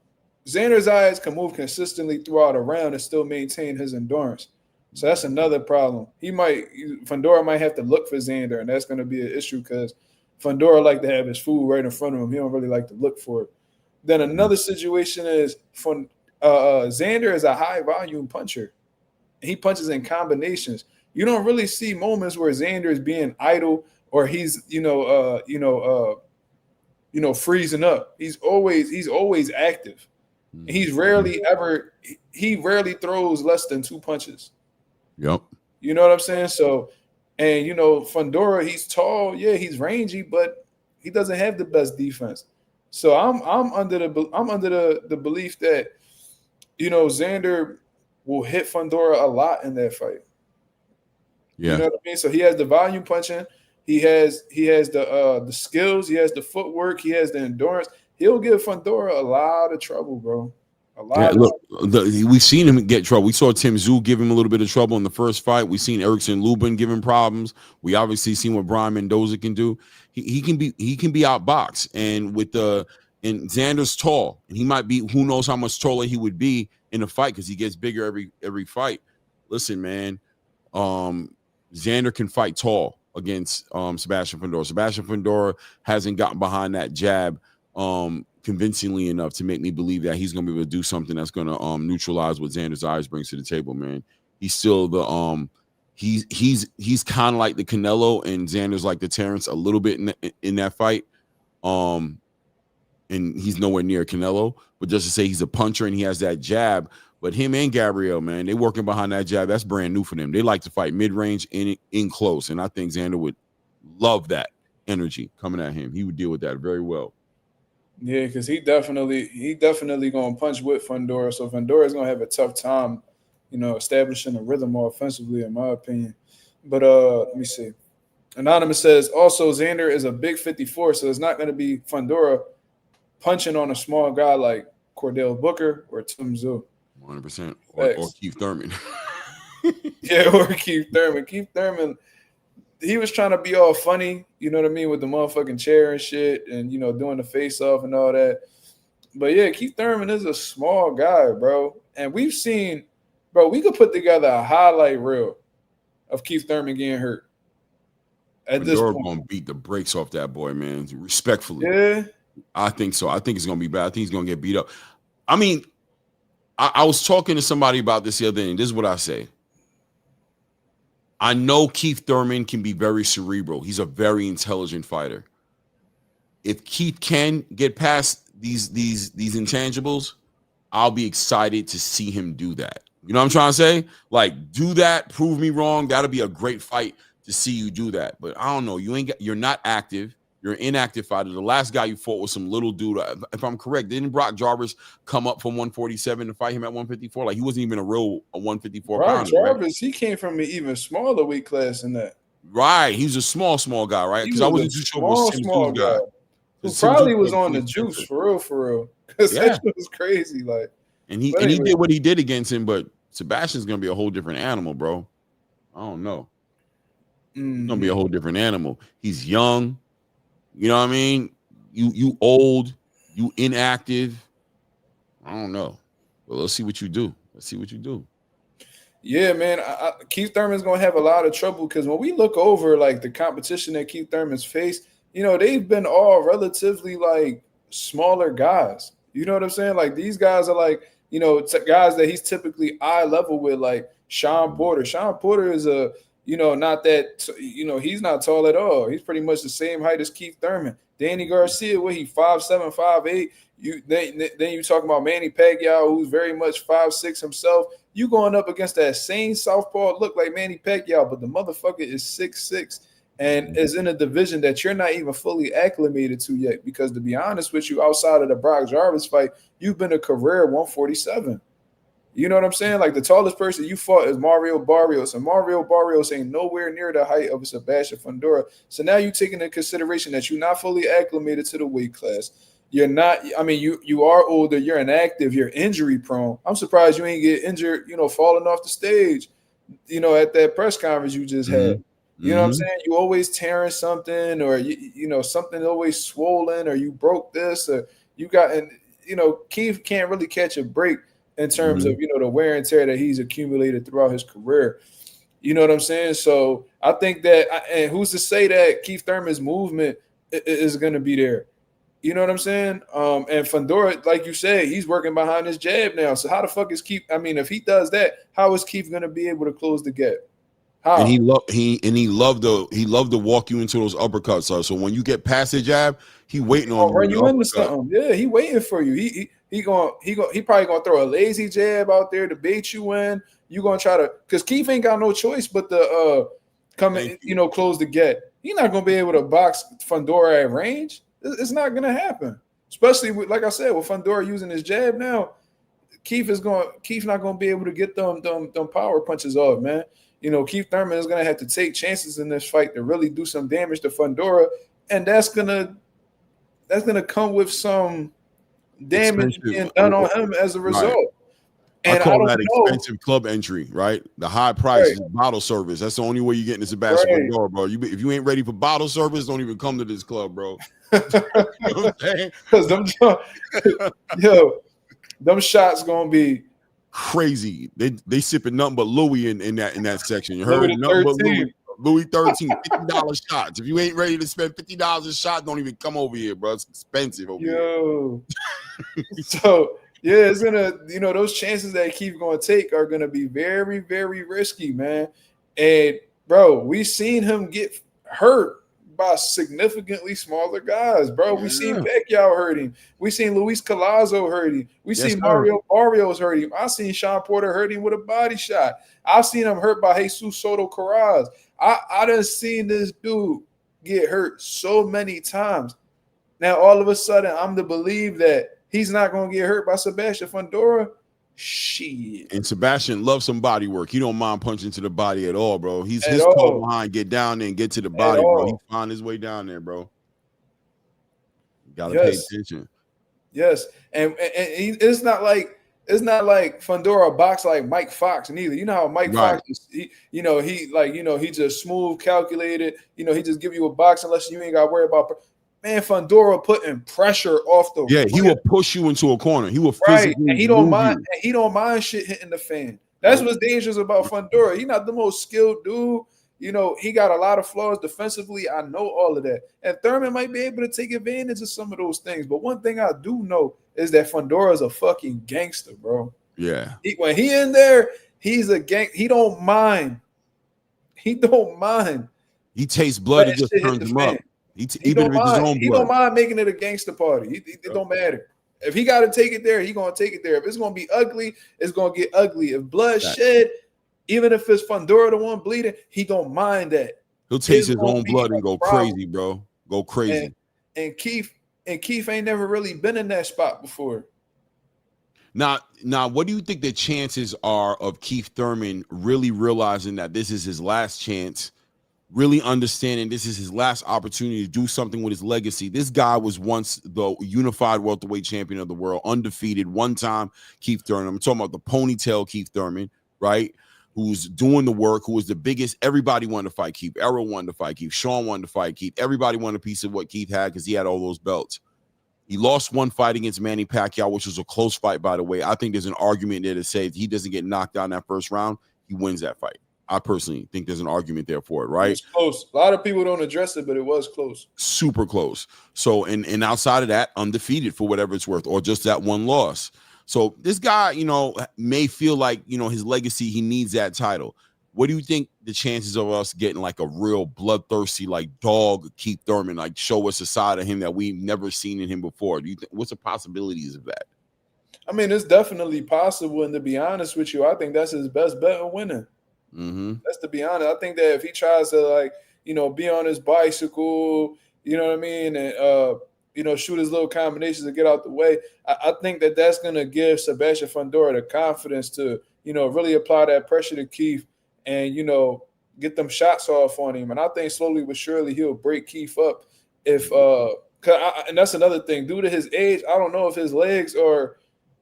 Xander Zayas can move consistently throughout a round and still maintain his endurance. So that's another problem. Fundora might have to look for Xander, and that's going to be an issue because Fundora like to have his food right in front of him. He don't really like to look for it. Then another situation is Xander is a high volume puncher. He punches in combinations. You don't really see moments where Xander is being idle or he's freezing up. He's always active. He rarely throws less than 2 punches. Yep. You know what I'm saying? So, and Fundora, he's tall, yeah, he's rangy, but he doesn't have the best defense. So I'm under the belief that Xander will hit Fundora a lot in that fight. Yeah. You know what I mean? So he has the volume punching, he has the skills, he has the footwork, he has the endurance. He'll give Fundora a lot of trouble, bro. We've seen him get trouble. We saw Tim Tszyu give him a little bit of trouble in the first fight. We've seen Erickson Lubin give him problems. We obviously seen what Brian Mendoza can do. He can be outboxed, and and Xander's tall, and he might be, who knows how much taller he would be in a fight because he gets bigger every fight. Listen, man, Xander can fight tall against Sebastian Fundora. Sebastian Fundora hasn't gotten behind that jab convincingly enough to make me believe that he's going to be able to do something that's going to neutralize what Xander Zayas brings to the table, man. He's still the he's kind of like the Canelo, and Xander's like the Terrence a little bit in that fight. And he's nowhere near Canelo, but just to say he's a puncher and he has that jab. But him and Gabriel, man, they working behind that jab. That's brand new for them. They like to fight mid-range and in close, and I think Xander would love that energy coming at him. He would deal with that very well. Yeah, because he definitely gonna punch with Fundora. So Fundora is gonna have a tough time, establishing a rhythm more offensively, in my opinion. But let me see. Anonymous says also Xander is a big 54, so it's not gonna be Fundora punching on a small guy like Cordell Booker or Tim Tszyu. 100%. Or Keith Thurman. Yeah, or Keith Thurman. Keith Thurman, he was trying to be all funny, you know what I mean, with the motherfucking chair and shit and, doing the face off and all that. But, yeah, Keith Thurman is a small guy, bro. And we've seen, bro, we could put together a highlight reel of Keith Thurman getting hurt. At this point. Going to beat the brakes off that boy, man, respectfully. Yeah. I think so. I think it's going to be bad. I think he's going to get beat up. I mean, I was talking to somebody about this the other day, and this is what I say. I know Keith Thurman can be very cerebral. He's a very intelligent fighter. If Keith can get past these intangibles, I'll be excited to see him do that. You know what I'm trying to say? Like, do that, prove me wrong. That'll be a great fight to see you do that. But I don't know. You're not active. You're an inactive fighter. The last guy you fought was some little dude. If I'm correct, didn't Brock Jarvis come up from 147 to fight him at 154? Like, he wasn't even a 154 Brock pounder. Jarvis, right? He came from an even smaller weight class than that. Right. He was a small guy, right? Because I wasn't too sure what small guy. Who probably was on the juice for real. Because that shit was crazy. Like, and he did what he did against him, but Sebastian's gonna be a whole different animal, bro. I don't know. He's gonna be a whole different animal. He's young. You know what I mean? You old, you inactive. I don't know. Well, let's see what you do. Yeah, man. Keith Thurman's going to have a lot of trouble because when we look over, like, the competition that Keith Thurman's faced, they've been all relatively, like, smaller guys. You know what I'm saying? Like, these guys are, like, guys that he's typically eye level with, like Sean Porter. Sean Porter is not that, he's not tall at all. He's pretty much the same height as Keith Thurman. Danny Garcia, what he 5'7", 5'8". Then you talking about Manny Pacquiao, who's very much 5'6" himself. You going up against that same southpaw look like Manny Pacquiao, but the motherfucker is 6'6" and is in a division that you're not even fully acclimated to yet. Because to be honest with you, outside of the Brock Jarvis fight, you've been a career 147. You know what I'm saying? Like, the tallest person you fought is Mario Barrios, and Mario Barrios ain't nowhere near the height of Sebastian Fundora. So now you take into consideration that you're not fully acclimated to the weight class. you're not. I mean, you are older. You're inactive. You're injury prone. I'm surprised you ain't get injured. Falling off the stage. At that press conference you just had. You know what I'm saying? You always tearing something, or something always swollen, or you broke this, or you got. And Keith can't really catch a break in terms of the wear and tear that he's accumulated throughout his career. You know what I'm saying? So I think that, and who's to say that Keith Thurman's movement is going to be there? You know what I'm saying? And Fundora, like you said, he's working behind his jab now. So how the fuck is Keith? I mean, if he does that, how is Keith going to be able to close the gap? How? And he loved to walk you into those uppercuts. So when you get past the jab, he waiting on you. Run you into something. Yeah, he waiting for you. He probably gonna throw a lazy jab out there to bait you in. You gonna try to, because Keith ain't got no choice but to come in, close the gap. He's not gonna be able to box Fundora at range. It's not gonna happen. Especially with, like I said, with Fundora using his jab now, Keith's not gonna be able to get them power punches off, man. Keith Thurman is gonna have to take chances in this fight to really do some damage to Fundora, and that's gonna come with some damage being done on him as a result. Right. And I call that expensive club entry, right? The high price is bottle service. That's the only way you're getting to Sebastian Fundora, bro. If you ain't ready for bottle service, don't even come to this club, bro. You know what I'm saying? Because them shots gonna be crazy. They sipping nothing but Louis in that section. You heard? Louis Nothing but Louis 13, $50 shots. If you ain't ready to spend $50 a shot, don't even come over here, bro. It's expensive over here. So yeah, it's gonna, those chances that Keith gonna take are gonna be very, very risky, man. And bro, we seen him get hurt by significantly smaller guys, bro. We seen Pacquiao hurt him. We seen Luis Collazo hurt him. We seen Mario Barrios hurt him. I seen Sean Porter hurt him with a body shot. I've seen him hurt by Jesus Soto Carras. I done seen this dude get hurt so many times. Now all of a sudden I'm to believe that he's not gonna get hurt by Sebastian Fundora. Shit. And Sebastian loves some body work. He don't mind punching to the body at all, bro. His call behind, get down there and get to the body, bro. He find his way down there, bro. You gotta pay attention. Yes, and it's not like Fundora box like Mike Fox neither. You know how Mike Fox is, he just smooth, calculated. He just give you a box unless you ain't got to worry about. Man, Fundora putting pressure off the he will push you into a corner. He will physically and he don't mind. And he don't mind shit hitting the fan. That's what's dangerous about Fundora. He's not the most skilled dude. He got a lot of flaws defensively. I know all of that. And Thurman might be able to take advantage of some of those things. But one thing I do know is that Fundora is a fucking gangster, bro. Yeah. When he in there, he's a gang. He don't mind. He don't mind. He tastes blood. It just turns him up. He don't mind making it a gangster party. It don't matter. If he got to take it there, he gonna take it there. If it's gonna be ugly, it's gonna get ugly. If blood shed, even if it's Fundora the one bleeding, he don't mind that. He'll taste his own blood and go crazy, bro. Go crazy. And Keith ain't never really been in that spot before. Now, what do you think the chances are of Keith Thurman really realizing that this is his last chance? Really understanding this is his last opportunity to do something with his legacy. This guy was once the unified welterweight champion of the world, undefeated one time. Keith Thurman. I'm talking about the ponytail Keith Thurman, right? Who's doing the work, who was the biggest. Everybody wanted to fight Keith. Errol wanted to fight Keith. Sean wanted to fight Keith. Everybody wanted a piece of what Keith had because he had all those belts. He lost one fight against Manny Pacquiao, which was a close fight, by the way. I think there's an argument there to say if he doesn't get knocked down that first round, he wins that fight. I personally think there's an argument there for it, right? It's close. A lot of people don't address it, but it was close. Super close. So, and outside of that, undefeated for whatever it's worth, or just that one loss. So this guy, may feel like, his legacy, he needs that title. What do you think the chances of us getting like a real bloodthirsty, like dog Keith Thurman, like show us a side of him that we've never seen in him before? Do you think, what's the possibilities of that? I mean, it's definitely possible. And to be honest with you, I think that's his best bet of winning. Mm-hmm. That's to be honest. I think that if he tries to be on his bicycle, you know what I mean, and shoot his little combinations and get out the way, I think that that's gonna give Sebastian Fundora the confidence to really apply that pressure to Keith and get them shots off on him. And I think slowly but surely he'll break Keith up if And that's another thing. Due to his age, I don't know if his legs are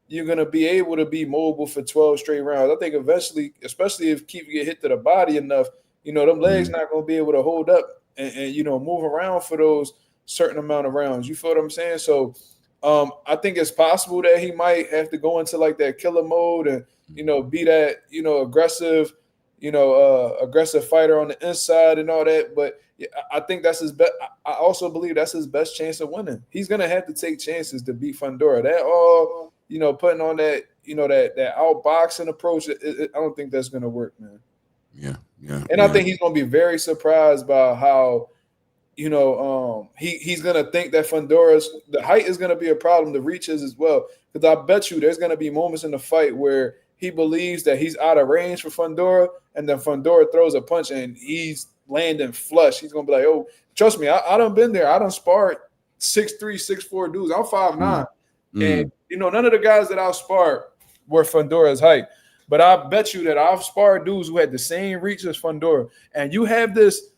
you're gonna be able to be mobile for 12 straight rounds. I think eventually, especially if Keith get hit to the body enough, them legs not gonna be able to hold up and move around for those certain amount of rounds. You feel what I'm saying? So I think it's possible that he might have to go into like that killer mode and be that aggressive, aggressive fighter on the inside and all that. But I think that's his best. I also believe that's his best chance of winning. He's gonna have to take chances to beat Fundora. That all putting on that that outboxing approach. I don't think that's gonna work, man. Yeah. And I think he's gonna be very surprised by how. He's gonna think that the height is gonna be a problem. The reach is as well, because I bet you there's gonna be moments in the fight where he believes that he's out of range for Fundora, and then Fundora throws a punch and he's landing flush. He's gonna be like, "Oh, trust me, I done been there. I done sparred 6'3", 6'4" dudes. I'm 5'9", and none of the guys that I've sparred were Fundora's height. But I bet you that I've sparred dudes who had the same reach as Fundora, and you have this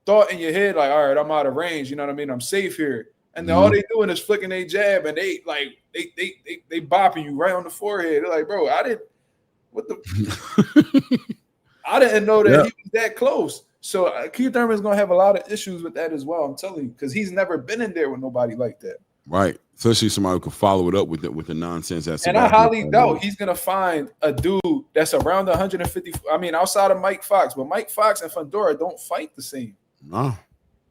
thought in your head like, all right, I'm out of range. You know what I mean? I'm safe here. And then all they doing is flicking a jab, and they bopping you right on the forehead. They're like, bro, I didn't know that he was that close. So Keith Thurman's gonna have a lot of issues with that as well. I'm telling you, because he's never been in there with nobody like that. Right. Especially somebody who could follow it up with the nonsense. And I highly doubt he's gonna find a dude that's around 150. I mean, outside of Mike Fox, but Mike Fox and Fundora don't fight the same. No.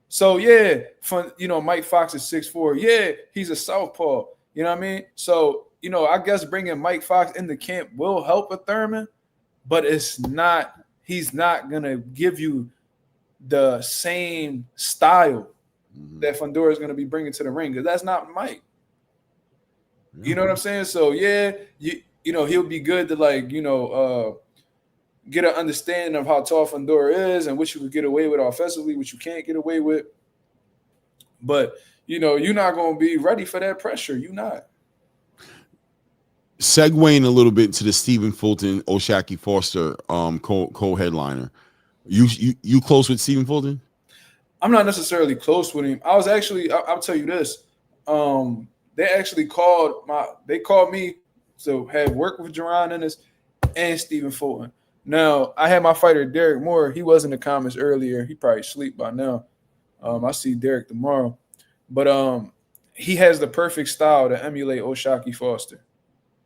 So Mike Fox is 6'4". Yeah, he's a southpaw. You know what I mean? So I guess bringing Mike Fox in the camp will help with Thurman, but it's not. He's not gonna give you the same style that Fundora is gonna be bringing to the ring, because that's not Mike. You know what I'm saying? So he'll be good to get an understanding of how tall Fundora is and what you could get away with offensively, what you can't get away with. But you're not gonna be ready for that pressure. You're not. Segueing a little bit to the Stephen Fulton O'Shaquie Foster co-headliner. You close with Stephen Fulton? I'm not necessarily close with him. I was actually, I'll tell you this. They actually called me to have work with Jerron Ennis and Stephen Fulton. Now, I had my fighter Derek Moore. He was in the comments earlier. He probably asleep by now. I see Derek tomorrow. But he has the perfect style to emulate O'Shaquie Foster.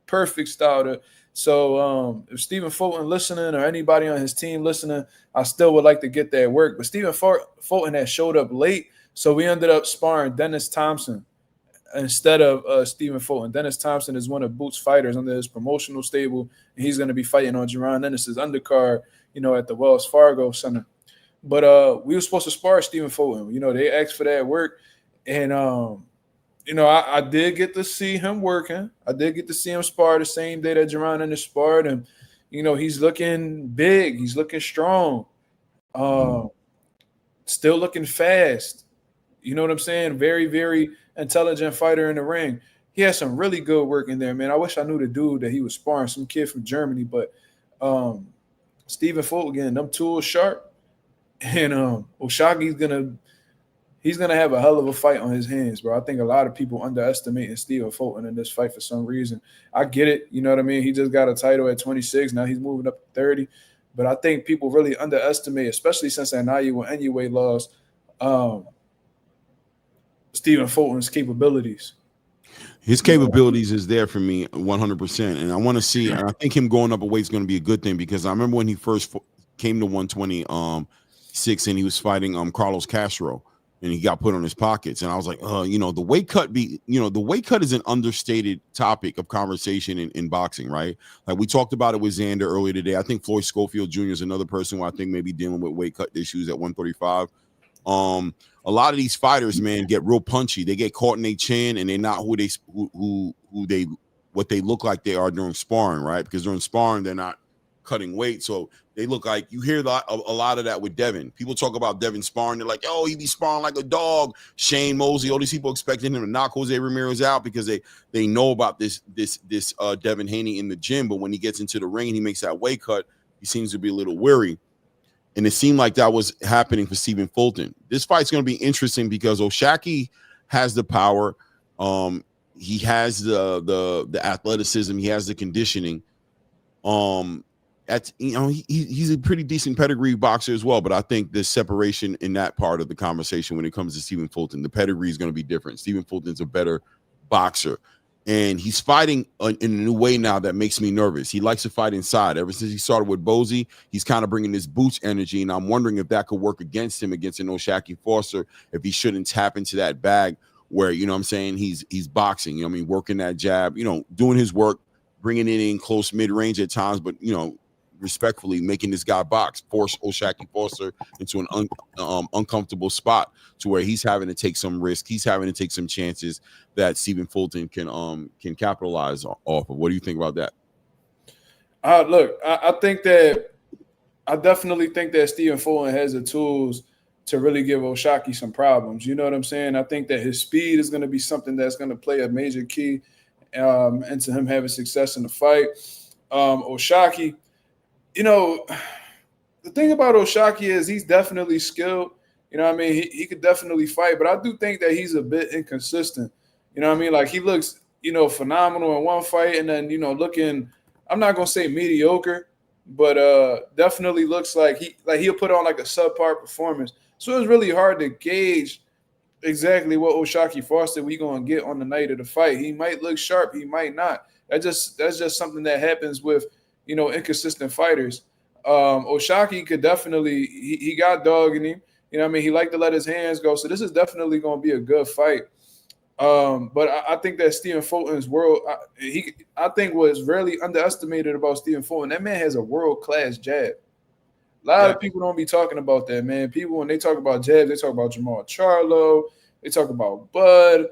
Perfect style to. So if Stephen Fulton listening or anybody on his team listening, I still would like to get that work. But Stephen Fulton had showed up late, so we ended up sparring Dennis Thompson instead of Stephen Fulton. Dennis Thompson is one of Boots' fighters under his promotional stable, and he's going to be fighting on Jerron Ennis's undercard, at the Wells Fargo Center. But we were supposed to spar Stephen Fulton. They asked for that work, and I did get to see him working. I did get to see him spar the same day that Jerron Ennis sparred, and he's looking big. He's looking strong. Still looking fast. You know what I'm saying? Very, very intelligent fighter in the ring. He has some really good work in there, man. I wish I knew the dude that he was sparring, some kid from Germany. But Stephen Fulton, again, them tools sharp. And O'Shaquie's gonna have a hell of a fight on his hands, bro. I think a lot of people underestimating Stephen Fulton in this fight for some reason. I get it, you know what I mean? He just got a title at 26. Now he's moving up to 30. But I think people really underestimate, especially since Anayu and Inoue lost, Stephen Fulton's capabilities. His capabilities is there for me 100%. And I want to see, and I think him going up a weight is going to be a good thing, because I remember when he first came to 126 and he was fighting Carlos Castro, and he got put on his pockets. And I was like, the weight cut the weight cut is an understated topic of conversation in boxing, right? Like we talked about it with Xander earlier today. I think Floyd Schofield Jr. is another person who I think may be dealing with weight cut issues at 135. A lot of these fighters, man, get real punchy. They get caught in their chin, and they're not what they look like they are during sparring, right? Because during sparring, they're not cutting weight. So they look like, you hear a lot of that with Devin. People talk about Devin sparring. They're like, oh, he be sparring like a dog. Shane Mosley, all these people expecting him to knock Jose Ramirez out because they know about this Devin Haney in the gym. But when he gets into the ring and he makes that weight cut, he seems to be a little weary. And it seemed like that was happening for Stephen Fulton. This fight's going to be interesting because O'Shaquie has the power. He has the athleticism. He has the conditioning. He's a pretty decent pedigree boxer as well. But I think there's separation in that part of the conversation when it comes to Stephen Fulton. The pedigree is going to be different. Stephen Fulton's a better boxer. And he's fighting in a new way now that makes me nervous. He likes to fight inside. Ever since he started with Bozy, he's kind of bringing this boots energy, and I'm wondering if that could work against him against an O'Shaquie Foster, if he shouldn't tap into that bag where, you know what I'm saying, he's boxing, you know what I mean, working that jab, you know, doing his work, bringing it in close mid-range at times, but, you know, respectfully making this guy box, force O'Shaquie Foster into an uncomfortable spot to where he's having to take some risk. He's having to take some chances that Stephen Fulton can capitalize off of. What do you think about that? Look, I definitely think that Stephen Fulton has the tools to really give O'Shaquie some problems. You know what I'm saying? I think that his speed is going to be something that's going to play a major key into him having success in the fight. O'Shaquie, you know, the thing about O'Shaquie is he's definitely skilled. You know what I mean? He could definitely fight, but I do think that he's a bit inconsistent. You know what I mean? Like, he looks, you know, phenomenal in one fight and then, you know, looking, I'm not going to say mediocre, but definitely looks like he'll put on like a subpar performance. So it's really hard to gauge exactly what O'Shaquie Foster we going to get on the night of the fight. He might look sharp, he might not. That's just something that happens with, you know, inconsistent fighters. O'Shaquie could definitely, he got dog in him. You know what I mean? He liked to let his hands go. So this is definitely going to be a good fight. But I think that Stephen Fulton's I think what's really underestimated about Stephen Fulton, that man has a world-class jab. A lot of people don't be talking about that, man. People, when they talk about jabs, they talk about Jamal Charlo, they talk about Bud,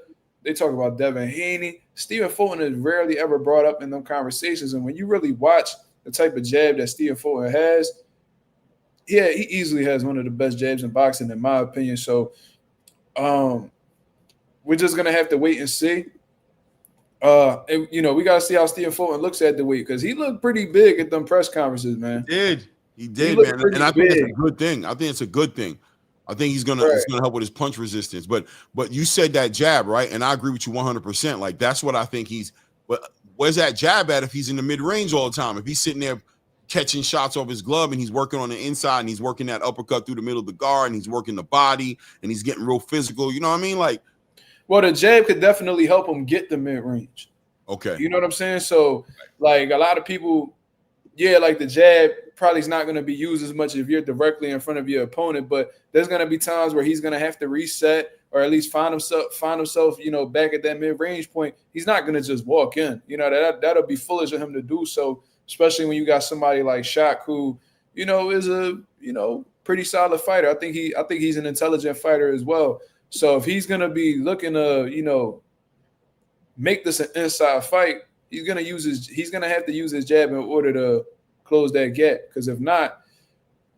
they talk about Devin Haney. Stephen Fulton is rarely ever brought up in them conversations. And when you really watch the type of jab that Stephen Fulton has, yeah, he easily has one of the best jabs in boxing, in my opinion. So we're just going to have to wait and see. And, you know, we got to see how Stephen Fulton looks at the weight because he looked pretty big at them press conferences, man. He did, man. And I think it's a good thing. I think it's a good thing. I think he's gonna help with his punch resistance. But you said that jab, right? And I agree with you 100%. Like, that's what I think he's. But where's that jab at if he's in the mid range all the time? If he's sitting there catching shots off his glove and he's working on the inside and he's working that uppercut through the middle of the guard and he's working the body and he's getting real physical. You know what I mean? Like, well, the jab could definitely help him get the mid range. Okay. You know what I'm saying? So, like, a lot of people, like the jab probably is not going to be used as much if you're directly in front of your opponent, but there's going to be times where he's going to have to reset or at least find himself, you know, back at that mid-range point. He's not going to just walk in. You know, that'll be foolish of him to do so, especially when you got somebody like Shaq who, you know, is a, you know, pretty solid fighter. I think he's an intelligent fighter as well. So if he's going to be looking to, you know, make this an inside fight, he's going to have to use his jab in order to close that gap, because if not,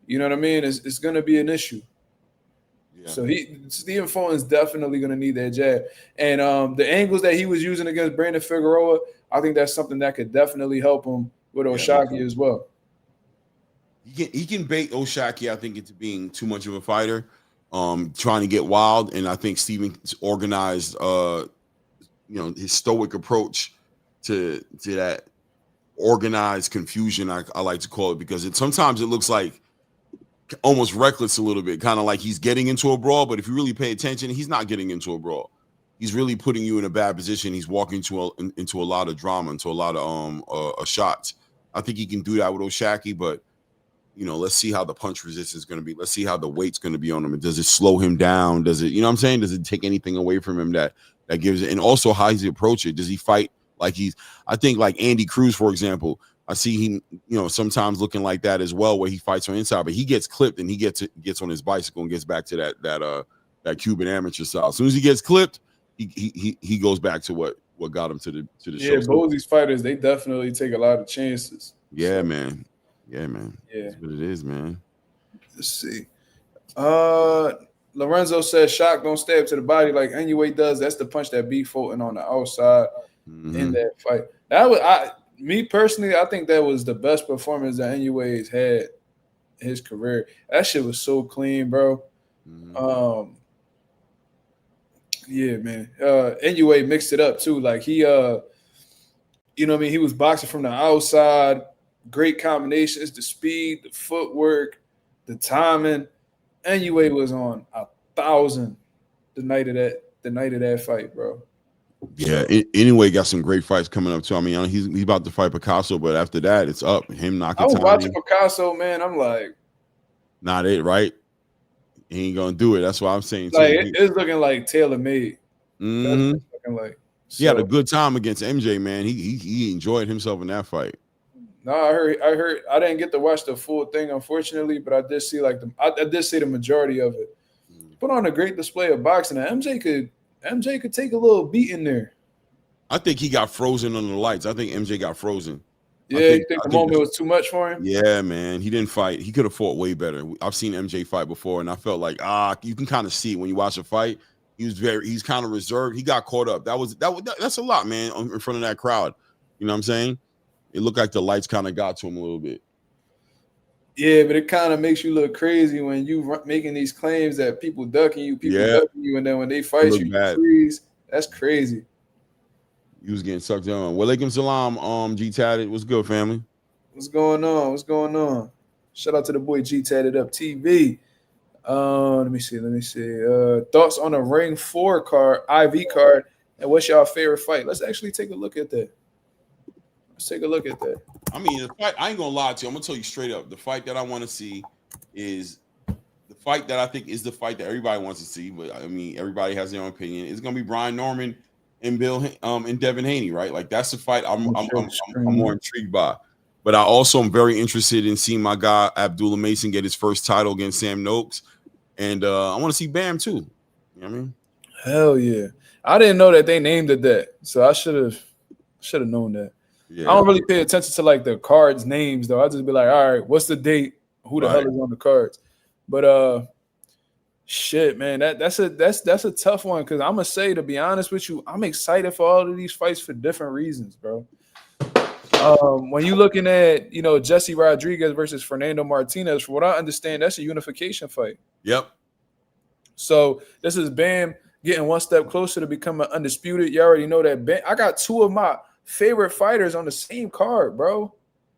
you know what I mean, it's going to be an issue. Yeah. So Stephen Fulton's definitely going to need that jab, and the angles that he was using against Brandon Figueroa, I think that's something that could definitely help him with O'Shaquie as well. He can bait O'Shaquie, I think, into being too much of a fighter, trying to get wild, and I think Stephen's organized, you know, his stoic approach to that organized confusion, I like to call it, because sometimes it looks like almost reckless a little bit, kind of like he's getting into a brawl, but if you really pay attention, he's not getting into a brawl. He's really putting you in a bad position. He's walking into a lot of drama, into a lot of shots. I think he can do that with O'Shaquie, but you know, let's see how the punch resistance is going to be. Let's see how the weight's going to be on him. Does it slow him down? Does it, you know what I'm saying? Does it take anything away from him that gives it? And also, how does he approach it? Does he fight like I think like Andy Cruz, for example, I see him, you know, sometimes looking like that as well, where he fights on inside, but he gets clipped and he gets on his bicycle and gets back to that Cuban amateur style. As soon as he gets clipped, he goes back to what got him to the show. Yeah, both of these fighters, they definitely take a lot of chances. Yeah, man. Yeah, man. Yeah. That's what it is, man. Let's see. Lorenzo says Shock don't stab to the body like Inoue does. That's the punch that beat Fulton on the outside in that fight. That was me personally, I think that was the best performance that Inoue's had his career. That shit was so clean, bro. Yeah, man. NUA mixed it up too. Like he you know what I mean, he was boxing from the outside, great combinations, the speed, the footwork, the timing. NUA was on 1,000 the night of that fight, bro. Yeah. Anyway, got some great fights coming up too. I mean, he's about to fight Picasso, but after that, it's up. Him knocking. I was watching Picasso, man. I'm like, not it, right? He ain't gonna do it. That's what I'm saying. Like it's looking like tailor made. Mm-hmm. Looking like. So, he had a good time against MJ, man. He enjoyed himself in that fight. No, I heard. I didn't get to watch the full thing, unfortunately, but I did see I did see the majority of it. Put on a great display of boxing. And MJ could take a little beat in there. I think he got frozen under the lights. I think MJ got frozen. Yeah, you think the moment was too much for him? Yeah, man. He didn't fight. He could have fought way better. I've seen MJ fight before, and I felt like you can kind of see it when you watch a fight. He's kind of reserved. He got caught up. That's a lot, man, in front of that crowd. You know what I'm saying? It looked like the lights kind of got to him a little bit. Yeah, but it kind of makes you look crazy when you making these claims that people ducking you, and then when they fight you freeze. That's crazy. You was getting sucked on. Walaikum salam, G Tatted. What's good, family? What's going on? Shout out to the boy G Tatted Up TV. Let me see. Thoughts on a Ring 4 card, IV card, and what's y'all favorite fight? Let's actually take a look at that. I mean, the fight, I ain't gonna lie to you. I'm gonna tell you straight up. The fight that I want to see is the fight that I think is the fight that everybody wants to see. But I mean, everybody has their own opinion. It's gonna be Brian Norman and and Devin Haney, right? Like that's the fight I'm more intrigued by. But I also am very interested in seeing my guy Abdullah Mason get his first title against Sam Noakes, and I want to see Bam too. You know what I mean? Hell yeah! I didn't know that they named it that, so I should have known that. Yeah. I don't really pay attention to like the cards names though. I just be like, all right, what's the date? Who the hell is on the cards? But shit, man, that's a tough one because I'm gonna say, to be honest with you, I'm excited for all of these fights for different reasons, bro. When you looking at Jesse Rodriguez versus Fernando Martinez, from what I understand, that's a unification fight. Yep. So this is Bam getting one step closer to becoming undisputed. You already know that Bam. I got two of my favorite fighters on the same card, bro.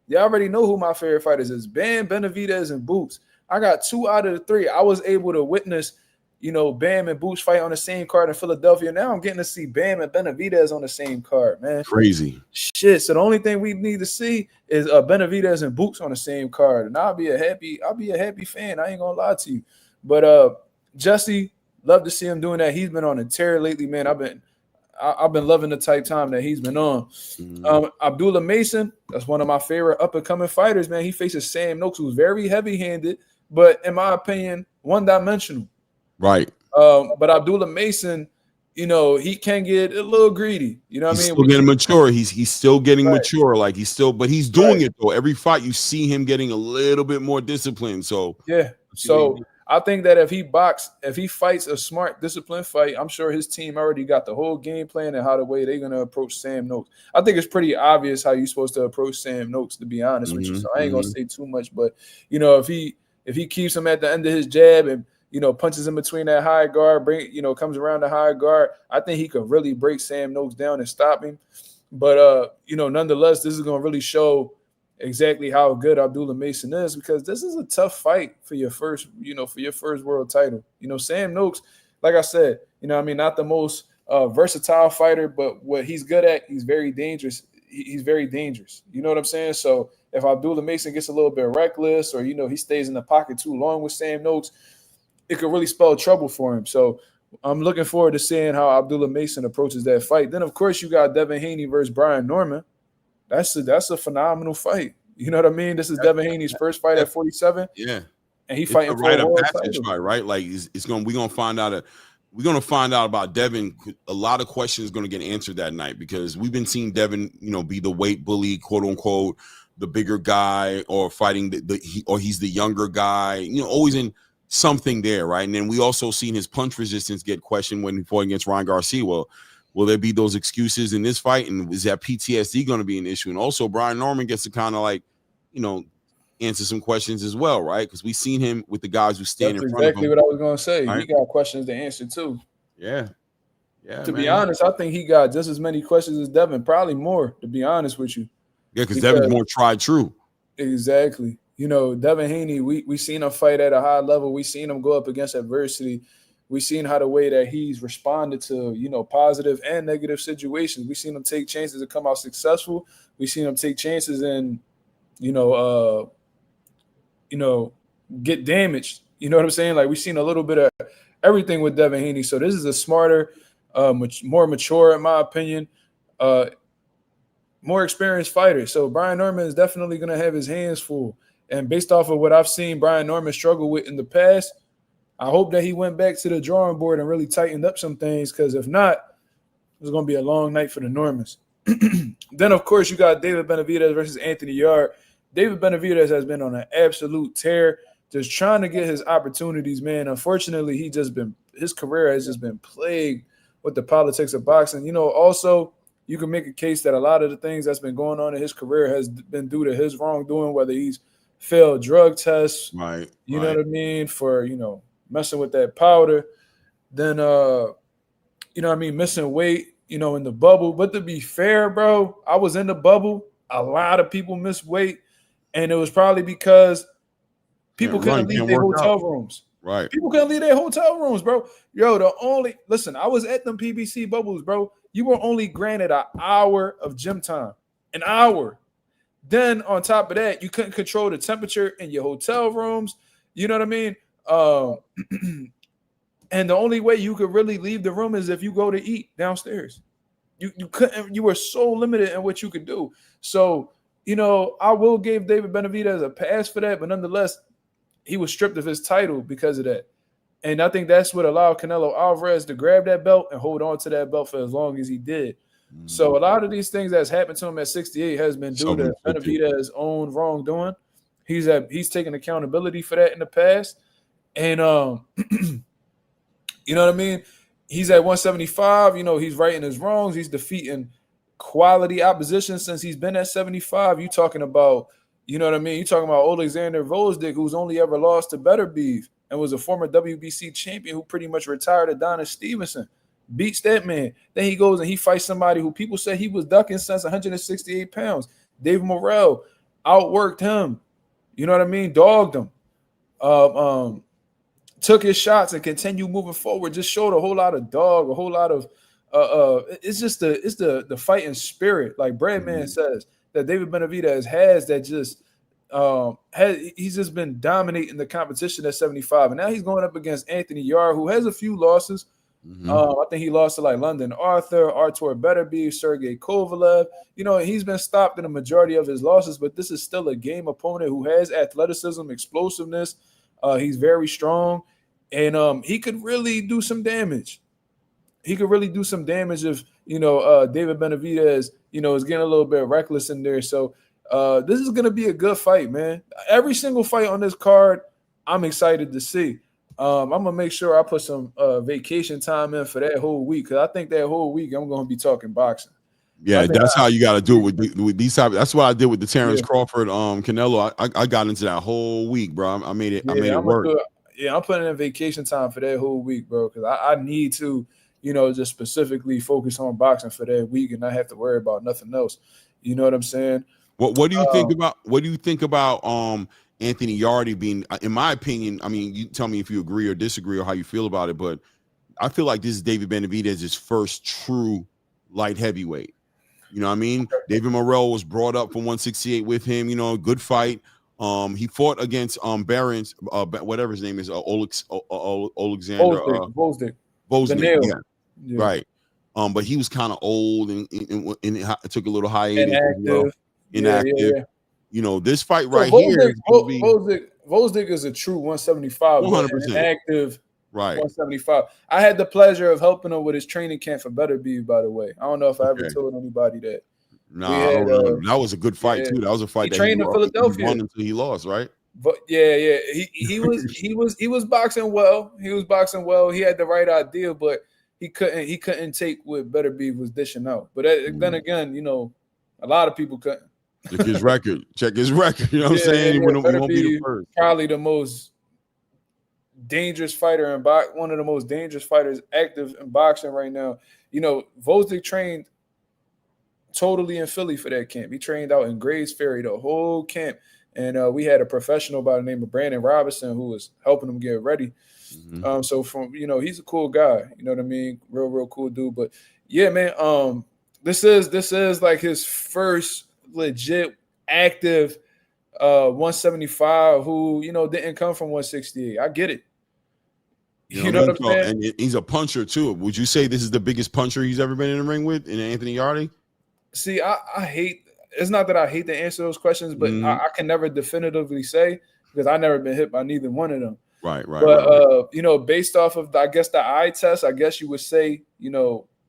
You already know who my favorite fighters is. Bam, Benavidez, and Boots. I got 2 out of the 3. I was able to witness, Bam and Boots fight on the same card in Philadelphia. Now I'm getting to see Bam and Benavidez on the same card, man. Crazy. Shit. So the only thing we need to see is Benavidez and Boots on the same card. And I'll be a happy fan. I ain't gonna lie to you. But Jesse, love to see him doing that. He's been on a tear lately, man. I've been loving the type time that he's been on. Abdullah Mason, that's one of my favorite up-and-coming fighters, man. He faces Sam Noakes, who's very heavy-handed, but in my opinion, one-dimensional. Right. But Abdullah Mason, he can get a little greedy. You know what I mean? Still getting mature. He's still getting mature. Like but he's doing it though. Every fight you see him getting a little bit more disciplined. So yeah. So I think that if he fights a smart, disciplined fight, I'm sure his team already got the whole game plan and they're gonna approach Sam Noakes. I think it's pretty obvious how you're supposed to approach Sam Noakes, to be honest with you. So I ain't gonna say too much, but if he keeps him at the end of his jab and punches in between that high guard, comes around the high guard, I think he could really break Sam Noakes down and stop him. But nonetheless, this is gonna really show exactly how good Abdullah Mason is, because this is a tough fight for your first world title. Sam Noakes, like I said, not the most versatile fighter, but what he's good at, he's very dangerous. He's very dangerous. You know what I'm saying? So if Abdullah Mason gets a little bit reckless, or he stays in the pocket too long with Sam Noakes, it could really spell trouble for him. So I'm looking forward to seeing how Abdullah Mason approaches that fight. Then of course you got Devin Haney versus Brian Norman. That's a phenomenal fight. You know what I mean? This is Devin Haney's first fight at 47. Yeah, and he fighting for a world passage fight, right? Like we're gonna find out about Devin. A lot of questions going to get answered that night, because we've been seeing Devin, be the weight bully, quote unquote, the bigger guy, or fighting he's the younger guy. Always in something there, right? And then we also seen his punch resistance get questioned when he fought against Ryan Garcia. Well, will there be those excuses in this fight? And is that PTSD going to be an issue? And also Brian Norman gets to kind of answer some questions as well, right? Because we've seen him with the guys who stand That's in front of exactly him. what I was gonna say. Right? He got questions to answer too. Yeah, To be honest, I think he got just as many questions as Devin, probably more. To be honest with you, because Devin's more tried true. Exactly. You know, Devin Haney, we seen him fight at a high level. We seen him go up against adversity. We seen how the way that he's responded to, you know, positive and negative situations. We seen him take chances to come out successful. We seen him take chances and, get damaged. You know what I'm saying? Like, we've seen a little bit of everything with Devin Haney. So this is a smarter, more mature, in my opinion, more experienced fighter. So Brian Norman is definitely going to have his hands full. And based off of what I've seen Brian Norman struggle with in the past, I hope that he went back to the drawing board and really tightened up some things, because if not, it's going to be a long night for the Normans. Then, of course, you got David Benavidez versus Anthony Yard. David Benavidez has been on an absolute tear, just trying to get his opportunities, man. Unfortunately, his career has just been plagued with the politics of boxing. You know, also, you can make a case that a lot of the things that's been going on in his career has been due to his wrongdoing, whether he's failed drug tests, right? You know what I mean, for, messing with that powder, then missing weight, in the bubble. But to be fair, bro, I was in the bubble. A lot of people missed weight, and it was probably because people couldn't leave their hotel rooms. Right. People couldn't leave their hotel rooms, bro. Yo, I was at them PBC bubbles, bro. You were only granted an hour of gym time. An hour. Then on top of that, you couldn't control the temperature in your hotel rooms. You know what I mean? And the only way you could really leave the room is if you go to eat downstairs. You couldn't. You were so limited in what you could do. So, I will give David Benavidez a pass for that, but nonetheless, he was stripped of his title because of that. And I think that's what allowed Canelo Alvarez to grab that belt and hold on to that belt for as long as he did. So a lot of these things that's happened to him at 68 has been due to Benavidez's own wrongdoing. He's taken accountability for that in the past. And you know what I mean? He's at 175. He's righting his wrongs. He's defeating quality opposition since he's been at 75. You talking about, you know what I mean? You talking about Alexander Vosdick, who's only ever lost to Better Beef and was a former WBC champion who pretty much retired Adonis Stevenson. Beats that man. Then he goes and he fights somebody who people said he was ducking since 168 pounds. David Morrell outworked him. You know what I mean? Dogged him. Took his shots and continued moving forward. Just showed a whole lot of dog, a whole lot of it's just the fighting spirit, like Breadman says, that David Benavidez has, that just he's just been dominating the competition at 75. And now he's going up against Anthony Yard, who has a few losses. I think he lost to like London Arthur, Artur Beterbiev, Sergey Kovalev. He's been stopped in a majority of his losses, but this is still a game opponent who has athleticism, explosiveness. He's very strong, and he could really do some damage. He could really do some damage if, David Benavidez, is getting a little bit reckless in there. So this is going to be a good fight, man. Every single fight on this card, I'm excited to see. I'm going to make sure I put some vacation time in for that whole week, because I think that whole week I'm going to be talking boxing. Yeah, that's how you got to do it with these type. That's what I did with the Terrence Crawford, Canelo. I got into that whole week, bro. I made it. I made it work. I'm putting in vacation time for that whole week, bro, because I need to, just specifically focus on boxing for that week and not have to worry about nothing else. You know what I'm saying? What do you think about? What do you think about Anthony Yardy being? In my opinion, I mean, you tell me if you agree or disagree or how you feel about it, but I feel like this is David Benavidez's first true light heavyweight. You know what I mean? David Morrell was brought up from 168 with him. Good fight. He fought against Barron's, whatever his name is, Alexander Vosdick. Yeah. Right. But he was kind of old and it took a little hiatus. Inactive. Yeah. This fight here. Vosdick is a true 175. 100% active. Right. 175. I had the pleasure of helping him with his training camp for Better Beef, by the way. I don't know if I ever told anybody that. No, that was a good fight too. That was a fight that trained in Philadelphia. He won until he lost, right? But he was boxing well. He was boxing well. He had the right idea, but he couldn't take what Better Beef was dishing out. But then again, a lot of people couldn't. Check his record. Check his record. You know what I'm saying? He won't be the first. Probably the most dangerous fighter in one of the most dangerous fighters active in boxing right now. You know, Vosdick trained totally in Philly for that camp. He trained out in Grays Ferry the whole camp. And we had a professional by the name of Brandon Robinson who was helping him get ready. Mm-hmm. So he's a cool guy. You know what I mean? Real cool dude. But yeah, man, this is like his first legit active 175 who, didn't come from 168. I get it. You know what I'm saying? And he's a puncher too. Would you say this is the biggest puncher he's ever been in the ring with in Anthony Yarde? See, I hate. It's not that I hate to answer those questions, but I can never definitively say because I've never been hit by neither one of them. Right. But based off of I guess the eye test, I guess you would say,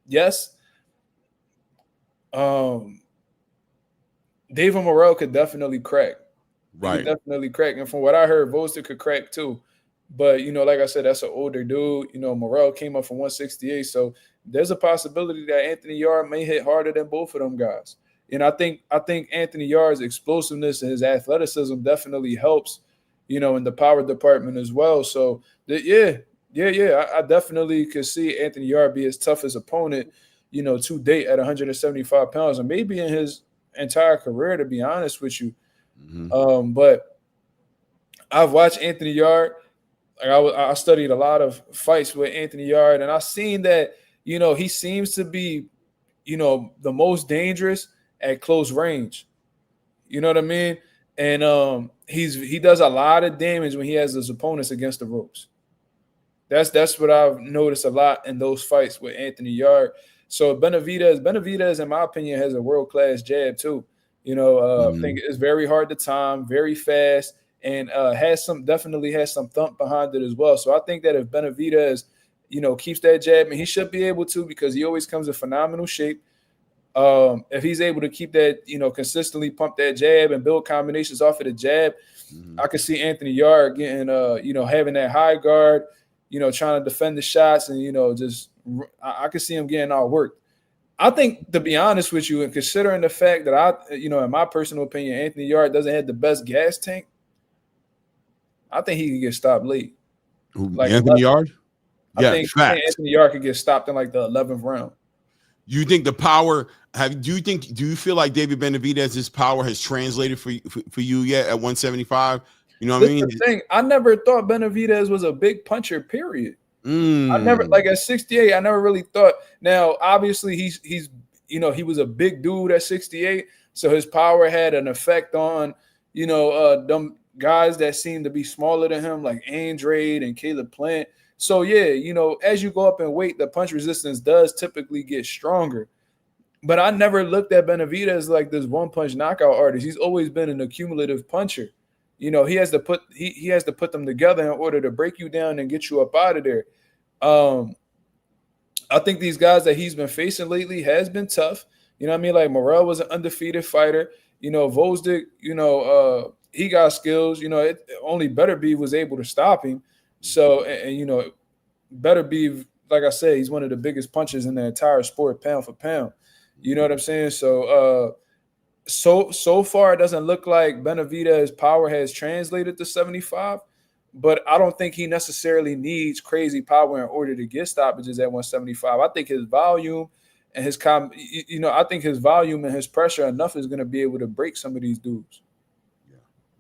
yes. David Morrell could definitely crack. Right. He could definitely crack. And from what I heard, Vosdick could crack too. But, like I said, that's an older dude. Morrell came up from 168. So there's a possibility that Anthony Yarde may hit harder than both of them guys. And I think Anthony Yarde's explosiveness and his athleticism definitely helps, in the power department as well. So, I definitely could see Anthony Yarde be his toughest opponent, to date at 175 pounds, and maybe in his entire career, to be honest with you. Mm-hmm. But I've watched Anthony Yarde. Like I studied a lot of fights with Anthony Yarde, and I've seen that, he seems to be, the most dangerous at close range. You know what I mean? And he does a lot of damage when he has his opponents against the ropes. That's what I've noticed a lot in those fights with Anthony Yarde. So Benavidez, in my opinion, has a world-class jab too. I think it's very hard to time, very fast, and definitely has some thump behind it as well. So I think that if Benavidez, keeps that jab, and he should be able to because he always comes in phenomenal shape. If he's able to keep that, consistently pump that jab and build combinations off of the jab, I could see Anthony Yarde getting, having that high guard, trying to defend the shots and, I could see him getting all worked. I think, to be honest with you, and considering the fact that in my personal opinion, Anthony Yarde doesn't have the best gas tank, I think he could get stopped late. Like Anthony Yarde? I think Anthony Yarde could get stopped in like the 11th round. You think the power? Do you feel like David Benavidez's power has translated for you yet at 175? You know what I mean? The thing, I never thought Benavidez was a big puncher. Period. I never at 68. I never really thought. Now, obviously, he's he was a big dude at 68, so his power had an effect on them guys that seemed to be smaller than him, like Andrade and Caleb Plant. So yeah, as you go up in weight, the punch resistance does typically get stronger. But I never looked at Benavidez like this one punch knockout artist. He's always been an accumulative puncher. He has to put them together in order to break you down and get you up out of there. I think these guys that he's been facing lately has been tough. You know what I mean? Like Morrell was an undefeated fighter. Vosdick, he got skills. Only Beterbiev was able to stop him. So, and Beterbiev, like I said, he's one of the biggest punchers in the entire sport, pound for pound. You know what I'm saying? So, so far, it doesn't look like Benavidez's power has translated to 75, but I don't think he necessarily needs crazy power in order to get stoppages at 175. I think his volume and his I think his volume and his pressure enough is going to be able to break some of these dudes.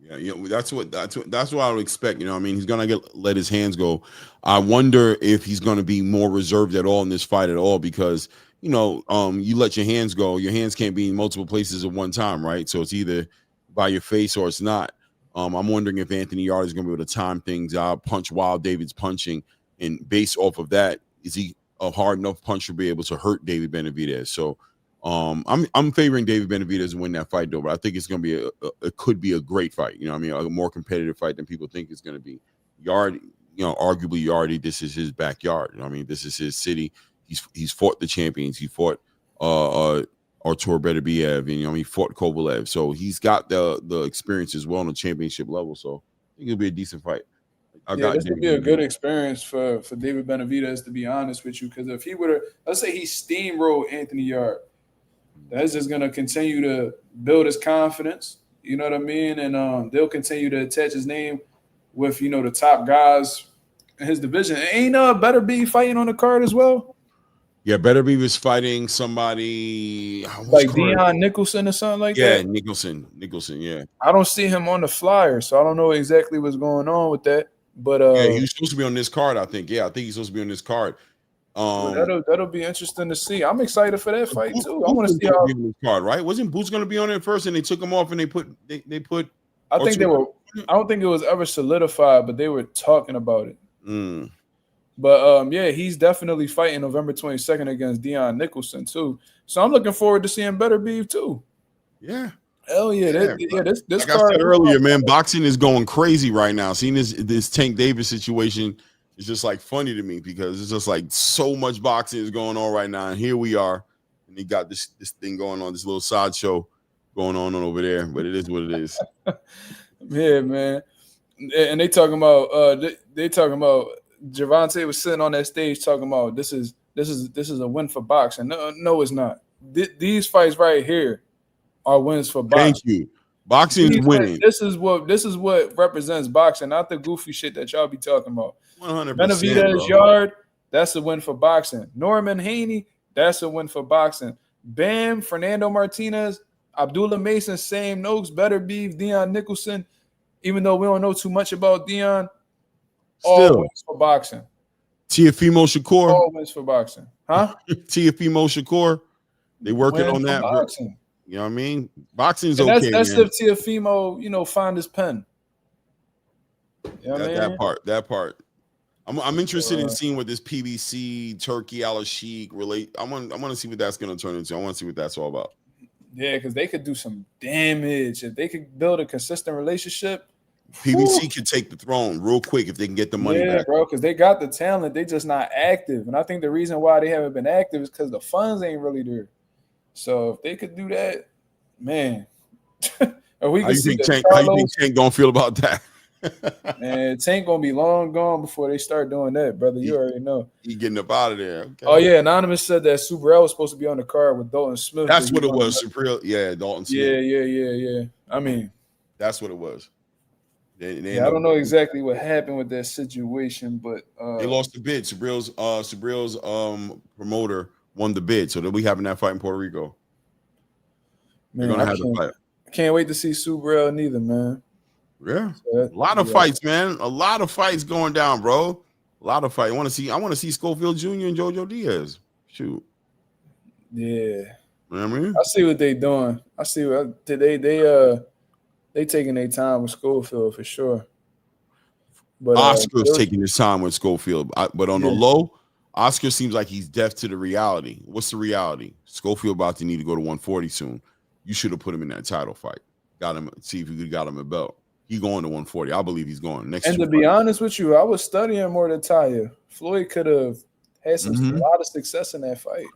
Yeah, that's what I would expect. I mean, he's gonna let his hands go. I wonder if he's gonna be more reserved at all in this fight at all because you let your hands go. Your hands can't be in multiple places at one time, right? So it's either by your face or it's not. I'm wondering if Anthony Yarde is gonna be able to time things out, punch while David's punching, and based off of that, is he a hard enough puncher to be able to hurt David Benavidez? So. I'm favoring David Benavidez to win that fight though, but I think it's gonna be it could be a great fight. A more competitive fight than people think it's gonna be. Yarde, arguably Yarde, this is his backyard. I mean, this is his city. He's fought the champions. He fought Artur Beterbiev, and he fought Kovalev. So he's got the experience as well on the championship level. So I think it'll be a decent fight. This would be a good experience for David Benavidez, to be honest with you, because if he would have, let's say he steamrolled Anthony Yarde. That's just gonna continue to build his confidence. You know what I mean? And they'll continue to attach his name with the top guys in his division. Ain't Better be fighting on the card as well? Yeah, Better be was fighting somebody Like Deion Nicholson or something like that. Yeah, Nicholson. Yeah. I don't see him on the flyer, so I don't know exactly what's going on with that. But yeah, he was supposed to be on this card, I think. Yeah, I think he's supposed to be on this card. That'll be interesting to see. I'm excited for that fight too. I want to see how on this card, right? Wasn't Boots going to be on it first, and they took him off, and they put. I think they were. I don't think it was ever solidified, but they were talking about it. But yeah, he's definitely fighting November 22nd against Deion Nicholson too. So I'm looking forward to seeing Better Beef too. Yeah. Hell yeah. This like card I said earlier, man, boxing is going crazy right now. Seeing this Tank Davis situation is just like funny to me because it's just like so much boxing is going on right now. And here we are. And they got this thing going on, this little sideshow going on over there. But it is what it is. Yeah, man. And they talking about Gervonta was sitting on that stage talking about this is a win for boxing. No, it's not. These fights right here are wins for boxing. Thank you. Boxing is winning. This is what represents boxing, not the goofy shit that y'all be talking about. 100%. Benavidez Yard, that's a win for boxing. Norman Haney, that's a win for boxing. Bam, Fernando Martinez, Abdullah Mason, Sam Noakes, Better Beef, Deion Nicholson. Even though we don't know too much about Deion, all wins for boxing. Teofimo Shakur, all wins for boxing, huh? Teofimo Shakur, they working on that. Boxing. You know what I mean? Boxing's and okay. That's man. if Teofimo, find his pen. You know that part. I'm interested in seeing what this PBC Turkey Al Sheik relate. I want to see what that's going to turn into. I want to see what that's all about. Yeah, because they could do some damage if they could build a consistent relationship. PBC could take the throne real quick if they can get the money back. Bro, because they got the talent. They just not active. And I think the reason why they haven't been active is because the funds ain't really there. So if they could do that, man. Or How you think Tank gonna feel about that? Man, Tank gonna be long gone before they start doing that, brother. You already know. He getting up out of there. Okay. Oh yeah, Anonymous said that Subarel was supposed to be on the card with Dalton Smith. That's what it was. Subarel, Dalton Smith. Yeah. I mean, that's what it was. I don't know exactly what happened with that situation, but they lost the bid. Subarel's promoter won the bid, so they'll be having that fight in Puerto Rico. Man, They're gonna have the fight. I can't wait to see Subarel neither, man. Yeah, a lot of fights, man. A lot of fights going down, bro. A lot of fights. I want to see Schofield Jr. and JoJo Diaz. Shoot. Yeah. You know what I mean? I see what they doing. I see what they taking their time with Schofield for sure. But Oscar's taking his time with Schofield. But on the low, Oscar seems like he's deaf to the reality. What's the reality? Schofield about to need to go to 140 soon. You should have put him in that title fight. Got him. See if you could got him a belt. He going to 140. I believe he's going next. And to be honest with you, I was studying more than Taya. Floyd could have had a lot of success in that fight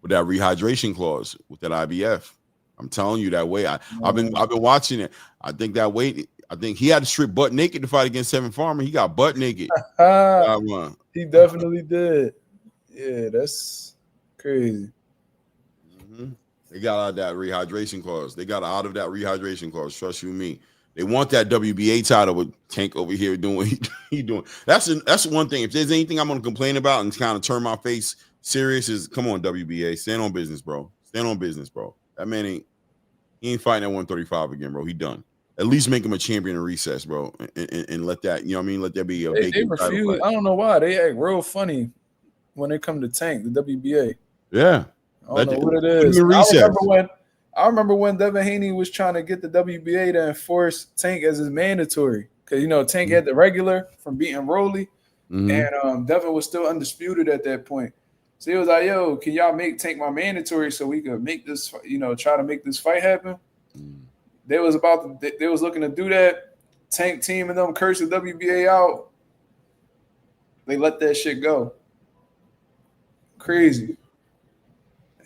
with that rehydration clause with that IBF. I'm telling you that way. I've been watching it. I think that weight. I think he had to strip butt naked to fight against Seven Farmer. He got butt naked. He definitely did. Yeah, that's crazy. They got out of that rehydration clause. Trust you me. They want that WBA title with Tank over here doing what he doing. That's one thing. If there's anything I'm gonna complain about and kind of turn my face serious is, come on, WBA, stand on business, bro. That man ain't fighting at 135 again, bro. He done. At least make him a champion in recess, bro, and let that, you know what I mean? Let that be a they refuse. I don't know why they act real funny when it come to Tank, the WBA. Yeah, I don't know what it is. I remember when Devin Haney was trying to get the WBA to enforce Tank as his mandatory, because Tank had the regular from beating Rolly, and Devin was still undisputed at that point. So he was like, "Yo, can y'all make Tank my mandatory so we could make this, try to make this fight happen?" They was looking to do that. Tank team and them cursed the WBA out. They let that shit go. Crazy,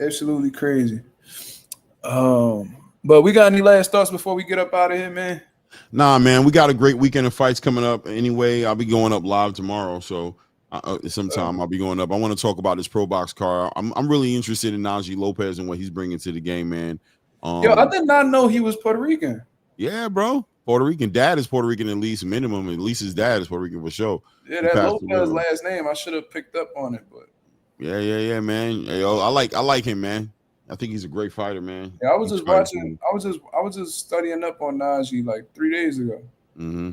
absolutely crazy. But we got any last thoughts before we get up out of here, man? Nah, man, we got a great weekend of fights coming up. Anyway, I'll be going up live tomorrow, so Sometime I'll be going up. I want to talk about this Pro Box car. I'm really interested in Najee Lopez and what he's bringing to the game, man. Yo, I did not know he was Puerto Rican. Yeah, bro. Puerto Rican. Dad is Puerto Rican at least minimum. At least his dad is Puerto Rican for sure. Yeah, that Lopez last name, I should have picked up on it, but yeah, man. Hey, yo, I like him, man. I think he's a great fighter, man. Yeah, I was just watching. I was just studying up on Najee like 3 days ago. Mm-hmm.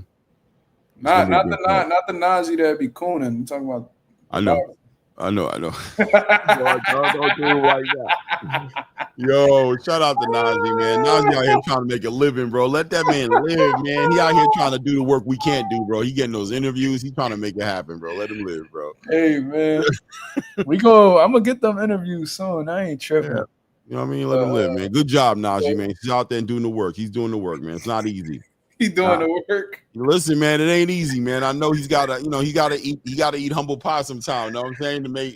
Not the Najee that be cooning. I'm talking about. I know. Don't do it like that. Yo, shout out to Najee, man. Najee out here trying to make a living, bro. Let that man live, man. He out here trying to do the work we can't do, bro. He getting those interviews. He trying to make it happen, bro. Let him live, bro. Hey, man. I'm gonna get them interviews soon. I ain't tripping. Yeah. You know what I mean? Let him live, man. Good job, Najee, man. He's out there and doing the work. He's doing the work, man. It's not easy. He's doing the work. Listen, man, it ain't easy, man. I know he gotta eat humble pie sometime, you know what I'm saying? To make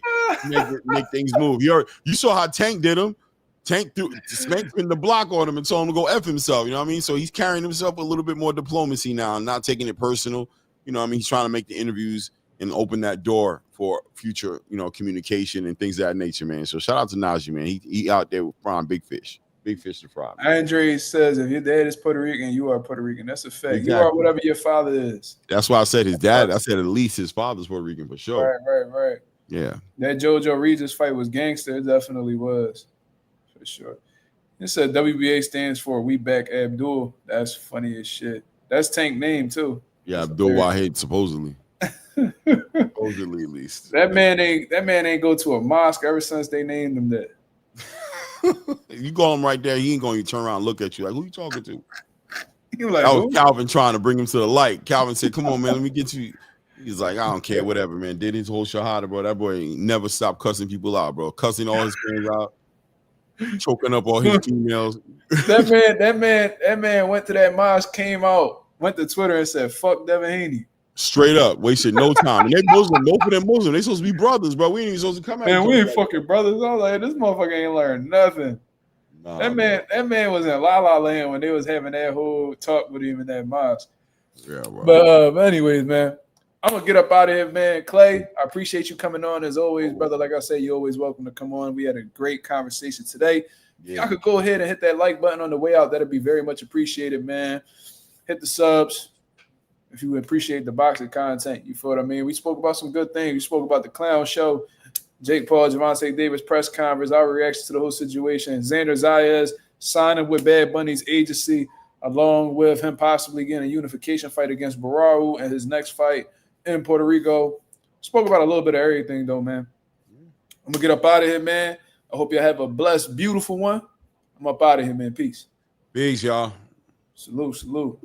things move. You saw how Tank did him. Tank pinned the block on him and told him to go F himself, you know what I mean? So he's carrying himself with a little bit more diplomacy now and not taking it personal. You know what I mean? He's trying to make the interviews and open that door for future, communication and things of that nature, man. So shout out to Najee, man. He out there frying big fish. Big fish to fry. Man. Andre says, if your dad is Puerto Rican, you are Puerto Rican. That's a fact. Exactly. You are whatever your father is. That's why I said his dad. I said at least his father's Puerto Rican for sure. Right. Yeah. That JoJo Regis fight was gangster. It definitely was. For sure. It said WBA stands for We Back Abdul. That's funny as shit. That's Tank name too. Yeah, Abdul Wahid, supposedly. Supposedly, at least. That man ain't go to a mosque ever since they named him that. If you call him right there, he ain't going to turn around and look at you like, who you talking to? He was like, that was Calvin trying to bring him to the light. Calvin said, come on, man, let me get you. He's like, I don't care, whatever, man. Did his whole shahada, bro. That boy ain't never stopped cussing people out, bro. Cussing all his friends out, choking up all his females. That man went to that mosque, came out, went to Twitter and said, fuck Devin Haney. Straight up, wasted no time. And they Muslim, both of them Muslim. They supposed to be brothers, bro. We ain't even supposed to come out. Man, we ain't fucking brothers. I was like, this motherfucker ain't learned nothing. Nah, that man was in La La Land when they was having that whole talk with him in that mosque. Yeah, bro. But anyways, man, I'm gonna get up out of here, man. Clay, I appreciate you coming on as always, brother. Like I said, you're always welcome to come on. We had a great conversation today. Yeah. Y'all could go ahead and hit that like button on the way out. That'd be very much appreciated, man. Hit the subs. If you appreciate the boxing content, you feel what I mean? We spoke about some good things. We spoke about the clown show, Jake Paul, Gervonta Davis press conference, our reaction to the whole situation, Xander Zayas signing with Bad Bunny's agency, along with him possibly getting a unification fight against Baraou and his next fight in Puerto Rico. Spoke about a little bit of everything, though, man. I'm going to get up out of here, man. I hope you have a blessed, beautiful one. I'm up out of here, man. Peace. Peace, y'all. Salute.